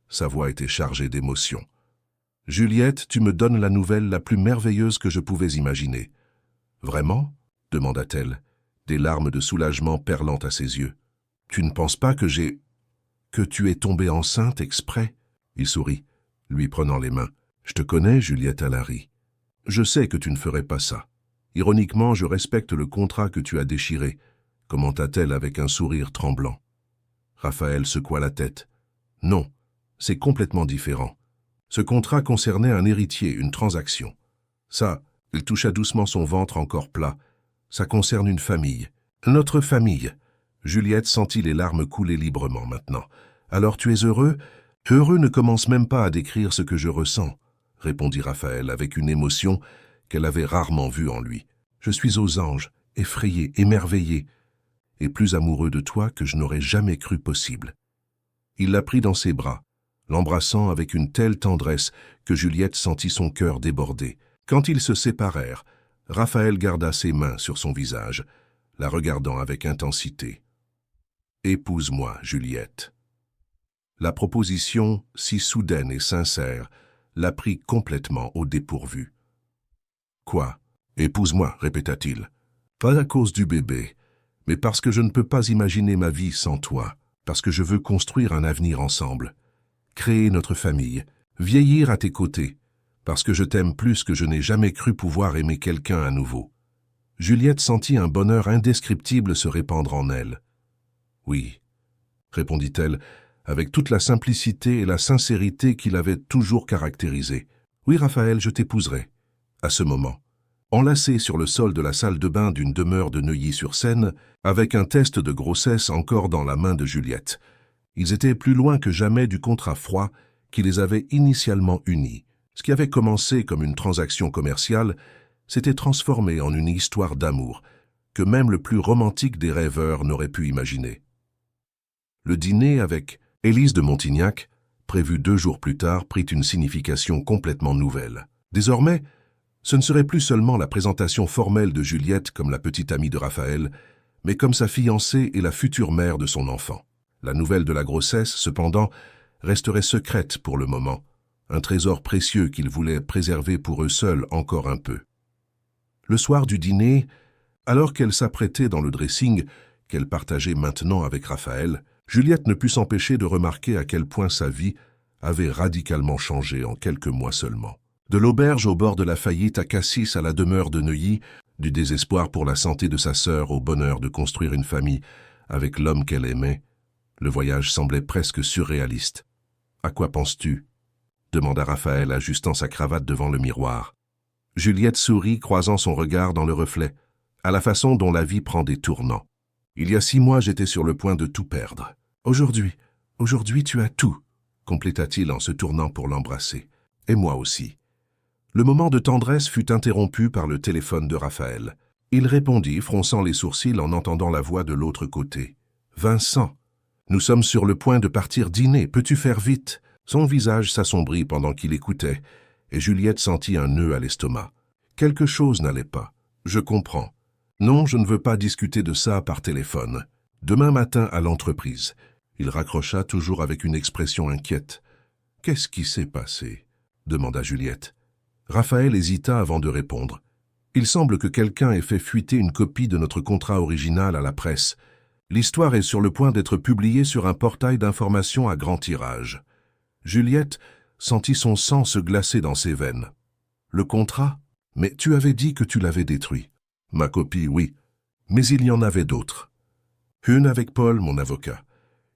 sa voix était chargée d'émotion. « Juliette, tu me donnes la nouvelle la plus merveilleuse que je pouvais imaginer. »« Vraiment ?» demanda-t-elle, des larmes de soulagement perlant à ses yeux. « Tu ne penses pas que tu es tombée enceinte exprès ?» Il sourit, lui prenant les mains. « Je te connais, Juliette Allary. Je sais que tu ne ferais pas ça. Ironiquement, je respecte le contrat que tu as déchiré, » commenta-t-elle avec un sourire tremblant. Raphaël secoua la tête. « Non, c'est complètement différent. Ce contrat concernait un héritier, une transaction. Ça, » il toucha doucement son ventre encore plat, « ça concerne une famille. Notre famille. » Juliette sentit les larmes couler librement maintenant. « Alors tu es heureux ? Heureux ne commence même pas à décrire ce que je ressens. répondit Raphaël avec une émotion qu'elle avait rarement vue en lui. Je suis aux anges, effrayé, émerveillé, et plus amoureux de toi que je n'aurais jamais cru possible. Il la prit dans ses bras, l'embrassant avec une telle tendresse que Juliette sentit son cœur déborder. Quand ils se séparèrent, Raphaël garda ses mains sur son visage, la regardant avec intensité. « Épouse-moi, Juliette. » La proposition, si soudaine et sincère, la prit complètement au dépourvu. « Quoi? Épouse-moi, répéta-t-il. Pas à cause du bébé, mais parce que je ne peux pas imaginer ma vie sans toi, parce que je veux construire un avenir ensemble, créer notre famille, vieillir à tes côtés, parce que je t'aime plus que je n'ai jamais cru pouvoir aimer quelqu'un à nouveau. » Juliette sentit un bonheur indescriptible se répandre en elle. « Oui, » répondit-elle, avec toute la simplicité et la sincérité qui l'avaient toujours caractérisée. « Oui, Raphaël, je t'épouserai. » À ce moment, enlacé sur le sol de la salle de bain d'une demeure de Neuilly-sur-Seine, avec un test de grossesse encore dans la main de Juliette, ils étaient plus loin que jamais du contrat froid qui les avait initialement unis. Ce qui avait commencé comme une transaction commerciale s'était transformé en une histoire d'amour que même le plus romantique des rêveurs n'aurait pu imaginer. Le dîner avec Élise de Montignac, prévu 2 jours plus tard, prit une signification complètement nouvelle. Désormais, ce ne serait plus seulement la présentation formelle de Juliette comme la petite amie de Raphaël, mais comme sa fiancée et la future mère de son enfant. La nouvelle de la grossesse, cependant, resterait secrète pour le moment, un trésor précieux qu'ils voulaient préserver pour eux seuls encore un peu. Le soir du dîner, alors qu'elle s'apprêtait dans le dressing qu'elle partageait maintenant avec Raphaël, Juliette ne put s'empêcher de remarquer à quel point sa vie avait radicalement changé en quelques mois seulement. De l'auberge au bord de la faillite à Cassis à la demeure de Neuilly, du désespoir pour la santé de sa sœur au bonheur de construire une famille avec l'homme qu'elle aimait, le voyage semblait presque surréaliste. « À quoi penses-tu » demanda Raphaël, ajustant sa cravate devant le miroir. Juliette sourit, croisant son regard dans le reflet, à la façon dont la vie prend des tournants. « Il y a 6 mois, j'étais sur le point de tout perdre. Aujourd'hui tu as tout, » compléta-t-il en se tournant pour l'embrasser. « Et moi aussi. » Le moment de tendresse fut interrompu par le téléphone de Raphaël. Il répondit, fronçant les sourcils en entendant la voix de l'autre côté. « Vincent, nous sommes sur le point de partir dîner, peux-tu faire vite ?» Son visage s'assombrit pendant qu'il écoutait, et Juliette sentit un nœud à l'estomac. Quelque chose n'allait pas. « Je comprends. Non, je ne veux pas discuter de ça par téléphone. Demain matin à l'entreprise. » Il raccrocha toujours avec une expression inquiète. « Qu'est-ce qui s'est passé ?» demanda Juliette. Raphaël hésita avant de répondre. « Il semble que quelqu'un ait fait fuiter une copie de notre contrat original à la presse. L'histoire est sur le point d'être publiée sur un portail d'information à grand tirage. » Juliette sentit son sang se glacer dans ses veines. « Le contrat? Mais tu avais dit que tu l'avais détruit. »« Ma copie, oui. Mais il y en avait d'autres. Une avec Paul, mon avocat.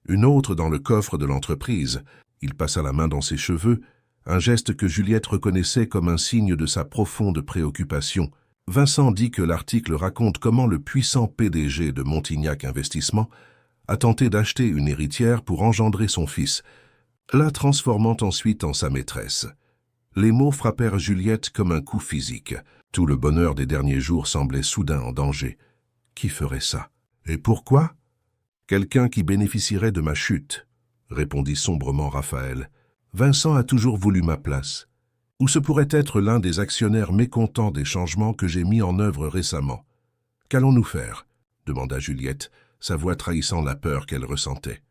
Une autre dans le coffre de l'entreprise. » Il passa la main dans ses cheveux, un geste que Juliette reconnaissait comme un signe de sa profonde préoccupation. Vincent dit que l'article raconte comment le puissant PDG de Montignac Investissement a tenté d'acheter une héritière pour engendrer son fils, la transformant ensuite en sa maîtresse. Les mots frappèrent Juliette comme un coup physique. Tout le bonheur des derniers jours semblait soudain en danger. Qui ferait ça? Et pourquoi? Quelqu'un qui bénéficierait de ma chute, répondit sombrement Raphaël. Vincent a toujours voulu ma place. Ou ce pourrait être l'un des actionnaires mécontents des changements que j'ai mis en œuvre récemment. Qu'allons-nous faire? Demanda Juliette, sa voix trahissant la peur qu'elle ressentait.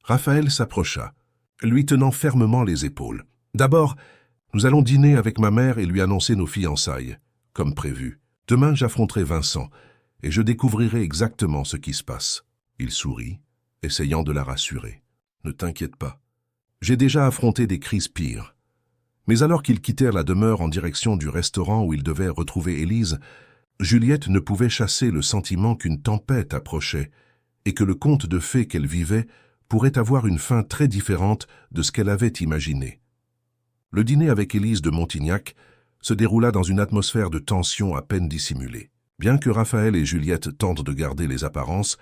Raphaël s'approcha, lui tenant fermement les épaules. D'abord, nous allons dîner avec ma mère et lui annoncer nos fiançailles, comme prévu. Demain, j'affronterai Vincent et je découvrirai exactement ce qui se passe. Il sourit, essayant de la rassurer. Ne t'inquiète pas. J'ai déjà affronté des crises pires. Mais alors qu'ils quittèrent la demeure en direction du restaurant où ils devaient retrouver Élise, Juliette ne pouvait chasser le sentiment qu'une tempête approchait et que le conte de fées qu'elle vivait pourrait avoir une fin très différente de ce qu'elle avait imaginé. Le dîner avec Élise de Montignac se déroula dans une atmosphère de tension à peine dissimulée. Bien que Raphaël et Juliette tentent de garder les apparences,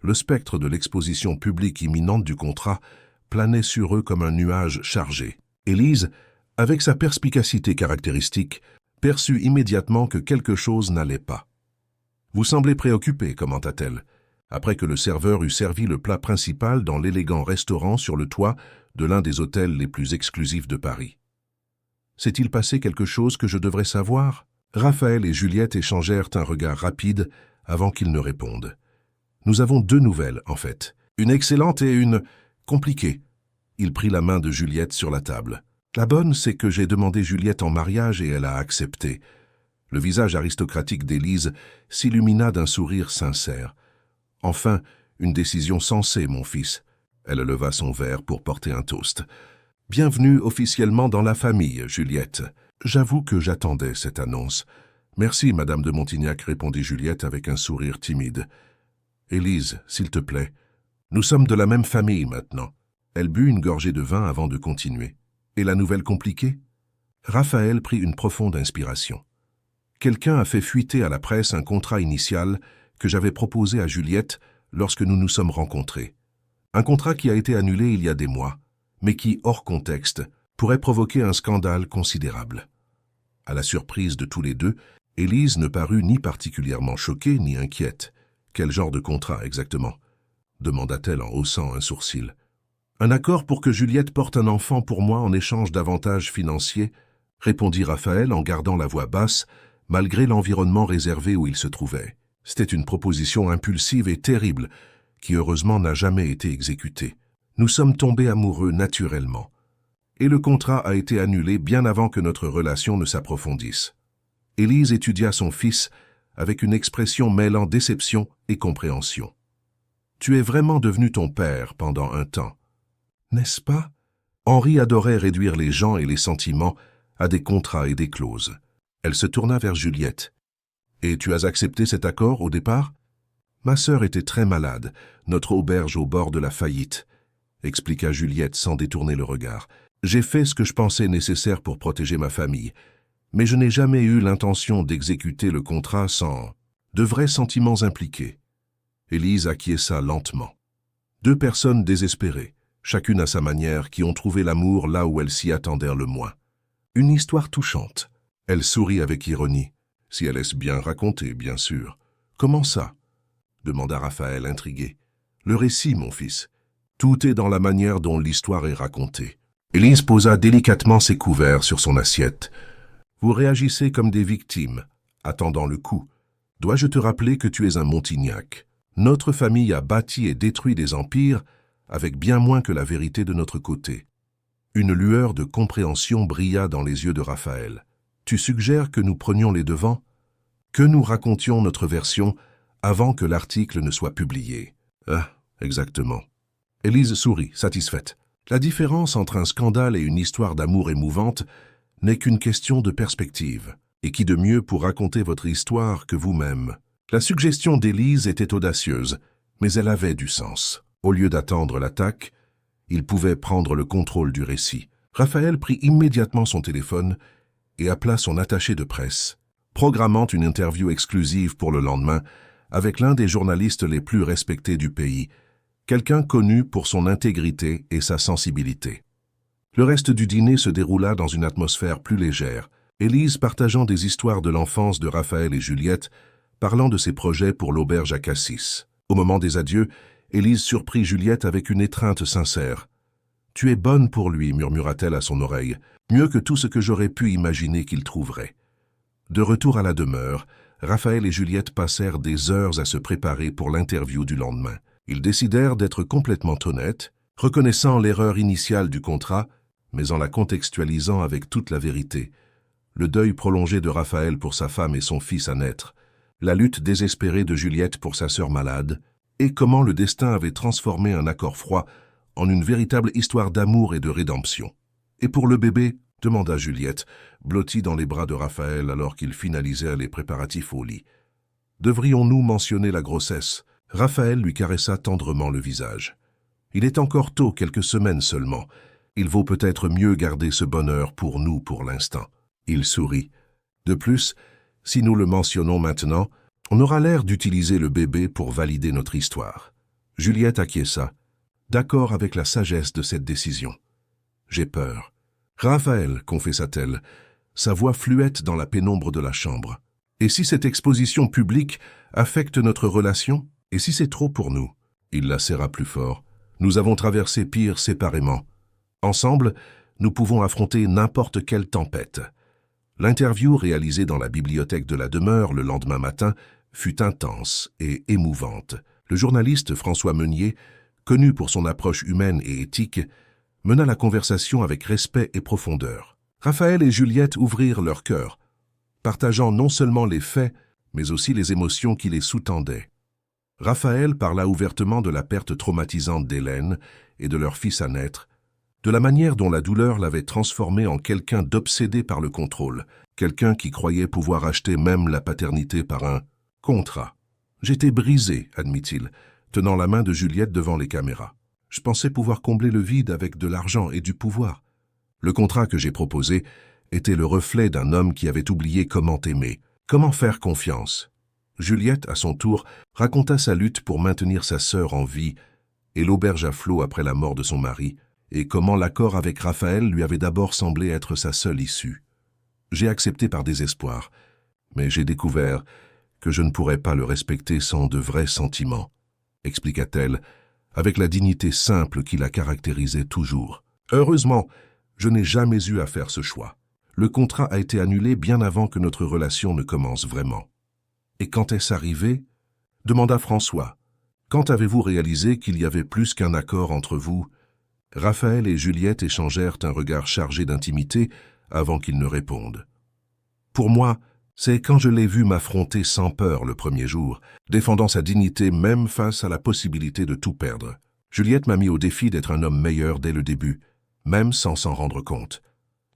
le spectre de l'exposition publique imminente du contrat planait sur eux comme un nuage chargé. Élise, Avec sa perspicacité caractéristique, perçut immédiatement que quelque chose n'allait pas. « Vous semblez préoccupé, commenta-t-elle, après que le serveur eut servi le plat principal dans l'élégant restaurant sur le toit de l'un des hôtels les plus exclusifs de Paris. « S'est-il passé quelque chose que je devrais savoir ?» Raphaël et Juliette échangèrent un regard rapide avant qu'ils ne répondent. « Nous avons 2 nouvelles, en fait. Une excellente et une compliquée. » Il prit la main de Juliette sur la table. « La bonne, c'est que j'ai demandé Juliette en mariage et elle a accepté. » Le visage aristocratique d'Élise s'illumina d'un sourire sincère. « Enfin, une décision sensée, mon fils. » Elle leva son verre pour porter un toast. « Bienvenue officiellement dans la famille, Juliette. » J'avoue que j'attendais cette annonce. « Merci, Madame de Montignac, » répondit Juliette avec un sourire timide. « Élise, s'il te plaît, nous sommes de la même famille maintenant. » Elle but une gorgée de vin avant de continuer. « Et la nouvelle compliquée ?» Raphaël prit une profonde inspiration. « Quelqu'un a fait fuiter à la presse un contrat initial que j'avais proposé à Juliette lorsque nous nous sommes rencontrés. Un contrat qui a été annulé il y a des mois, mais qui, hors contexte, pourrait provoquer un scandale considérable. » À la surprise de tous les deux, Élise ne parut ni particulièrement choquée ni inquiète. « Quel genre de contrat exactement ?» demanda-t-elle en haussant un sourcil. « Un accord pour que Juliette porte un enfant pour moi en échange d'avantages financiers, » répondit Raphaël en gardant la voix basse, malgré l'environnement réservé où il se trouvait. C'était une proposition impulsive et terrible, qui heureusement n'a jamais été exécutée. Nous sommes tombés amoureux naturellement. Et le contrat a été annulé bien avant que notre relation ne s'approfondisse. Élise étudia son fils avec une expression mêlant déception et compréhension. « Tu es vraiment devenu ton père pendant un temps, n'est-ce pas ?» Henri adorait réduire les gens et les sentiments à des contrats et des clauses. Elle se tourna vers Juliette. « Et tu as accepté cet accord au départ ?»« Ma sœur était très malade, notre auberge au bord de la faillite, » expliqua Juliette sans détourner le regard. « J'ai fait ce que je pensais nécessaire pour protéger ma famille, mais je n'ai jamais eu l'intention d'exécuter le contrat sans de vrais sentiments impliqués. » Élise acquiesça lentement. 2 personnes désespérées, chacune à sa manière, qui ont trouvé l'amour là où elles s'y attendèrent le moins. Une histoire touchante. Elle sourit avec ironie. « Si elle est bien racontée, bien sûr. »« Comment ça ?» demanda Raphaël intrigué. « Le récit, mon fils. Tout est dans la manière dont l'histoire est racontée. » Élise posa délicatement ses couverts sur son assiette. « Vous réagissez comme des victimes, attendant le coup. Dois-je te rappeler que tu es un Montignac? Notre famille a bâti et détruit des empires avec bien moins que la vérité de notre côté. » Une lueur de compréhension brilla dans les yeux de Raphaël. « Tu suggères que nous prenions les devants? Que nous racontions notre version avant que l'article ne soit publié? » « Ah, exactement. » Élise sourit, satisfaite. « La différence entre un scandale et une histoire d'amour émouvante n'est qu'une question de perspective. Et qui de mieux pour raconter votre histoire que vous-même? » La suggestion d'Élise était audacieuse, mais elle avait du sens. Au lieu d'attendre l'attaque, il pouvait prendre le contrôle du récit. Raphaël prit immédiatement son téléphone et appela son attaché de presse, programmant une interview exclusive pour le lendemain avec l'un des journalistes les plus respectés du pays, quelqu'un connu pour son intégrité et sa sensibilité. Le reste du dîner se déroula dans une atmosphère plus légère, Élise partageant des histoires de l'enfance de Raphaël et Juliette, parlant de ses projets pour l'auberge à Cassis. Au moment des adieux, Élise surprit Juliette avec une étreinte sincère. « Tu es bonne pour lui, » murmura-t-elle à son oreille, « mieux que tout ce que j'aurais pu imaginer qu'il trouverait. » De retour à la demeure, Raphaël et Juliette passèrent des heures à se préparer pour l'interview du lendemain. Ils décidèrent d'être complètement honnêtes, reconnaissant l'erreur initiale du contrat, mais en la contextualisant avec toute la vérité. Le deuil prolongé de Raphaël pour sa femme et son fils à naître, la lutte désespérée de Juliette pour sa sœur malade, et comment le destin avait transformé un accord froid en une véritable histoire d'amour et de rédemption. « Et pour le bébé ?» demanda Juliette, blottie dans les bras de Raphaël alors qu'ils finalisèrent les préparatifs au lit. « Devrions-nous mentionner la grossesse ?» Raphaël lui caressa tendrement le visage. « Il est encore tôt, quelques semaines seulement. Il vaut peut-être mieux garder ce bonheur pour nous pour l'instant. » Il sourit. « De plus, si nous le mentionnons maintenant, on aura l'air d'utiliser le bébé pour valider notre histoire. » Juliette acquiesça, d'accord avec la sagesse de cette décision. « J'ai peur. Raphaël, confessa-t-elle, sa voix fluette dans la pénombre de la chambre. Et si cette exposition publique affecte notre relation? Et si c'est trop pour nous? Il la serra plus fort. Nous avons traversé pire séparément. Ensemble, nous pouvons affronter n'importe quelle tempête. L'interview réalisée dans la bibliothèque de la demeure le lendemain matin fut intense et émouvante. Le journaliste François Meunier, connu pour son approche humaine et éthique, mena la conversation avec respect et profondeur. Raphaël et Juliette ouvrirent leur cœur, partageant non seulement les faits, mais aussi les émotions qui les sous-tendaient. Raphaël parla ouvertement de la perte traumatisante d'Hélène et de leur fils à naître, de la manière dont la douleur l'avait transformé en quelqu'un d'obsédé par le contrôle, quelqu'un qui croyait pouvoir acheter même la paternité par un contrat. « J'étais brisé, admit-il, tenant la main de Juliette devant les caméras. Je pensais pouvoir combler le vide avec de l'argent et du pouvoir. Le contrat que j'ai proposé était le reflet d'un homme qui avait oublié comment aimer, comment faire confiance. » Juliette, à son tour, raconta sa lutte pour maintenir sa sœur en vie et l'auberge à flot après la mort de son mari, et comment l'accord avec Raphaël lui avait d'abord semblé être sa seule issue. « J'ai accepté par désespoir, mais j'ai découvert que je ne pourrais pas le respecter sans de vrais sentiments, » expliqua-t-elle, avec la dignité simple qui la caractérisait toujours. « Heureusement, je n'ai jamais eu à faire ce choix. Le contrat a été annulé bien avant que notre relation ne commence vraiment. » « Et quand est-ce arrivé ?» demanda François. « Quand avez-vous réalisé qu'il y avait plus qu'un accord entre vous ?» Raphaël et Juliette échangèrent un regard chargé d'intimité avant qu'ils ne répondent. « Pour moi, c'est quand je l'ai vu m'affronter sans peur le premier jour, défendant sa dignité même face à la possibilité de tout perdre. Juliette m'a mis au défi d'être un homme meilleur dès le début, même sans s'en rendre compte. »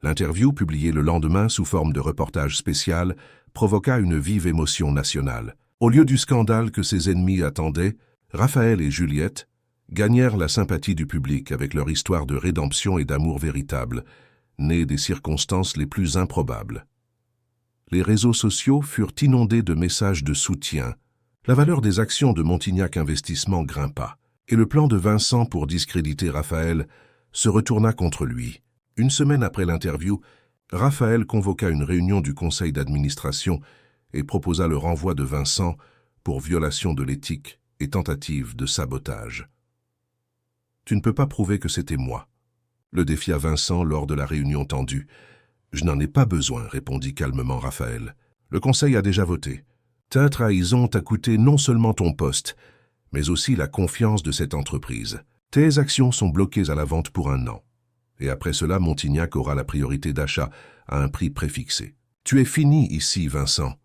L'interview, publiée le lendemain sous forme de reportage spécial, provoqua une vive émotion nationale. Au lieu du scandale que ses ennemis attendaient, Raphaël et Juliette gagnèrent la sympathie du public avec leur histoire de rédemption et d'amour véritable, née des circonstances les plus improbables. Les réseaux sociaux furent inondés de messages de soutien. La valeur des actions de Montignac Investissement grimpa, et le plan de Vincent pour discréditer Raphaël se retourna contre lui. Une semaine après l'interview, Raphaël convoqua une réunion du conseil d'administration et proposa le renvoi de Vincent pour violation de l'éthique et tentative de sabotage. « Tu ne peux pas prouver que c'était moi », le défia Vincent lors de la réunion tendue. « Je n'en ai pas besoin », répondit calmement Raphaël. « Le conseil a déjà voté. Ta trahison t'a coûté non seulement ton poste, mais aussi la confiance de cette entreprise. Tes actions sont bloquées à la vente pour 1 an. Et après cela, Montignac aura la priorité d'achat à un prix préfixé. Tu es fini ici, Vincent. »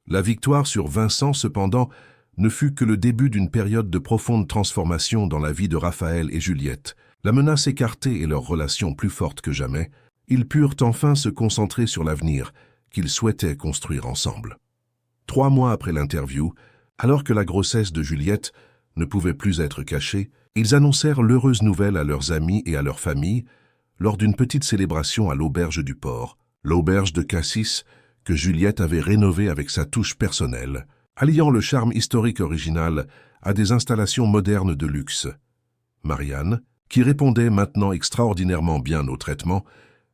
La victoire sur Vincent, cependant, ne fut que le début d'une période de profonde transformation dans la vie de Raphaël et Juliette. La menace écartée et leur relation plus forte que jamais, ils purent enfin se concentrer sur l'avenir qu'ils souhaitaient construire ensemble. 3 mois après l'interview, alors que la grossesse de Juliette ne pouvait plus être cachée, ils annoncèrent l'heureuse nouvelle à leurs amis et à leur famille lors d'une petite célébration à l'auberge du port, l'auberge de Cassis que Juliette avait rénovée avec sa touche personnelle, alliant le charme historique original à des installations modernes de luxe. Marianne, qui répondait maintenant extraordinairement bien au traitement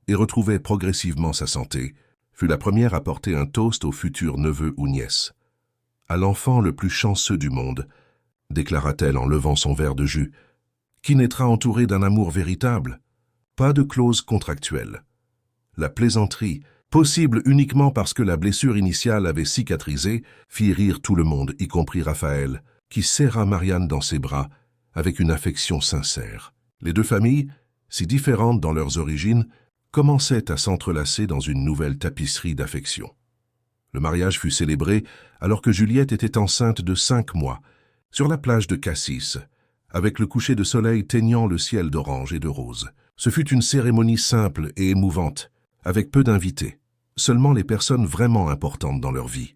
et retrouvait progressivement sa santé, fut la première à porter un toast au futur neveu ou nièce. « À l'enfant le plus chanceux du monde », déclara-t-elle en levant son verre de jus, « qui naîtra entouré d'un amour véritable. Pas de clause contractuelle. La plaisanterie, possible uniquement parce que la blessure initiale avait cicatrisé, fit rire tout le monde, y compris Raphaël, qui serra Marianne dans ses bras avec une affection sincère. Les 2 familles, si différentes dans leurs origines, commençaient à s'entrelacer dans une nouvelle tapisserie d'affection. Le mariage fut célébré alors que Juliette était enceinte de 5 mois, sur la plage de Cassis, avec le coucher de soleil teignant le ciel d'orange et de rose. Ce fut une cérémonie simple et émouvante, avec peu d'invités, seulement les personnes vraiment importantes dans leur vie.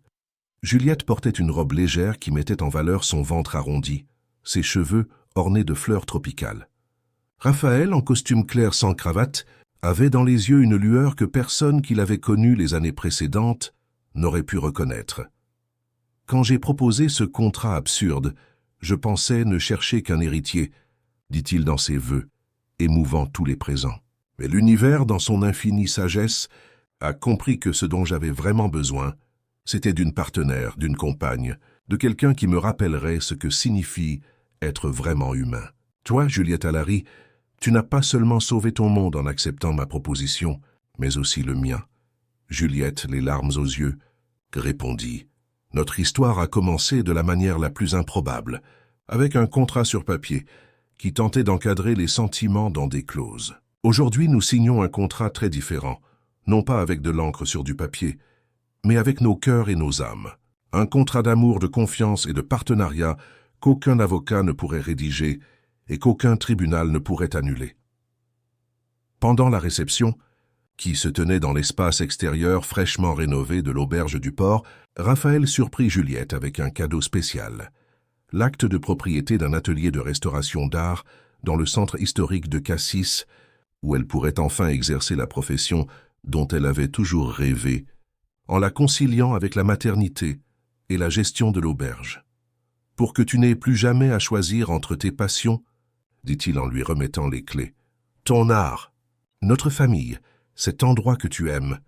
Juliette portait une robe légère qui mettait en valeur son ventre arrondi, ses cheveux ornés de fleurs tropicales. Raphaël, en costume clair sans cravate, avait dans les yeux une lueur que personne qui l'avait connue les années précédentes n'aurait pu reconnaître. « Quand j'ai proposé ce contrat absurde, je pensais ne chercher qu'un héritier, dit-il dans ses vœux, émouvant tous les présents. Mais l'univers, dans son infinie sagesse, a compris que ce dont j'avais vraiment besoin, c'était d'une partenaire, d'une compagne, de quelqu'un qui me rappellerait ce que signifie être vraiment humain. Toi, Juliette Allary, tu n'as pas seulement sauvé ton monde en acceptant ma proposition, mais aussi le mien. Juliette, les larmes aux yeux, répondit. Notre histoire a commencé de la manière la plus improbable, avec un contrat sur papier qui tentait d'encadrer les sentiments dans des clauses. Aujourd'hui, nous signons un contrat très différent, non pas avec de l'encre sur du papier, mais avec nos cœurs et nos âmes. Un contrat d'amour, de confiance et de partenariat qu'aucun avocat ne pourrait rédiger et qu'aucun tribunal ne pourrait annuler. Pendant la réception, qui se tenait dans l'espace extérieur fraîchement rénové de l'auberge du port, Raphaël surprit Juliette avec un cadeau spécial. L'acte de propriété d'un atelier de restauration d'art dans le centre historique de Cassis, où elle pourrait enfin exercer la profession dont elle avait toujours rêvé, en la conciliant avec la maternité et la gestion de l'auberge. Pour que tu n'aies plus jamais à choisir entre tes passions, dit-il en lui remettant les clés. Ton art, notre famille, cet endroit que tu aimes,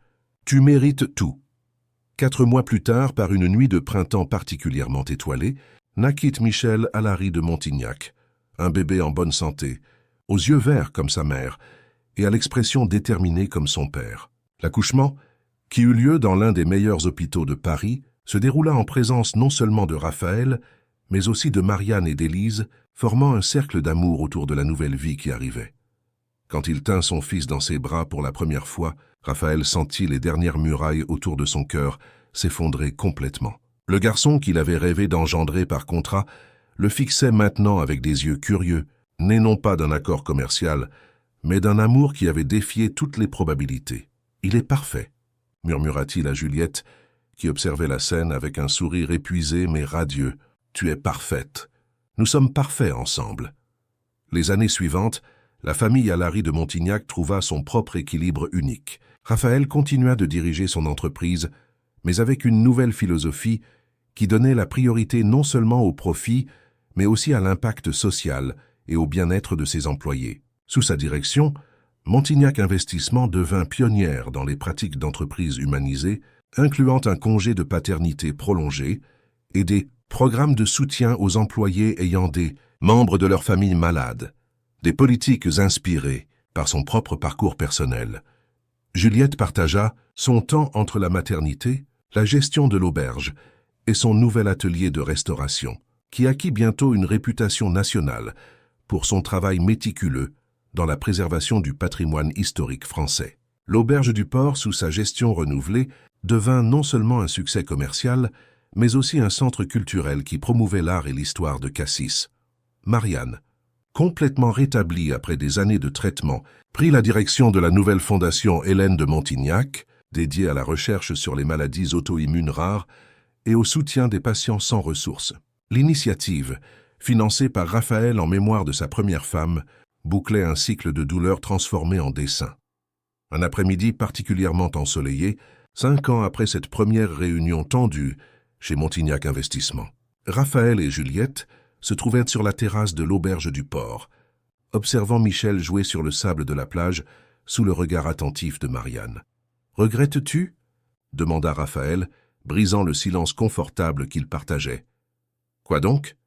tu mérites tout. 4 mois plus tard, par une nuit de printemps particulièrement étoilée, naquit Michel Allary de Montignac, un bébé en bonne santé, aux yeux verts comme sa mère, et à l'expression déterminée comme son père. L'accouchement, qui eut lieu dans l'un des meilleurs hôpitaux de Paris, se déroula en présence non seulement de Raphaël, mais aussi de Marianne et d'Élise, formant un cercle d'amour autour de la nouvelle vie qui arrivait. Quand il tint son fils dans ses bras pour la première fois, Raphaël sentit les dernières murailles autour de son cœur s'effondrer complètement. Le garçon qu'il avait rêvé d'engendrer par contrat le fixait maintenant avec des yeux curieux, nés non pas d'un accord commercial, mais d'un amour qui avait défié toutes les probabilités. « Il est parfait », murmura-t-il à Juliette, qui observait la scène avec un sourire épuisé mais radieux. « Tu es parfaite. Nous sommes parfaits ensemble. » Les années suivantes, la famille Allary de Montignac trouva son propre équilibre unique. Raphaël continua de diriger son entreprise, mais avec une nouvelle philosophie qui donnait la priorité non seulement au profit, mais aussi à l'impact social et au bien-être de ses employés. Sous sa direction, Montignac Investissement devint pionnière dans les pratiques d'entreprise humanisées, incluant un congé de paternité prolongé et des programmes de soutien aux employés ayant des membres de leur famille malades, des politiques inspirées par son propre parcours personnel. Juliette partagea son temps entre la maternité, la gestion de l'auberge et son nouvel atelier de restauration, qui acquit bientôt une réputation nationale pour son travail méticuleux dans la préservation du patrimoine historique français. L'auberge du port, sous sa gestion renouvelée, devint non seulement un succès commercial, mais aussi un centre culturel qui promouvait l'art et l'histoire de Cassis. Marianne, complètement rétablie après des années de traitement, prit la direction de la nouvelle fondation Hélène de Montignac, dédiée à la recherche sur les maladies auto-immunes rares et au soutien des patients sans ressources. L'initiative, financée par Raphaël en mémoire de sa première femme, bouclait un cycle de douleur transformé en dessin. Un après-midi particulièrement ensoleillé, 5 ans après cette première réunion tendue chez Montignac Investissement, Raphaël et Juliette se trouvèrent sur la terrasse de l'auberge du port, observant Michel jouer sur le sable de la plage sous le regard attentif de Marianne. « Regrettes-tu » demanda Raphaël, brisant le silence confortable qu'ils partageaient. « Quoi donc »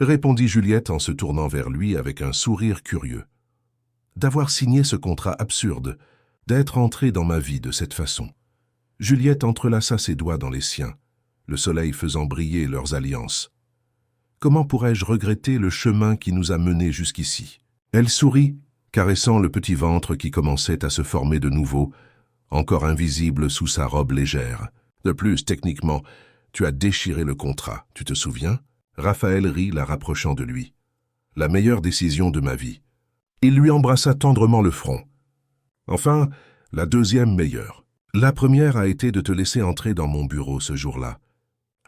répondit Juliette en se tournant vers lui avec un sourire curieux. « D'avoir signé ce contrat absurde, d'être entré dans ma vie de cette façon. » Juliette entrelaça ses doigts dans les siens, le soleil faisant briller leurs alliances. « Comment pourrais-je regretter le chemin qui nous a menés jusqu'ici ?» Elle sourit, caressant le petit ventre qui commençait à se former de nouveau, encore invisible sous sa robe légère. De plus, techniquement, tu as déchiré le contrat, tu te souviens ? Raphaël rit, la rapprochant de lui. « La meilleure décision de ma vie. » Il lui embrassa tendrement le front. « Enfin, la deuxième meilleure. La première a été de te laisser entrer dans mon bureau ce jour-là,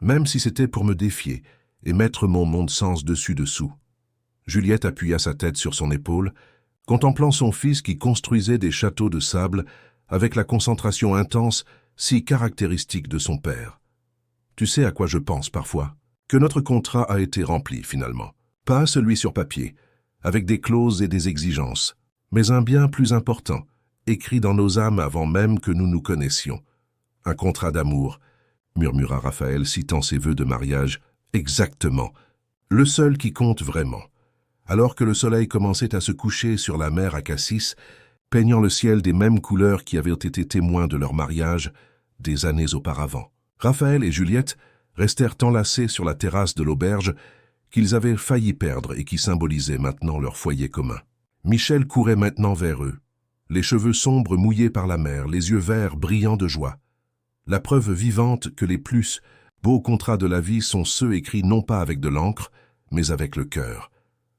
même si c'était pour me défier et mettre mon monde-sens dessus-dessous. » Juliette appuya sa tête sur son épaule, contemplant son fils qui construisait des châteaux de sable avec la concentration intense si caractéristique de son père. « Tu sais à quoi je pense parfois ? Que notre contrat a été rempli finalement. Pas celui sur papier, avec des clauses et des exigences, mais un bien plus important écrit dans nos âmes avant même que nous nous connaissions. Un contrat d'amour, murmura Raphaël, citant ses vœux de mariage. Exactement. Le seul qui compte vraiment. Alors que le soleil commençait à se coucher sur la mer à Cassis, peignant le ciel des mêmes couleurs qui avaient été témoins de leur mariage des années auparavant. Raphaël et Juliette restèrent enlacés sur la terrasse de l'auberge qu'ils avaient failli perdre et qui symbolisait maintenant leur foyer commun. Michel courait maintenant vers eux, les cheveux sombres mouillés par la mer, les yeux verts brillants de joie. La preuve vivante que les plus beaux contrats de la vie sont ceux écrits non pas avec de l'encre, mais avec le cœur.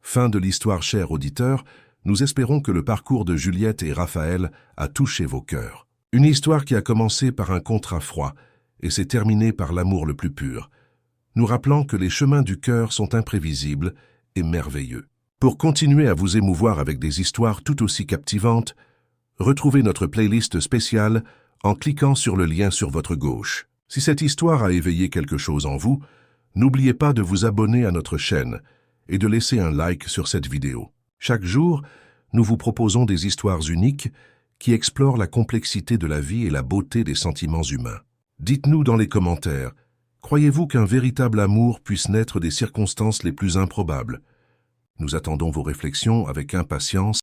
Fin de l'histoire, chers auditeurs, nous espérons que le parcours de Juliette et Raphaël a touché vos cœurs. Une histoire qui a commencé par un contrat froid et s'est terminée par l'amour le plus pur, nous rappelant que les chemins du cœur sont imprévisibles et merveilleux. Pour continuer à vous émouvoir avec des histoires tout aussi captivantes, retrouvez notre playlist spéciale en cliquant sur le lien sur votre gauche. Si cette histoire a éveillé quelque chose en vous, n'oubliez pas de vous abonner à notre chaîne et de laisser un like sur cette vidéo. Chaque jour, nous vous proposons des histoires uniques qui explorent la complexité de la vie et la beauté des sentiments humains. Dites-nous dans les commentaires, croyez-vous qu'un véritable amour puisse naître des circonstances les plus improbables? Nous attendons vos réflexions avec impatience